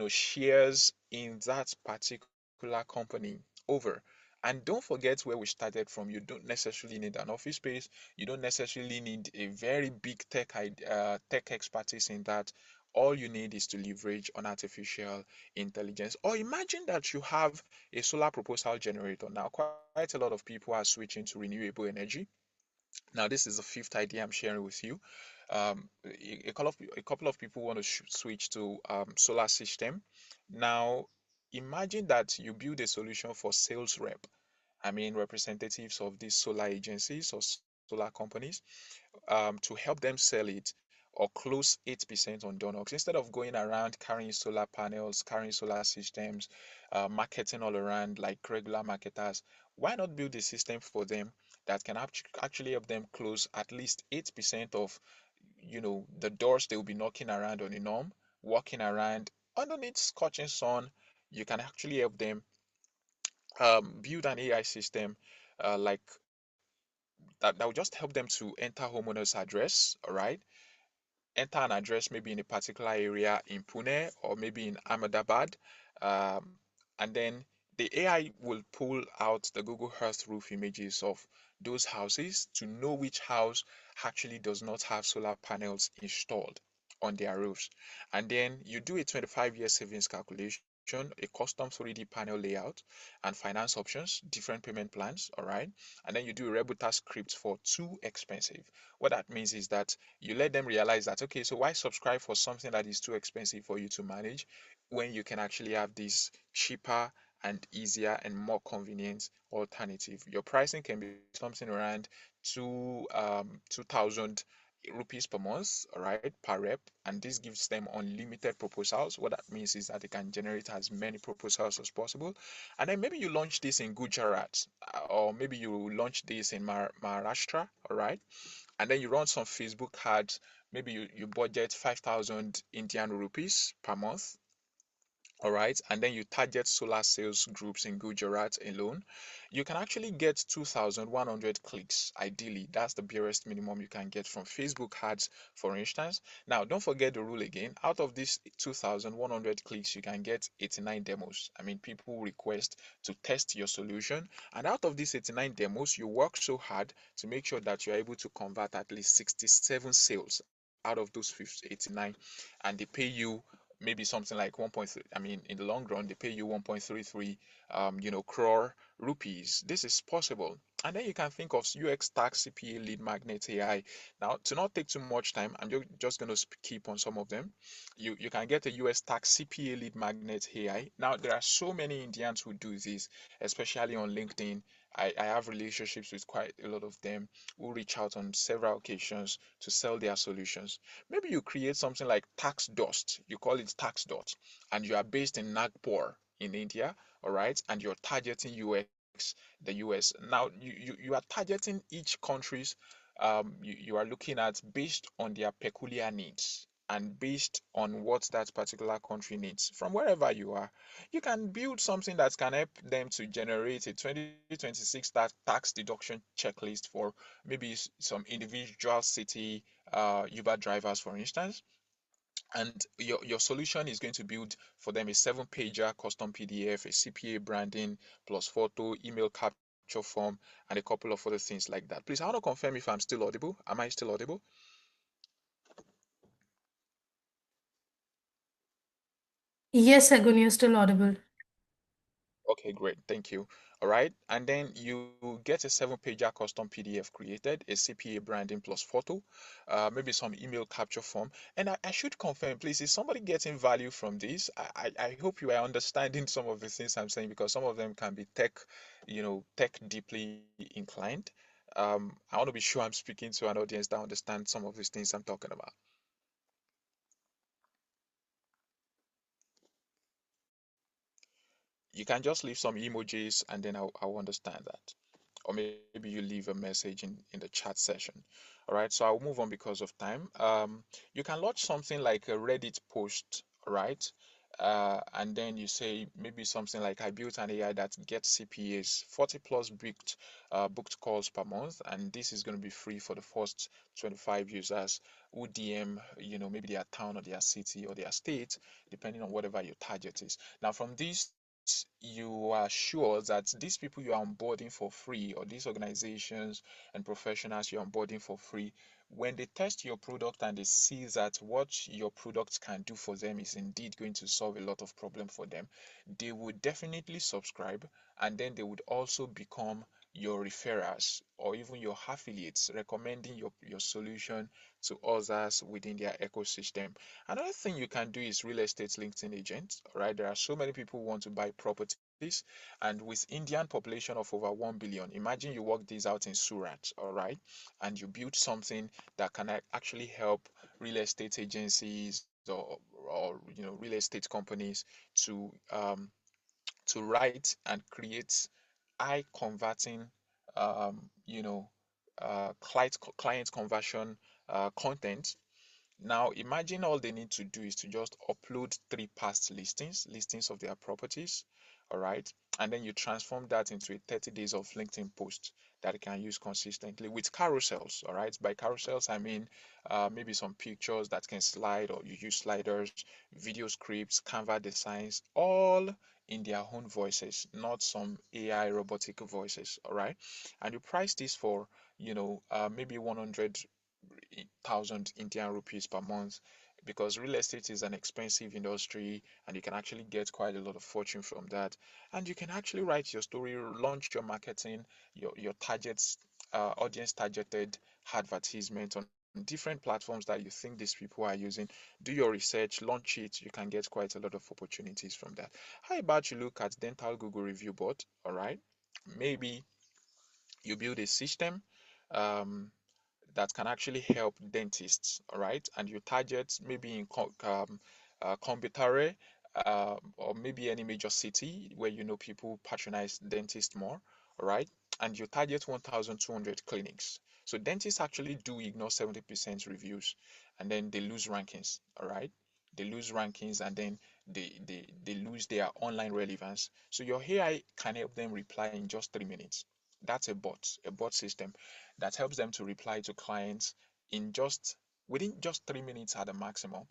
Speaker 10: shares in that particular company over. And don't forget where we started from. You don't necessarily need an office space. You don't necessarily need a very big tech expertise in that. All you need is to leverage on artificial intelligence. Or imagine that you have a solar proposal generator. Now, quite a lot of people are switching to renewable energy. Now, this is the fifth idea I'm sharing with you. A couple of people want to switch to solar system. Now, imagine that you build a solution for sales rep. I mean, representatives of these solar agencies or solar companies, to help them sell it or close 8% on Donox instead of going around carrying solar panels, carrying solar systems, marketing all around like regular marketers. Why not build a system for them that can actually help them close at least 8% of the doors they will be knocking around on a norm, walking around underneath scorching sun. You can actually help them build an AI system, like that will just help them to enter homeowners address, all right, enter an address maybe in a particular area in Pune or maybe in Ahmedabad, um, and then the AI will pull out the Google Earth roof images of those houses to know which house actually does not have solar panels installed on their roofs. And then you do a 25-year savings calculation, a custom 3D panel layout, and finance options, different payment plans, all right? And then you do a Rebuta script for too expensive. What that means is that you let them realize that, okay, so why subscribe for something that is too expensive for you to manage when you can actually have this cheaper and easier and more convenient alternative? Your pricing can be something around 2,000 rupees per month, all right, per rep, and this gives them unlimited proposals. What that means is that they can generate as many proposals as possible. And then maybe you launch this in Gujarat, or maybe you launch this in Maharashtra, all right, and then you run some Facebook ads. Maybe you budget 5,000 Indian rupees per month. All right, and then you target solar sales groups in Gujarat alone. You can actually get 2,100 clicks. Ideally, that's the barest minimum you can get from Facebook ads, for instance. Now, don't forget the rule again. Out of these 2,100 clicks, you can get 89 demos. I mean, people request to test your solution. And out of these 89 demos, you work so hard to make sure that you're able to convert at least 67 sales out of those 89, and they pay you maybe something like 1.3. I mean, in the long run, they pay you 1.33 crore rupees. This is possible. And then you can think of UX tax, CPA, lead magnet, AI. Now, to not take too much time, I'm just going to keep on some of them. You can get a US tax, CPA, lead magnet, AI. Now, there are so many Indians who do this, especially on LinkedIn. I have relationships with quite a lot of them who reach out on several occasions to sell their solutions. Maybe you create something like Tax Dust, you call it Tax Dot, and you are based in Nagpur in India, all right, and you're targeting the US. Now, you are targeting each country's, you are looking at based on their peculiar needs and based on what that particular country needs from wherever you are. You can build something that can help them to generate a 2026 tax deduction checklist for maybe some individual city Uber drivers, for instance. And your solution is going to build for them a 7-pager custom PDF, a CPA branding plus photo, email capture form, and a couple of other things like that. Please, I want to confirm if I'm still audible. Am I still audible?
Speaker 1: Yes, Segun, you're still audible.
Speaker 10: Okay, great. Thank you. All right, and then you get a 7-pager custom PDF created, a CPA branding plus photo, maybe some email capture form. And I should confirm, please, is somebody getting value from this? I hope you are understanding some of the things I'm saying, because some of them can be tech, tech deeply inclined. I want to be sure I'm speaking to an audience that understands some of these things I'm talking about. You can just leave some emojis and then I'll understand that. Or maybe you leave a message in the chat session. All right, so I'll move on because of time. You can launch something like a Reddit post, right? And then you say maybe something like, I built an AI that gets CPAs 40 plus booked calls per month, and this is going to be free for the first 25 users who DM, maybe their town or their city or their state, depending on whatever your target is. Now, from this, you are sure that these people you are onboarding for free, or these organizations and professionals you're onboarding for free, when they test your product and they see that what your product can do for them is indeed going to solve a lot of problem for them, they would definitely subscribe, and then they would also become your referrers or even your affiliates, recommending your solution to others within their ecosystem. Another thing you can do is real estate LinkedIn agent. All right, there are so many people who want to buy properties, and with Indian population of over 1 billion, imagine you work this out in Surat, all right, and you build something that can actually help real estate agencies or real estate companies to write and create eye converting um, you know client conversion content. Now, imagine all they need to do is to just upload 3 past listings of their properties, all right? And then you transform that into a 30 days of LinkedIn post that you can use consistently with carousels, all right? By carousels, I mean maybe some pictures that can slide, or you use sliders, video scripts, Canva designs, all in their own voices, not some AI robotic voices, all right? And you price this for, maybe 100,000 Indian rupees per month, because real estate is an expensive industry and you can actually get quite a lot of fortune from that. And you can actually write your story, launch your marketing, your targets, audience targeted advertisement on different platforms that you think these people are using. Do your research, launch it. You can get quite a lot of opportunities from that. How about you look at dental Google review board? All right. Maybe you build a system. Um, that can actually help dentists, all right? And you target maybe in Coimbatore, or maybe any major city where you know people patronize dentists more, all right? And you target 1,200 clinics. So dentists actually do ignore 70% reviews, and then they lose rankings, all right? They lose rankings, and then they lose their online relevance. So your AI can help them reply in just 3 minutes. That's a bot system that helps them to reply to clients in just within just 3 minutes at the maximum.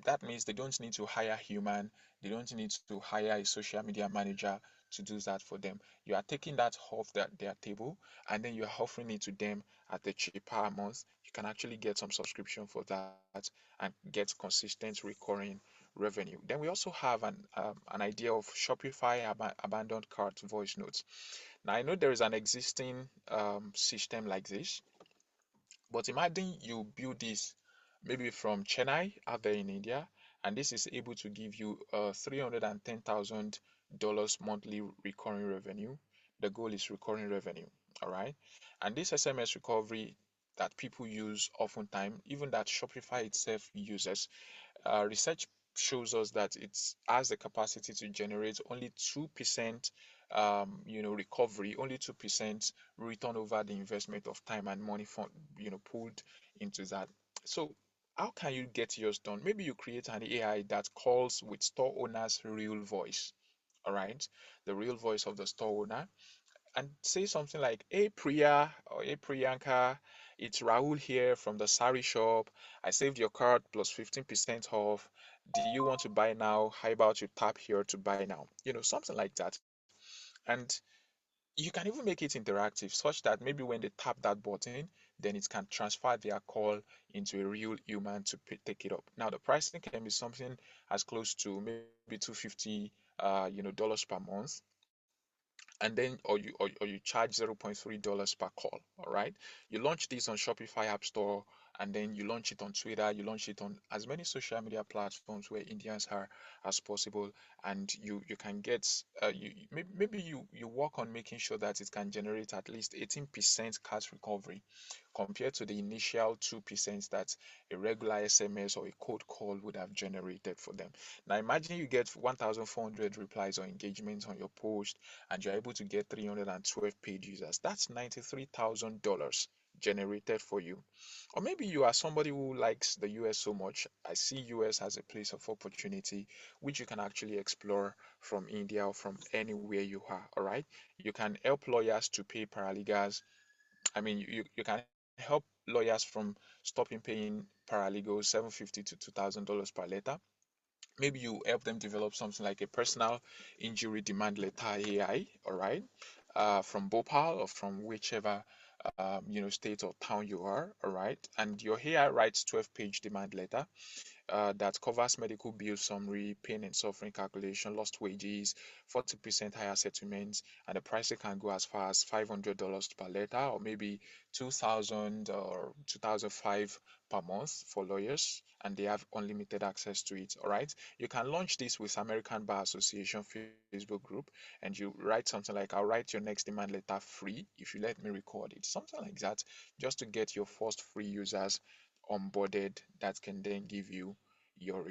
Speaker 10: That means they don't need to hire human, they don't need to hire a social media manager to do that for them. You are taking that off their table, and then you're offering it to them at a cheaper amount. You can actually get some subscription for that and get consistent recurring revenue. Then we also have an idea of Shopify abandoned cart voice notes. Now, I know there is an existing system like this, but imagine you build this maybe from Chennai out there in India, and this is able to give you $310,000 monthly recurring revenue. The goal is recurring revenue, all right? And this SMS recovery that people use oftentimes, even that Shopify itself uses, research shows us that it has the capacity to generate only 2% recovery, only 2% return over the investment of time and money pulled into that. So how can you get yours done? Maybe you create an AI that calls with store owner's real voice, all right? The real voice of the store owner, and say something like, "Hey Priya or hey Priyanka, it's Rahul here from the sari shop. I saved your card plus 15% off. Do you want to buy now? How about you tap here to buy now?" Something like that. And you can even make it interactive such that maybe when they tap that button, then it can transfer their call into a real human to take it up. Now the pricing can be something as close to maybe 250 dollars per month, and then or you charge $0.3 per call. All right, you launch this on Shopify App Store, and then you launch it on Twitter, you launch it on as many social media platforms where Indians are as possible, and you can get maybe you work on making sure that it can generate at least 18% cash recovery compared to the initial 2% that a regular SMS or a cold call would have generated for them. Now imagine you get 1,400 replies or engagements on your post, and you're able to get 312 paid users. That's $93,000 generated for you. Or maybe you are somebody who likes the US so much. I see US as a place of opportunity which you can actually explore from India or from anywhere you are. All right. You can help lawyers to pay paralegals. I mean, you can help lawyers from stopping paying paralegals $750 to $2,000 per letter. Maybe you help them develop something like a personal injury demand letter AI, all right, from Bhopal or from whichever state or town you are, all right, and your AI writes 12-page demand letter that covers medical bill summary, pain and suffering calculation, lost wages, 40% higher settlements, and the pricing can go as far as $500 per letter, or maybe 2,000 or 2,005 per month for lawyers, and they have unlimited access to it. All right, you can launch this with American Bar Association Facebook group, and you write something like, "I'll write your next demand letter free if you let me record it," something like that, just to get your first free users onboarded that can then give you your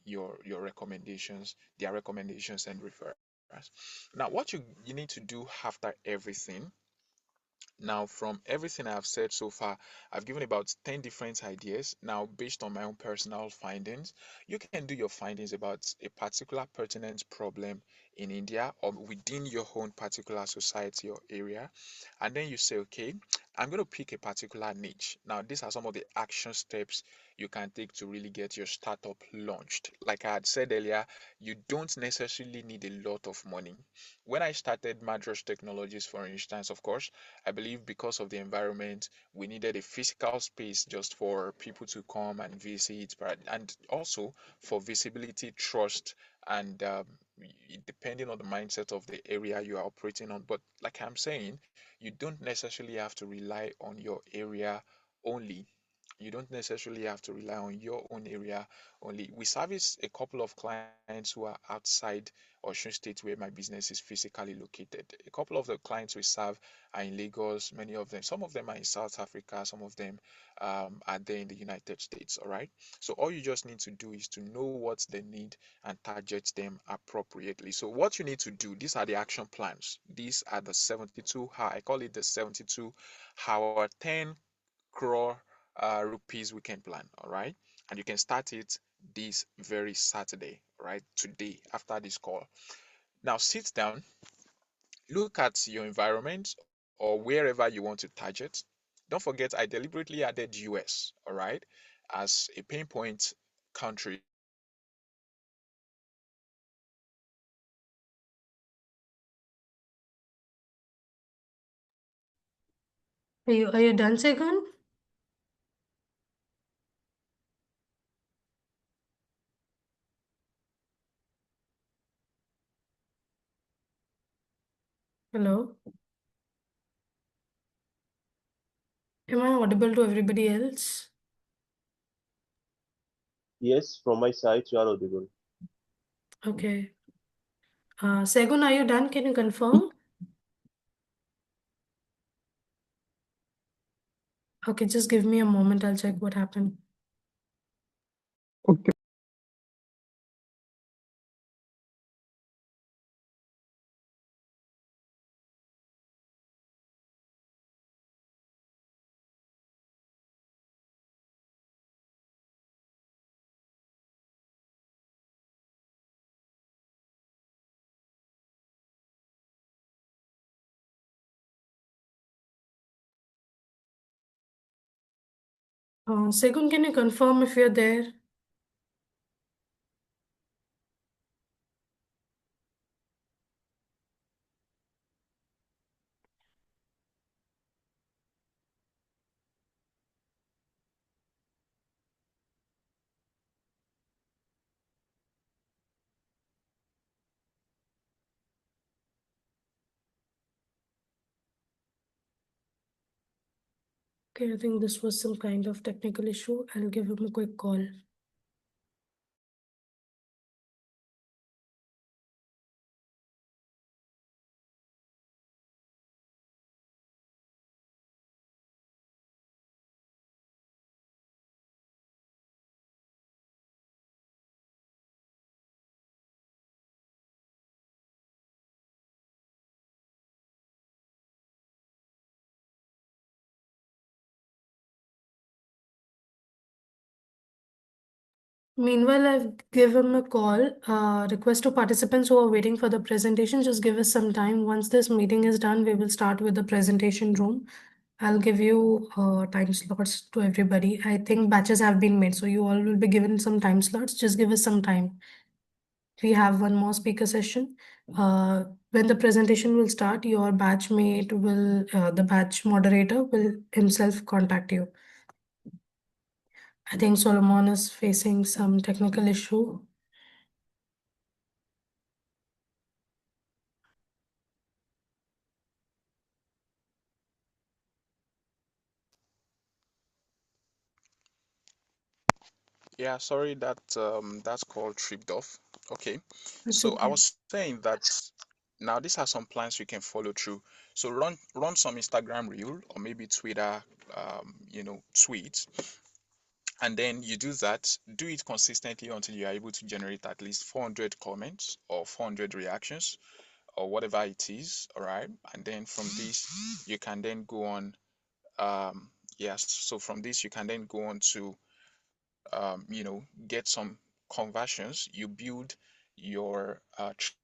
Speaker 10: your recommendations, their recommendations and referrals. Now what you need to do after everything, now, from everything I've said so far, I've given about 10 different ideas. Now, based on my own personal findings, you can do your findings about a particular pertinent problem in India or within your own particular society or area. And then you say, okay, I'm going to pick a particular niche. Now, these are some of the action steps you can take to really get your startup launched. Like I had said earlier, you don't necessarily need a lot of money. When I started Madras Technologies, for instance, of course, I believe because of the environment, we needed a physical space just for people to come and visit, and also for visibility, trust, and depending on the mindset of the area you are operating on. But like I'm saying, you don't necessarily have to rely on your area only. You don't necessarily have to rely on your own area only. We service a couple of clients who are outside Osun State where my business is physically located. A couple of the clients we serve are in Lagos, many of them. Some of them are in South Africa, some of them are there in the United States. All right. So all you just need to do is to know what they need and target them appropriately. So what you need to do, these are the action plans. These are the 72 hour, I call it the 72 hour 10 crore rupees weekend plan. All right. And you can start it this very Saturday, right? Today after this call. Now sit down, look at your environment or wherever you want to target. Don't forget, I deliberately added US, all right, as a pain point country so that you can target US market. Now, once you have identified your
Speaker 1: Are you done, Segun? Hello? Am I audible to everybody else?
Speaker 11: Yes, from my side, you are audible.
Speaker 1: Okay. Segun, are you done? Can you confirm? Okay, just give me a moment. I'll check what happened.
Speaker 13: Okay.
Speaker 1: Segun, can you confirm if you're there? Okay, I think this was some kind of technical issue. I'll give him a quick call. Meanwhile, I've given him a call. Request to participants who are waiting for the presentation, just give us some time. Once this meeting is done, we will start with the presentation room. I'll give you time slots to everybody. I think batches have been made, so you all will be given some time slots. Just give us some time. We have one more speaker session. When the presentation will start, your batchmate will, the batch moderator will himself contact you. I think Solomon is facing some technical issue.
Speaker 10: Yeah, sorry that that's called tripped off. Okay.
Speaker 1: It's
Speaker 10: So I
Speaker 1: okay.
Speaker 10: was saying that now these are some plans you can follow through. So run some Instagram reel or maybe Twitter tweets, and then you do that, do it consistently until you're able to generate at least 400 comments or 400 reactions or whatever it is, all right? And then from this you can then go on yes, so from this you can then go on to get some conversions. You build your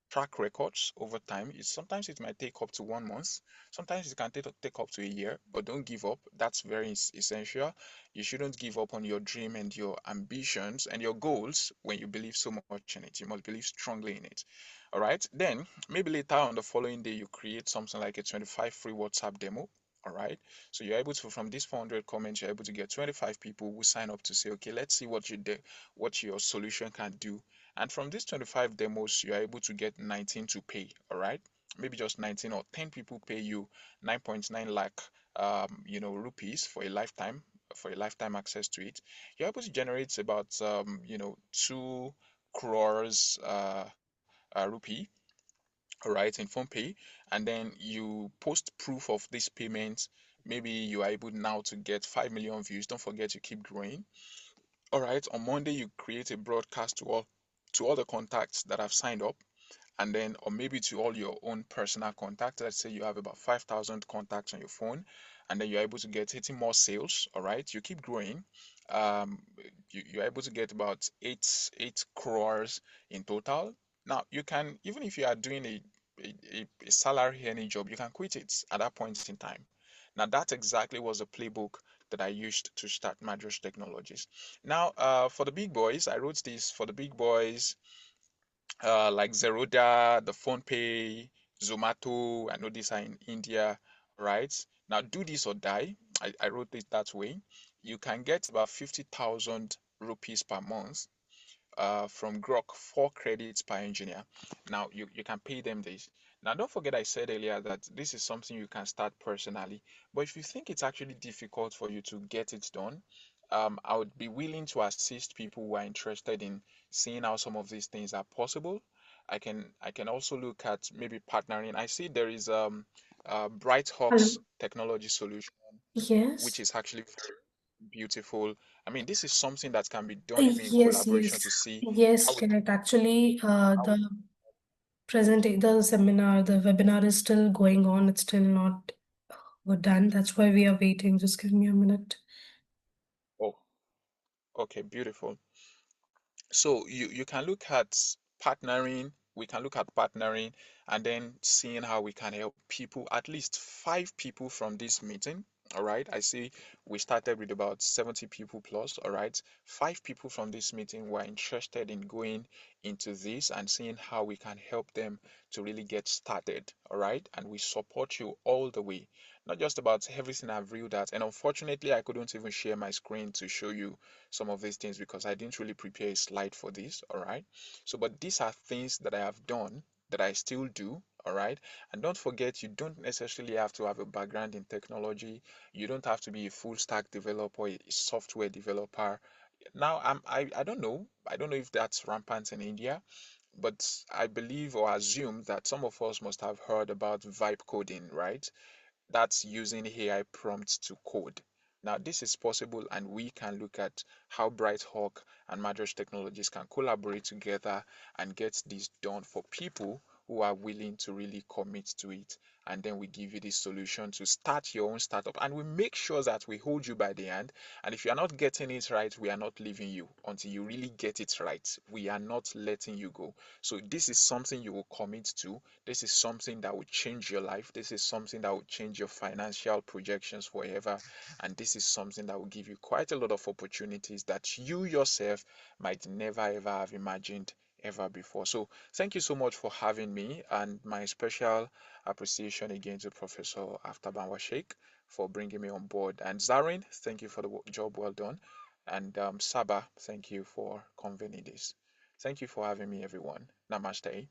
Speaker 10: track records over time. Sometimes it might take up to 1 month. Sometimes it can take up to a year, but don't give up. That's very essential. You shouldn't give up on your dream and your ambitions and your goals when you believe so much in it. You must believe strongly in it. All right. Then maybe later on the following day, you create something like a 25 free WhatsApp demo. All right. So you're able to, from these 400 comments, you're able to get 25 people who sign up to say, okay, let's see what you did, what your solution can do. And from these 25 demos, you're able to get 19 to pay. All right. Maybe just 19 or 10 people pay you 9.9 lakh, rupees for a lifetime access to it. You're able to generate about, 2 crores, rupee, all right, in phone pay, and then you post proof of this payment. Maybe you are able now to get 5 million views. Don't forget to keep growing. All right, on Monday you create a broadcast to all the contacts that have signed up, and then or maybe to all your own personal contacts. Let's say you have about 5,000 contacts on your phone, and then you're able to get 80 more sales. All right, you keep growing. um you're able to get about eight crores in total. Now you can, even if you are doing a salary earning job, you can quit it at that point in time. Now that exactly was the playbook that I used to start Madras Technologies. Now for the big boys, I wrote this for the big boys, like Zeroda, the PhonePay, Zomato. I know these are in India, right? Now do this or die. I wrote it that way. You can get about 50,000 rupees per month from Grok, 4 credits per engineer. Now you can pay them this. Now don't forget I said earlier that this is something you can start personally. But if you think it's actually difficult for you to get it done, I would be willing to assist people who are interested in seeing how some of these things are possible. I can also look at maybe partnering. I see there is
Speaker 1: Hello.
Speaker 10: BrightHawk's technology solution, which
Speaker 1: Yes.
Speaker 10: is actually very beautiful. I mean, this is something that can be done even in
Speaker 1: Yes,
Speaker 10: collaboration
Speaker 1: yes.
Speaker 10: to see
Speaker 1: Yes,
Speaker 10: how we
Speaker 1: correct. Actually,
Speaker 10: how we
Speaker 1: the seminar, the webinar is still going on. It's still not done. That's why we are waiting. Just give me a minute.
Speaker 10: oh, okay, beautiful. So you can look at partnering, we can look at partnering and then seeing how we can help people, at least 5 people from this meeting. All right. I see we started with about 70 people plus. All right. 5 people from this meeting were interested in going into this and seeing how we can help them to really get started. All right. And we support you all the way. Not just about everything I've reeled at. And unfortunately, I couldn't even share my screen to show you some of these things because I didn't really prepare a slide for this. All right. So, but these are things that I have done, that I still do. All right. And don't forget, you don't necessarily have to have a background in technology. You don't have to be a full stack developer, a software developer. Now, I don't know. I don't know if that's rampant in India, but I believe or assume that some of us must have heard about vibe coding, right? That's using AI prompts to code. Now, this is possible, and we can look at how BrightHawk and Madras Technologies can collaborate together and get this done for people who are willing to really commit to it. And then we give you this solution to start your own startup, and we make sure that we hold you by the hand. And if you are not getting it right, we are not leaving you until you really get it right. We are not letting you go. So, this is something you will commit to. This is something that will change your life. This is something that will change your financial projections forever. And this is something that will give you quite a lot of opportunities that you yourself might never ever have imagined ever before. So thank you so much for having me, and my special appreciation again to Professor Aftab and Sheikh for bringing me on board. And Zarin, thank you for the job well done. And Saba, thank you for convening this. Thank you for having me, everyone. Namaste.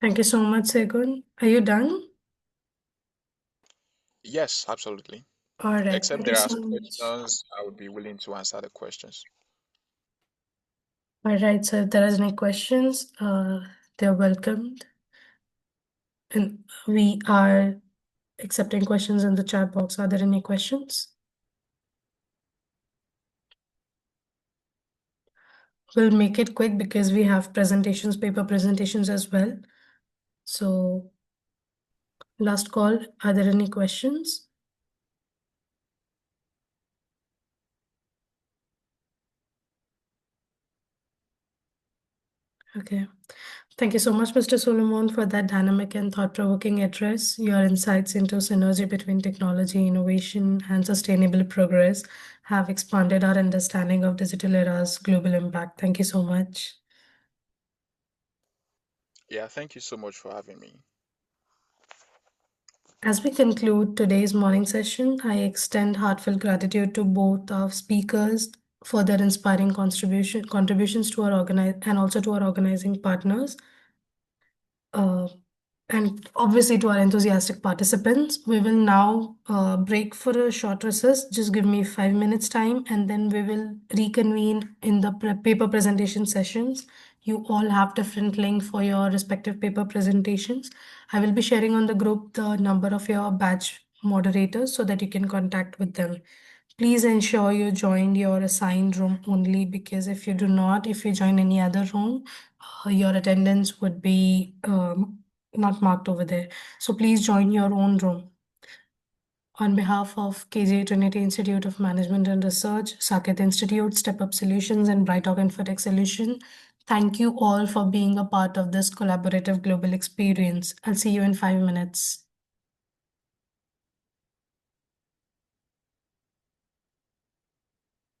Speaker 1: Thank you so much, Segun. Are you done?
Speaker 10: Yes, absolutely.
Speaker 1: All right.
Speaker 10: Except
Speaker 1: Thank you
Speaker 10: there are
Speaker 1: so much.
Speaker 10: questions, I would be willing to answer the questions.
Speaker 1: All right. So if there are any questions, they're welcomed. And we are accepting questions in the chat box. Are there any questions? We'll make it quick because we have presentations, paper presentations as well. So last call, are there any questions? Okay. Thank you so much, Mr. Solomon, for that dynamic and thought-provoking address. Your insights into synergy between technology, innovation, and sustainable progress have expanded our understanding of digital era's global impact. Thank you so much.
Speaker 10: Yeah, thank you so much for having me.
Speaker 1: As we conclude today's morning session, I extend heartfelt gratitude to both our speakers for their inspiring contributions to our and also to our organizing partners. And obviously to our enthusiastic participants. We will now break for a short recess. Just give me 5 minutes time, and then we will reconvene in the paper presentation sessions. You all have different link for your respective paper presentations. I will be sharing on the group the number of your batch moderators so that you can contact with them. Please ensure you join your assigned room only, because if you do not, if you join any other room, your attendance would be not marked over there. So please join your own room. On behalf of KJ Trinity Institute of Management and Research, Saket Institute, StepUp Solutions, and BrightHawk InfoTech Solution, thank you all for being a part of this collaborative global experience. I'll see you in 5 minutes.